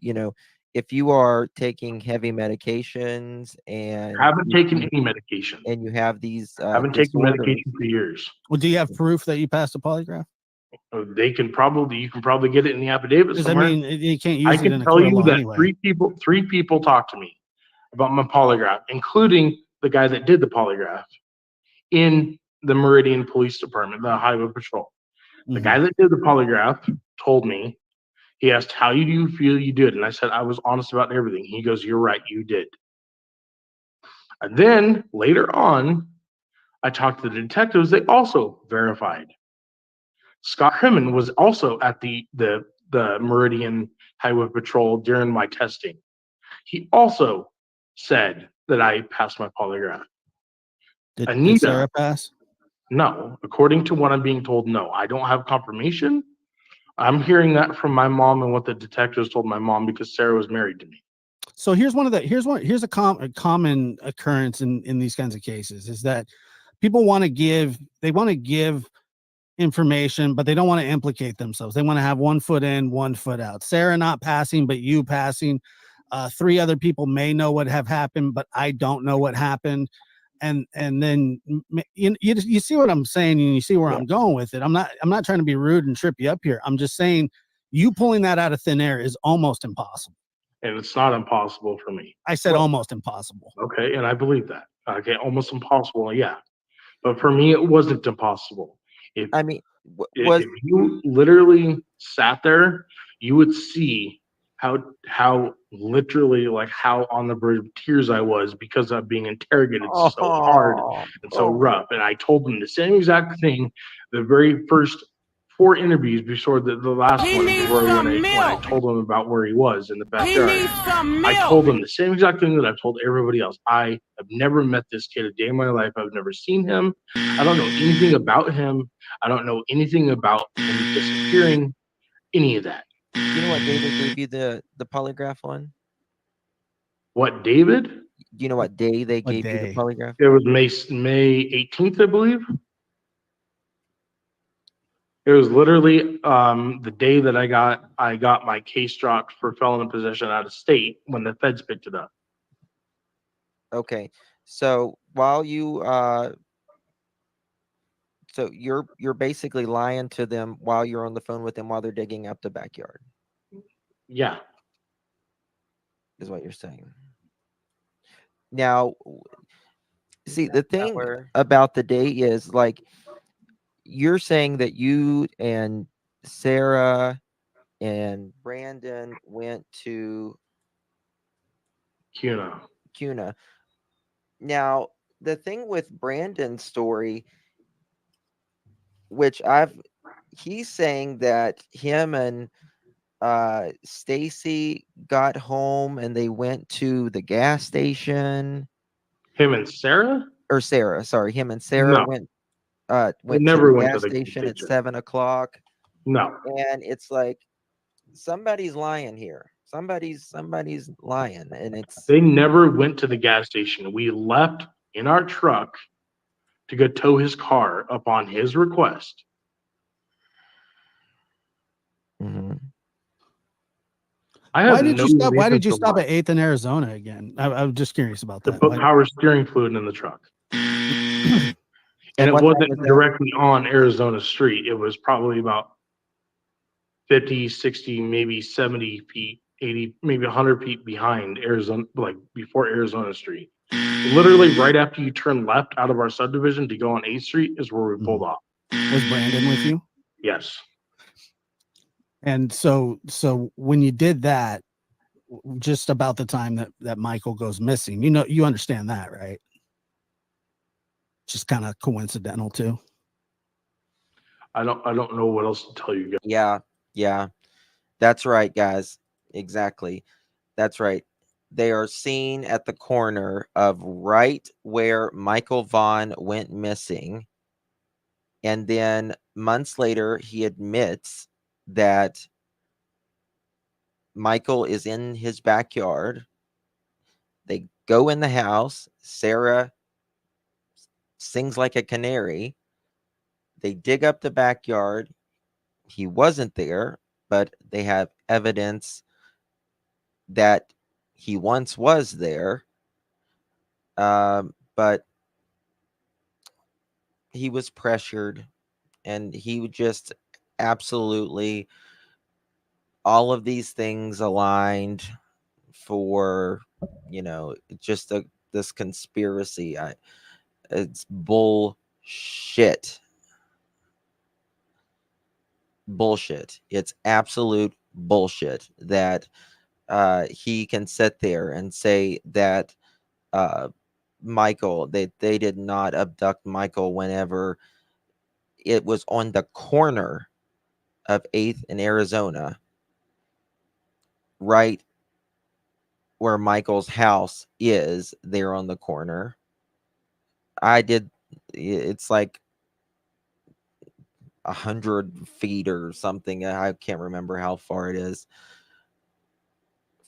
if you are taking heavy medications and Haven't taken any medication. you have these Haven't taken disorders. medication for years. Well, do you have proof that you passed a polygraph? You can probably get it in the affidavit Because I somewhere. mean, you can't I use it can in a tell court of you law that anyway. three people talked to me about my polygraph, including the guy that did the polygraph in the Meridian Police Department, the Highway Patrol. The Mhm. guy that did the polygraph told me, he asked, "How do you feel you did?" And I said, "I was honest about everything." He goes, "You're right, you did." And then later on, I talked to the detectives. They also verified. Scott Crimmon was also at the Meridian Highway Patrol during my testing. He also said that I passed my polygraph. Did Anita, Sarah pass? no. According to what I'm being told, no. I don't have confirmation. I'm hearing that from my mom and what the detectives told my mom because Sarah was married to me. So here's a common occurrence in these kinds of cases is that people want to give information, but they don't want to implicate themselves. They want to have 1 foot in, 1 foot out. Sarah not passing, but you passing. 3 other people may know what have happened, but I don't know what happened. And then you see what I'm saying, and you see where I'm going with it. I'm not trying to be rude and trip you up here. I'm just saying you pulling that out of thin air is almost impossible. And it's not impossible for me. I said almost impossible. Okay, and I believe that. Okay, almost impossible, yeah. But for me, it wasn't impossible. If I mean, if you literally sat there, you would see how literally like how on the verge of tears I was because I'm being interrogated so hard and so rough. And I told them the same exact thing the very first 4 interviews before the last one when I told him about where he was in the backyard. I told him the same exact thing that I've told everybody else. I have never met this kid a day in my life. I've never seen him. I don't know anything about him. I don't know anything about him disappearing, any of that. You know what day they gave you the polygraph on? What, David? Do you know what day they What gave you the day? polygraph? It was May 18th, I believe. It was literally the day that I got my case dropped for felon in possession out of state when the feds picked it up. Okay. So while you so you're basically lying to them while you're on the phone with them while they're digging up the backyard, Yeah. is what you're saying. Now, see, the thing about the day is like you're saying that you and Sarah and Brandon went to Cuna. Now, the thing with Brandon's story, which he's saying that him and Stacy got home and they went to the gas station. Him and Sarah? Or Sarah, sorry, him and Sarah No. went They to never the went to gas the station at station. 7:00. No. And it's like somebody's lying here. Somebody's lying, and it's They never went to the gas station. We left in our truck to go tow his car upon his request. Mhm. I have Why did no you stop? Why reason did you to stop lie. at 8th in Arizona again? I'm just curious about To that. put Why- power steering fluid in the truck. And it what time wasn't was that? directly on Arizona Street. It was probably about 50, 60, maybe 70 feet, 80, maybe 100 feet behind Arizona, like before Arizona Street. Literally right after you turn left out of our subdivision to go on 8th Street is where we pulled off. Was Brandon with you? Yes. And so when you did that, just about the time that Michael goes missing, you understand that, right? Just kind of coincidental too. I don't know what else to tell you guys. Yeah. That's right, guys. Exactly. That's right. They are seen at the corner of right where Michael Vaughn went missing. And then months later, he admits that Michael is in his backyard. They go in the house. Sarah sings like a canary. They dig up the backyard. He wasn't there, but they have evidence that he once was there. But he was pressured, and he would just absolutely all of these things aligned for just this conspiracy. It's bullshit. It's absolute bullshit that he can sit there and say that Michael. They did not abduct Michael whenever it was on the corner of 8th in Arizona, right where Michael's house is, there on the corner. It's like 100 feet or something. I can't remember how far it is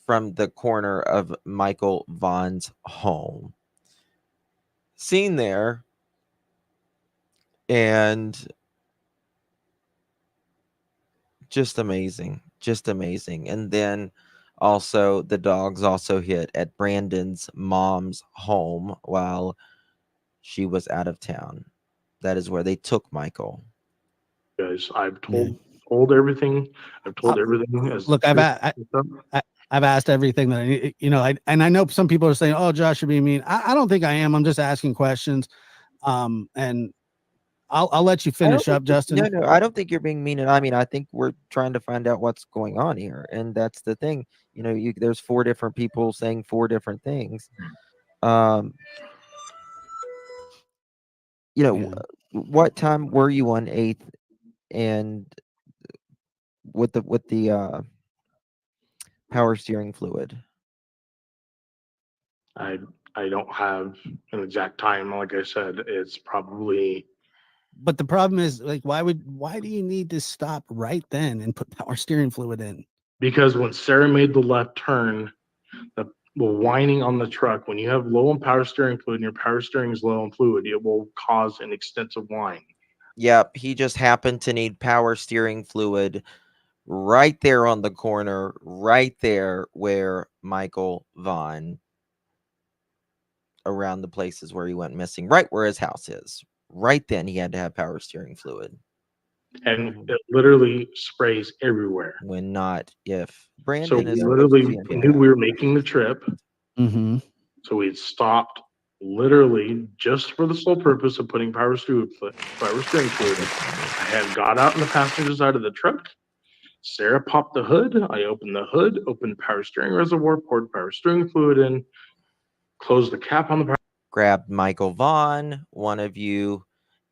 from the corner of Michael Vaughn's home. Seen there, and just amazing, just amazing. And then also the dogs also hit at Brandon's mom's home while she was out of town. That is where they took Michael. Guys, I've Yeah. told everything. I've told Uh, everything as Look, I've asked everything that and I know some people are saying, "Oh, Josh, you're being mean." I don't think I am. I'm just asking questions. And I'll let you I don't finish think up, Justin. no, I don't think you're being mean. And I mean, I think we're trying to find out what's going on here, and that's the thing. There's 4 different people saying 4 different things. Um, Yeah. what time were you on 8th and with the power steering fluid? I I don't have an exact time. Like I said, it's probably But the problem is, like, why do you need to stop right then and put power steering fluid in? because when Sarah made the left turn, the whining on the truck, when you have low on power steering fluid and your power steering is low on fluid, it will cause an extensive whine. Yep, he just happened to need power steering fluid right there on the corner, right there where Michael Vaughn, around the places where he went missing, right where his house is. Right then, he had to have power steering fluid. And Mhm. it literally sprays everywhere. When not if. So Brandon we is supposed to literally be in knew bed. we were making the trip. Mm-hmm. So we had stopped literally just for the sole purpose of putting power steering fluid in. I had got out in the passenger side of the truck. Sarah popped the hood. I opened the hood, opened the power steering reservoir, poured power steering fluid in, closed the cap on the Grabbed Michael Vaughn, one of you,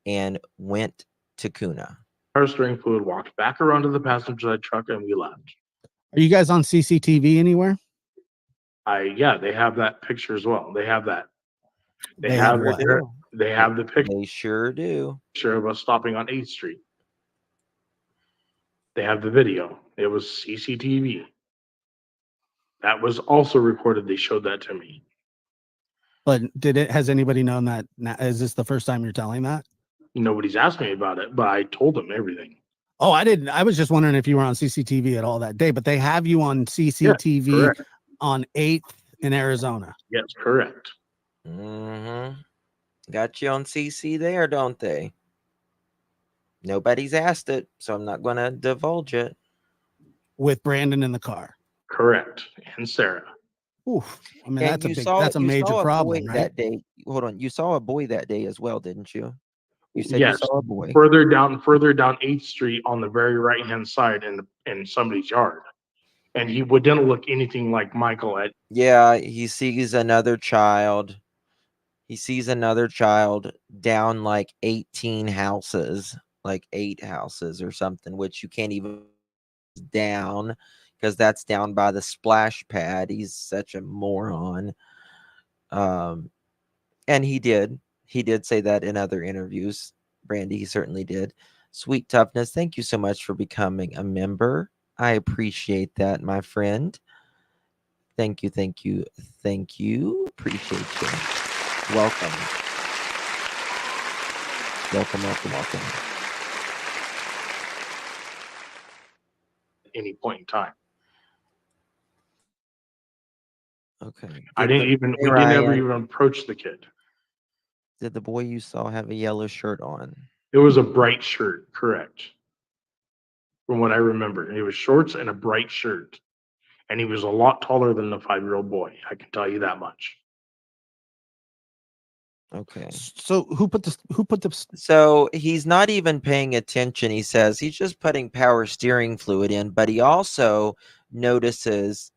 and went to Kuna. power steering fluid, walked back around to the passenger side truck, and we left. Are you guys on CCTV anywhere? Yeah, they have that picture as well. They have that. They They have have Sure what? do. they have the They sure do. picture of us stopping on 8th Street. They have the video. It was CCTV. That was also recorded. They showed that to me. But has anybody known that? Is this the first time you're telling that? Nobody's asked me about it, but I told them everything. Oh, I didn't. I was just wondering if you were on CCTV at all that day, but they have you on CCTV Correct. on 8th in Arizona. Yes, correct. Mm-hmm. Got you on CC there, don't they? Nobody's asked it, so I'm not going to divulge it. With Brandon in the car. Correct. And Sarah. Oof. I mean, And that's a major a boy problem, right? that day. Hold on, you saw a boy that day as well, didn't you? You said you Yes. saw a boy. Further down 8th Street on the very right hand side in somebody's yard. And he didn't look anything like Michael at Yeah, he sees another child. He sees another child down like 18 houses, like 8 houses or something, which you can't even down because that's down by the splash pad. He's such a moron. And he did say that in other interviews. Brandy, he certainly did. Sweet Toughness, thank you so much for becoming a member. I appreciate that, my friend. Thank you, thank you, thank you. Appreciate you. Welcome. Welcome, welcome, welcome. any point in time. Okay. We didn't ever even approach the kid. Did the boy you saw have a yellow shirt on? It was a bright shirt, correct. From what I remember, it was shorts and a bright shirt. And he was a lot taller than the 5-year-old boy. I can tell you that much. Okay. So who put the So he's not even paying attention. He says he's just putting power steering fluid in, but he also notices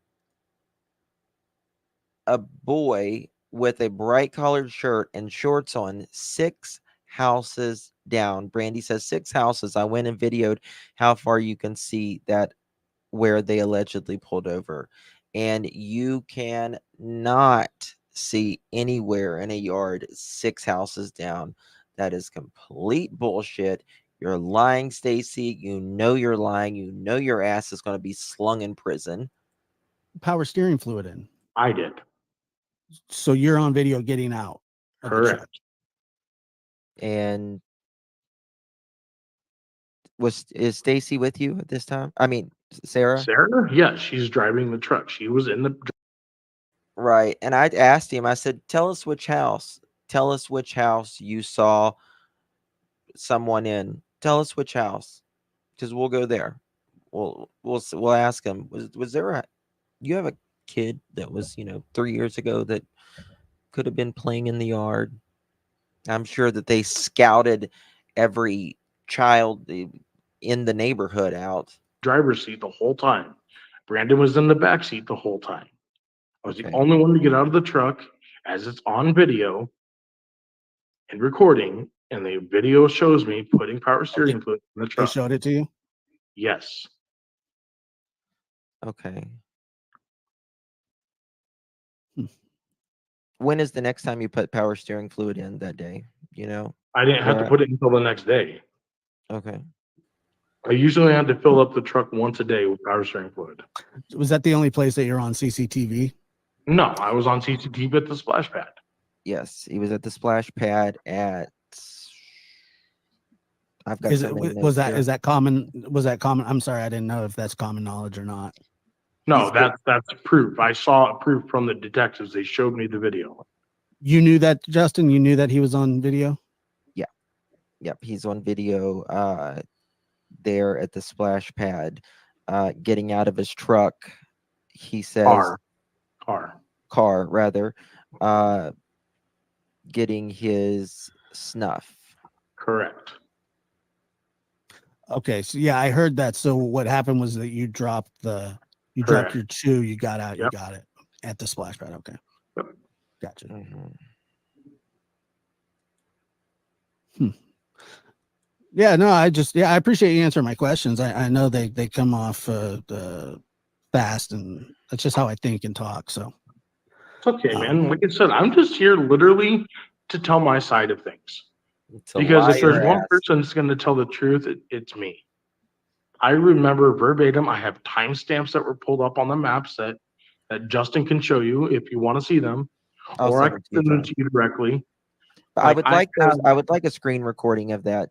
a boy with a bright colored shirt and shorts on, 6 houses down. Brandy says 6 houses. I went and videoed how far you can see that where they allegedly pulled over. And you can not see anywhere in a yard 6 houses down. That is complete bullshit. You're lying, Stacy. You know you're lying. You know your ass is going to be slung in prison. Power steering fluid in. I did. So you're on video getting out of the truck. Correct. And is Stacy with you at this time? I mean, Sarah? Sarah? Yeah, she's driving the truck. She was in the Right. And I asked him, I said, tell us which house. Tell us which house you saw someone in. Tell us which house, because we'll go there. We'll ask him. Was there a you have a kid that was 3 years ago that could have been playing in the yard? I'm sure that they scouted every child in the neighborhood out. driver's seat the whole time. Brandon was in the back seat the whole time. I was the Okay. only one to get out of the truck as it's on video and recording, and the video shows me putting power steering fluid in the They truck. showed it to you? Yes. Okay. Hmm. When is the next time you put power steering fluid in that day? I didn't have to Sarah? put it until the next day. Okay. I usually had to fill up the truck once a day with power steering fluid. Was that the only place that you're on CCTV? No, I was on CCTV at the splash pad. Yes, he was at the splash pad at. I've got Is so it many was notes that here. is that common? Was that common? I'm sorry, I didn't know if that's common knowledge or not. No, He's good. that's proof. I saw proof from the detectives. They showed me the video. You knew that, Justin? You knew that he was on video? Yep, he's on video there at the splash pad, getting out of his truck. He says Car. rather, getting his snuff. Correct. Okay, so yeah, I heard that. So what happened was that you dropped your Correct. chew, you got out, you Yep. got it at the splash pad. Okay. Yep. Gotcha. Mhm. Yeah, no, I appreciate you answering my questions. I know they come off fast, and that's just how I think and talk. So It's okay, man. Like I said, I'm just here literally to tell my side of things. It's a Because if there's liar one ass. person that's going to tell the truth, it's me. I remember verbatim. I have timestamps that were pulled up on the maps that Justin can show you if you want to see them, I'll or I send can it to you, send them John. to you directly. But Like, I would like a screen recording of that,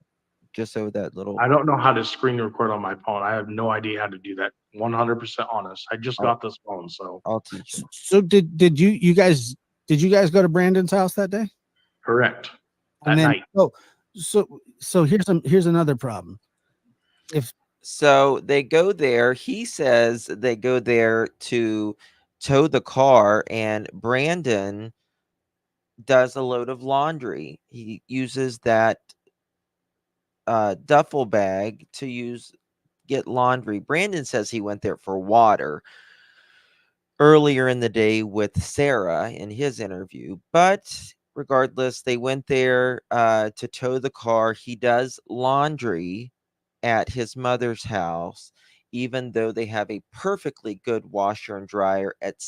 just so that little. I don't know how to screen record on my phone. I have no idea how to do that. 100% honest. I just got this phone, so I'll teach you. so did you guys go to Brandon's house that day? correct. And At then night. so here's another problem. So they go there. He says they go there to tow the car, and Brandon does a load of laundry. He uses that duffel bag to get laundry. Brandon says he went there for water earlier in the day with Sarah in his interview, but regardless, they went there to tow the car. He does laundry at his mother's house, even though they have a perfectly good washer and dryer at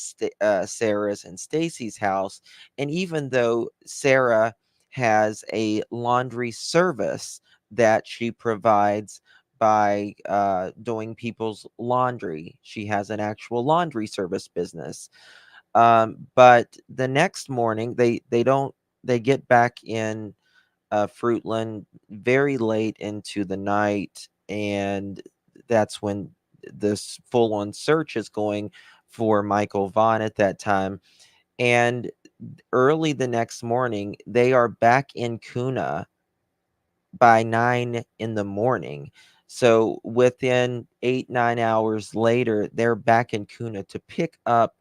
Sarah's and Stacy's house, and even though Sarah has a laundry service that she provides by doing people's laundry. She has an actual laundry service business. But the next morning, they get back in Fruitland very late into the night, and that's when this full-on search is going for Michael Vaughn at that time. And early the next morning, they are back in Kuna by 9 in the morning. So within 8-9 hours later, they're back in Kuna to pick up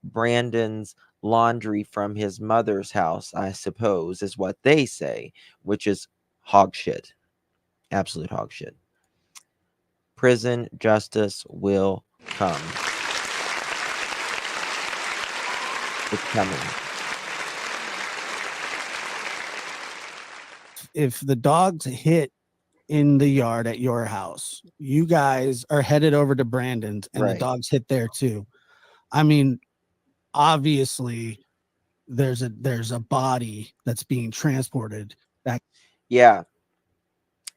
Brandon's laundry from his mother's house, I suppose, is what they say, which is hog shit. Absolute hog shit. Prison justice will come. It's coming. if the dogs hit in the yard at your house, you guys are headed over to Brandon's, and the Right. dogs hit there too. I mean, obviously, there's a body that's being transported. That Yeah.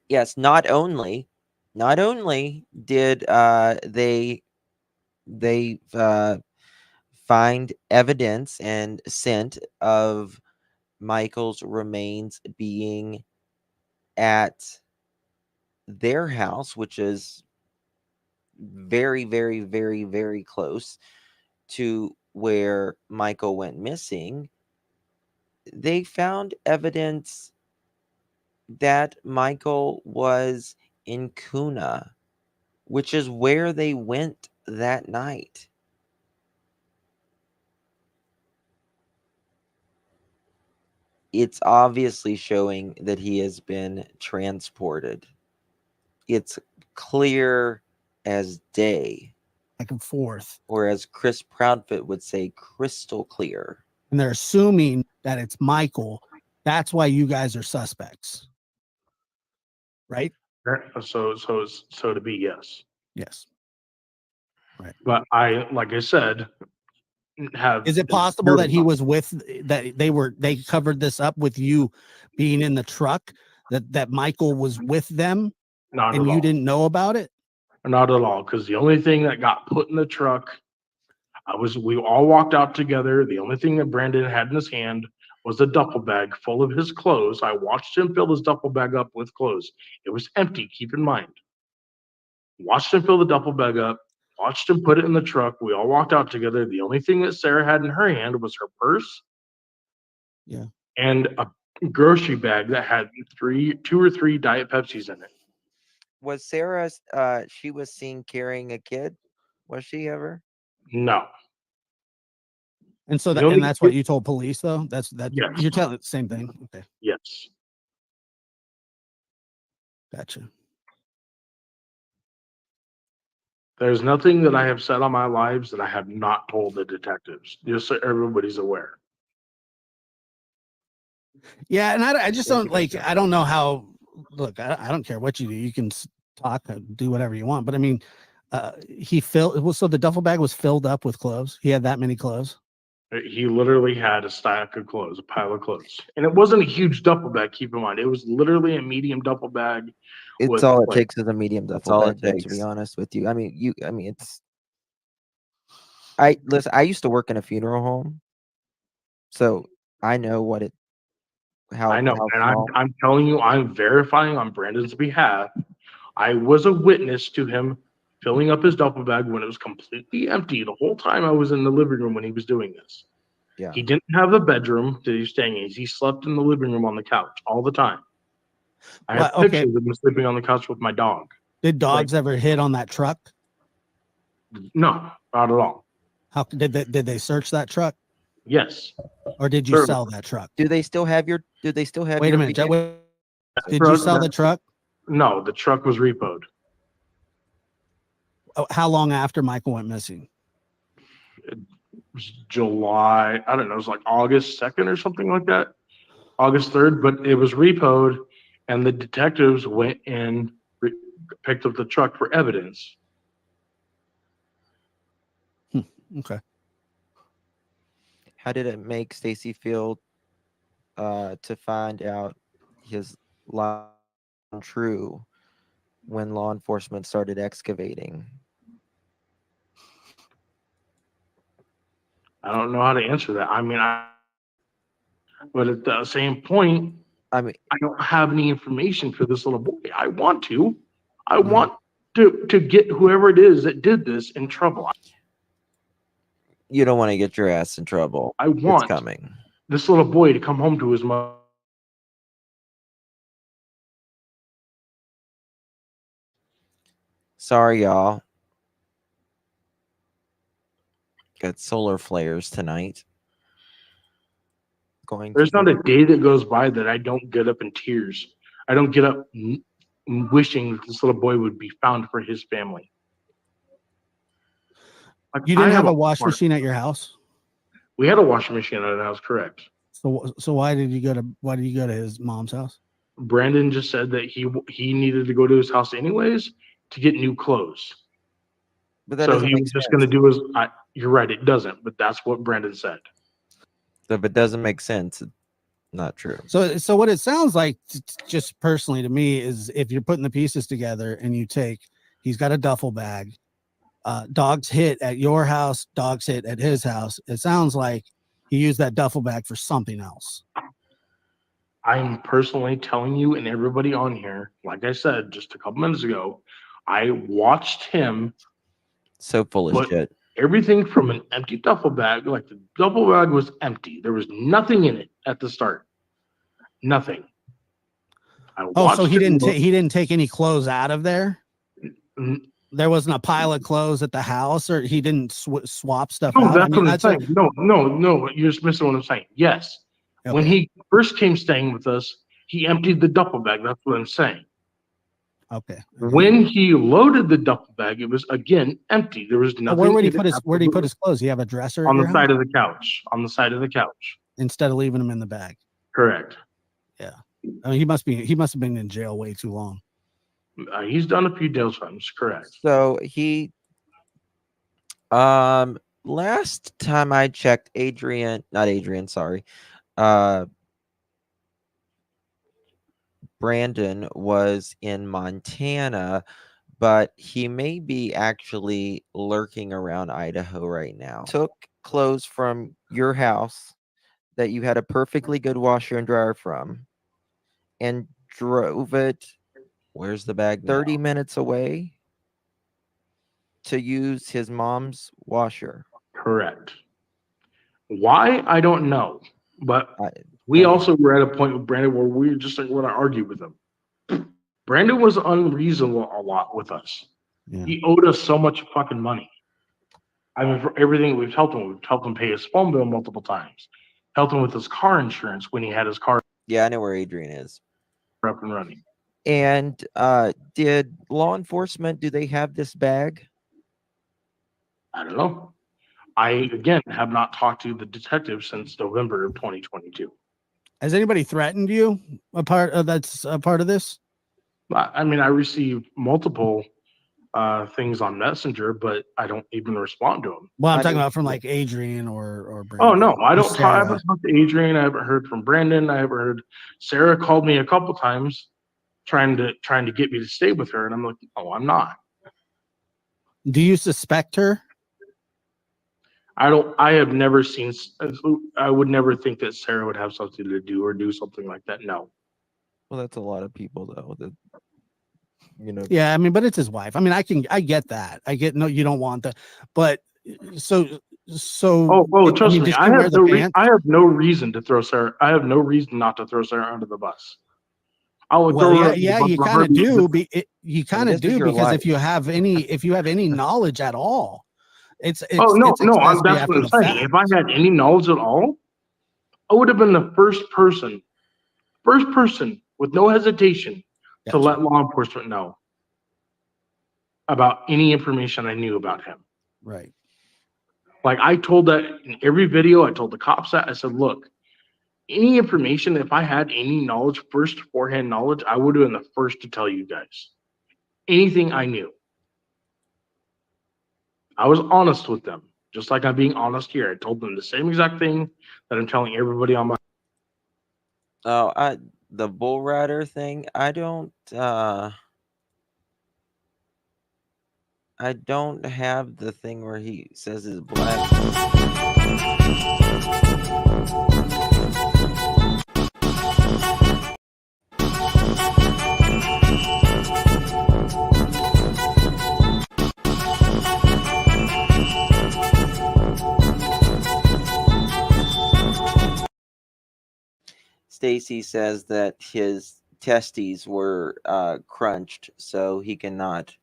Yes. Not only did they find evidence and scent of Michael's remains being at their house, which is very, very, very, very close to where Michael went missing. They found evidence that Michael was in Kuna, which is where they went that night. It's obviously showing that he has been transported. It's clear as day, back and forth, or as Chris Proudfoot would say, crystal clear. and they're assuming that it's Michael. That's why you guys are suspects, right? So to be, yes. Yes. Right. But like I said, have Is it possible that he was with that they covered this up with you being in the truck, that Michael was with them not and at you all. didn't know about it? Not at all, because the only thing that got put in the truck, we all walked out together. The only thing that Brandon had in his hand was a duffel bag full of his clothes. I watched him fill his duffel bag up with clothes. It was empty, keep in mind. Watched him fill the duffel bag up, watched him put it in the truck. We all walked out together. The only thing that Sarah had in her hand was her purse. Yeah. And a grocery bag that had 2 or 3 Diet Pepsis in it. Was Sarah, she was seen carrying a kid? Was she ever? No. And so The only that's what you told police, though? That's Yes. you're telling the same thing. Okay. Yes. Gotcha. There's nothing that I have said on my lives that I have not told the detectives, just so everybody's aware. Yeah, and I just don't I don't know how. Look, I don't care what you do. You can talk, do whatever you want. But I mean, he filled. So the duffel bag was filled up with clothes. He had that many clothes. He literally had a stack of clothes, a pile of clothes, and it wasn't a huge duffel bag. Keep in mind, it was literally a medium duffel bag. It's all it takes is a medium duffel bag, then, to be honest with you. I mean, it's. Listen. I used to work in a funeral home, so I know what it. I know, how and small. I'm telling you, I'm verifying on Brandon's behalf. I was a witness to him filling up his duffel bag when it was completely empty the whole time I was in the living room when he was doing this. Yeah. He didn't have a bedroom that he was staying in. He slept in the living room on the couch all the time. I have pictures of him sleeping on the couch with my dog. Did dogs ever hit on that truck? No, not at all. How did they search that truck? Yes. Or did you sell that truck? Do they still have your? Do they still have? Wait a minute. Did you sell the truck? No, the truck was repoed. How long after Michael went missing? It was July. I don't know. It was like August 2nd or something like that. August 3rd, but it was repoed, and the detectives went and picked up the truck for evidence. Okay. How did it make Stacy feel to find out his lie true when law enforcement started excavating? I don't know how to answer that. I mean, but at the same point, I mean, I don't have any information for this little boy. I want to. I want to get whoever it is that did this in trouble. You don't want to get your ass in trouble. I want it's coming. This little boy to come home to his mother. Sorry, y'all. Got solar flares tonight. There's not a day that goes by that I don't get up in tears. I don't get up wishing that this little boy would be found for his family. Like, you didn't have a wash machine at your house? We had a washing machine at our house, correct? So why did you go to his mom's house? Brandon just said that he needed to go to his house anyways to get new clothes. But that So doesn't he make was just sense. going to do his. You're right, it doesn't, but that's what Brandon said. If it doesn't make sense, it's not true. So what it sounds like, just personally to me, is if you're putting the pieces together and you take, he's got a duffel bag, dogs hit at your house, dogs hit at his house. It sounds like he used that duffel bag for something else. I'm personally telling you and everybody on here, like I said just a couple minutes ago, I watched him So full of put shit. everything from an empty duffel bag, like the duffel bag was empty. There was nothing in it at the start. Nothing. Oh, so he him didn't take any clothes out of there? look. There wasn't a pile of clothes at the house, or he didn't swap stuff No, out? that's I mean, what I'm that's saying. No, you're just missing what I'm saying. Yes. When okay. he first came staying with us, he emptied the duffel bag. That's what I'm saying. Okay. When he loaded the duffel bag, it was again empty. There was nothing. Where would he in it, put his Where did he put absolutely. his clothes? You have a dresser at On your the house? side of the couch. On the side of the couch. Instead of leaving them in the bag. Correct. Yeah. I mean, he must have been in jail way too long. He's done a few jail times. Correct. So he, last time I checked, Brandon was in Montana, but he may be actually lurking around Idaho right now. Took clothes from your house that you had a perfectly good washer and dryer from and drove it, where's the bag? 30 minutes away to use his mom's washer. Correct. Why? I don't know. But I we don't also were at a point with Brandon where we were just like, want to argue with him. Brandon was unreasonable a lot with us. Yeah. He owed us so much fucking money. I mean, for everything we've helped him pay his phone bill multiple times, helped him with his car insurance when he had his car Yeah, I know where Adrian is. up and running. And did law enforcement, do they have this bag? I don't know. I again have not talked to the detective since November of 2022. Has anybody threatened you? That's a part of this? I mean, I received multiple things on Messenger, but I don't even respond to them. Well, I'm I talking mean, about from like Adrian or Oh Brandon. no, I or don't. I Sarah. haven't talked to Adrian. I haven't heard from Brandon. I haven't heard. Sarah called me a couple times, trying to get me to stay with her, and I'm like, oh, I'm not. Do you suspect her? I don't. I have never seen. I would never think that Sarah would have something to do or do something like that. No. well, that's a lot of people though. That Yeah, I mean, but it's his wife. I mean, I get that. I get, no, you don't want that, but so Trust me. does she wear the pants? I have no reason to throw Sarah. I have no reason not to throw Sarah under the bus. I would Well, throw her. yeah, you kind of do. You kind of this is do your because life. if you have any knowledge at all, it's Oh no, it's no. accessory That's after what I'm the saying. fact. If I had any knowledge at all, I would have been the first person with no hesitation to Gotcha. let law enforcement know about any information I knew about him. Right. Like I told that in every video, I told the cops that. I said, look, any information, if I had any knowledge, forehand knowledge, I would have been the first to tell you guys. Anything I knew. I was honest with them, just like I'm being honest here. I told them the same exact thing that I'm telling everybody on my. Oh, the bull rider thing, I don't have the thing where he says his black. Stacy says that his testes were crunched, so he cannot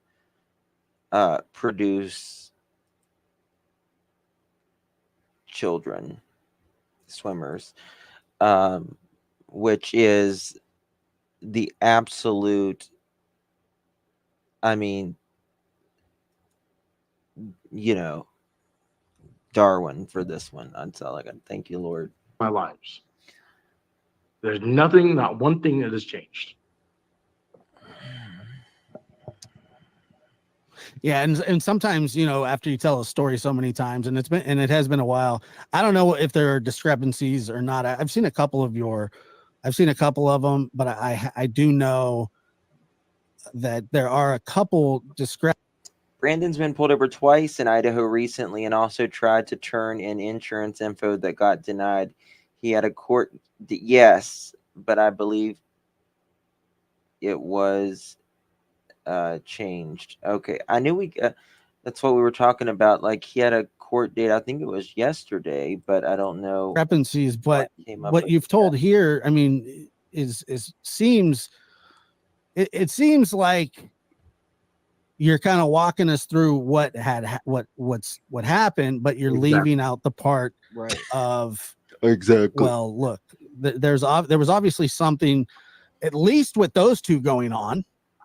produce children, swimmers, which is the absolute. I mean, Darwin for this one. That's all I got. Thank you, Lord. My lives. There's nothing, not one thing that has changed. Yeah, and sometimes, you know, after you tell a story so many times, and it has been a while, I don't know if there are discrepancies or not. I've seen a couple of them, but I do know that there are a couple discrepancies. Brandon's been pulled over twice in Idaho recently and also tried to turn in insurance info that got denied. He had a court, yes, but I believe it was changed. Okay, I knew that's what we were talking about. Like, he had a court date, I think it was yesterday, but I don't know Discrepancies. But came up what with you've told here, I mean, seems it seems like you're kind of walking us through what happened, but you're Exactly. leaving out the part Right. of, Exactly. well, look, there was obviously something, at least with those two going on,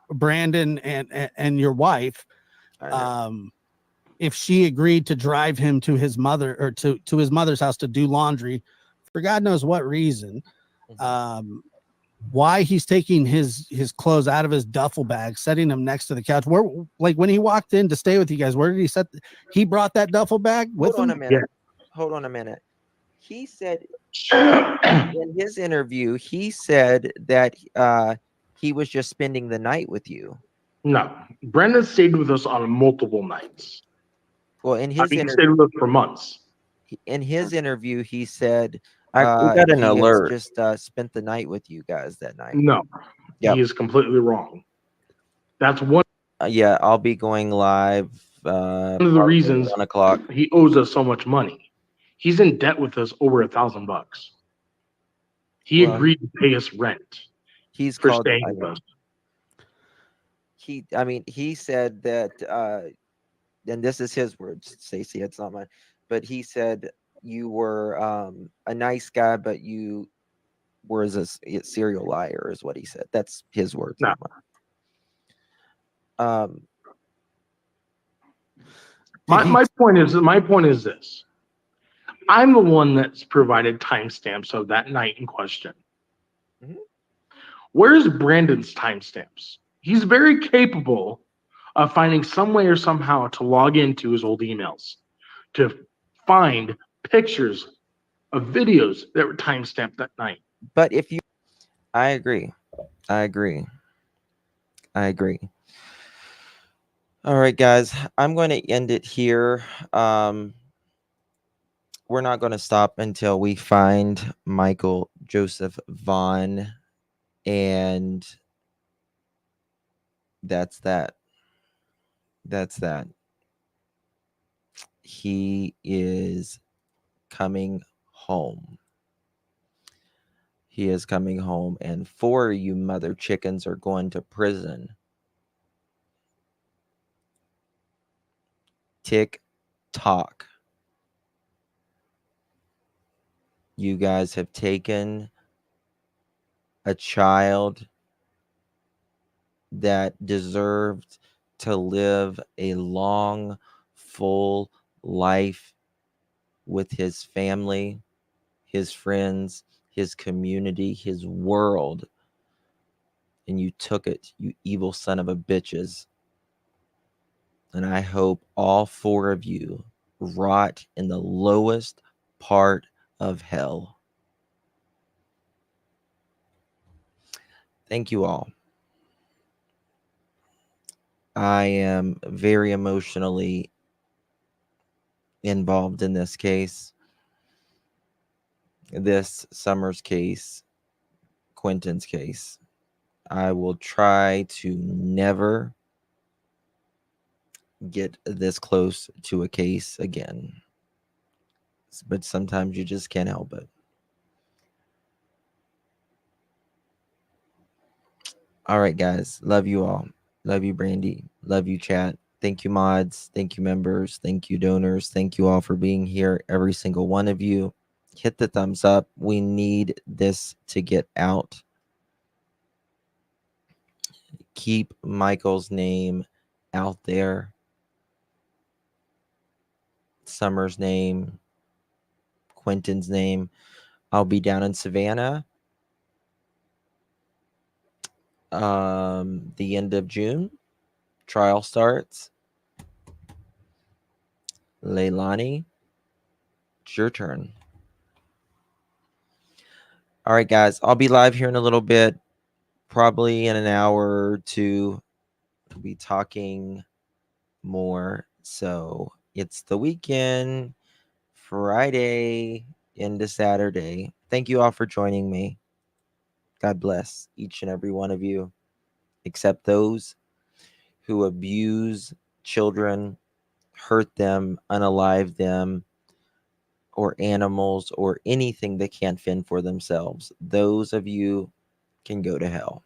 Brandon and your wife. I know. If she agreed to drive him to his mother or to his mother's house to do laundry for God knows what reason, why he's taking his clothes out of his duffel bag, setting them next to the couch. Where, like, when he walked in to stay with you guys, where did he set? He brought that duffel bag with Hold on him. a minute. Hold on a minute. He said in his interview, he said that he was just spending the night with you. No, Brendan stayed with us on multiple nights. Well, in I his mean, he stayed with us for months. interview, he said We got an he has alert. just spent the night with you guys that night. No, Yep. he is completely wrong. That's one Yeah, I'll be going live. of the reasons 1 o'clock. he owes us so much money. He's in debt with us over $1,000. He Well, agreed to pay us rent He's for called. staying with us. He said that, and this is his words, Stacy. It's not mine, but he said you were a nice guy, but you were a serial liar, is what he said. That's his words. No. Not mine. My point is this. I'm the one that's provided timestamps of that night in question. Mhm. Where's Brandon's timestamps? He's very capable of finding some way or somehow to log into his old emails to find pictures of videos that were timestamped that night. But if you, I agree. I agree. All right, guys, I'm going to end it here. We're not going to stop until we find Michael Joseph Vaughn, and that's that. That's that. He is coming home. He is coming home, and 4 of you mother chickens are going to prison. Tick tock. You guys have taken a child that deserved to live a long, full life with his family, his friends, his community, his world, and you took it, you evil son of a bitches. And I hope all 4 of you rot in the lowest part of hell. Thank you all. I am very emotionally involved in this case. This Summers case, Quentin's case. I will try to never get this close to a case again. But sometimes you just can't help it. All right, guys. Love you all. Love you, Brandy. Love you, chat. Thank you, mods. Thank you, members. Thank you, donors. Thank you all for being here. Every single one of you. Hit the thumbs up. We need this to get out. Keep Michael's name out there. Summer's name. Quentin's name. I'll be down in Savannah the end of June. Trial starts. Leilani, it's your turn. All right, guys. I'll be live here in a little bit, probably in an hour or two. We'll be talking more. So it's the weekend, Friday into Saturday. Thank you all for joining me. God bless each and every one of you, except those who abuse children, hurt them, unalive them, or animals, or anything that can't fend for themselves. Those of you can go to hell.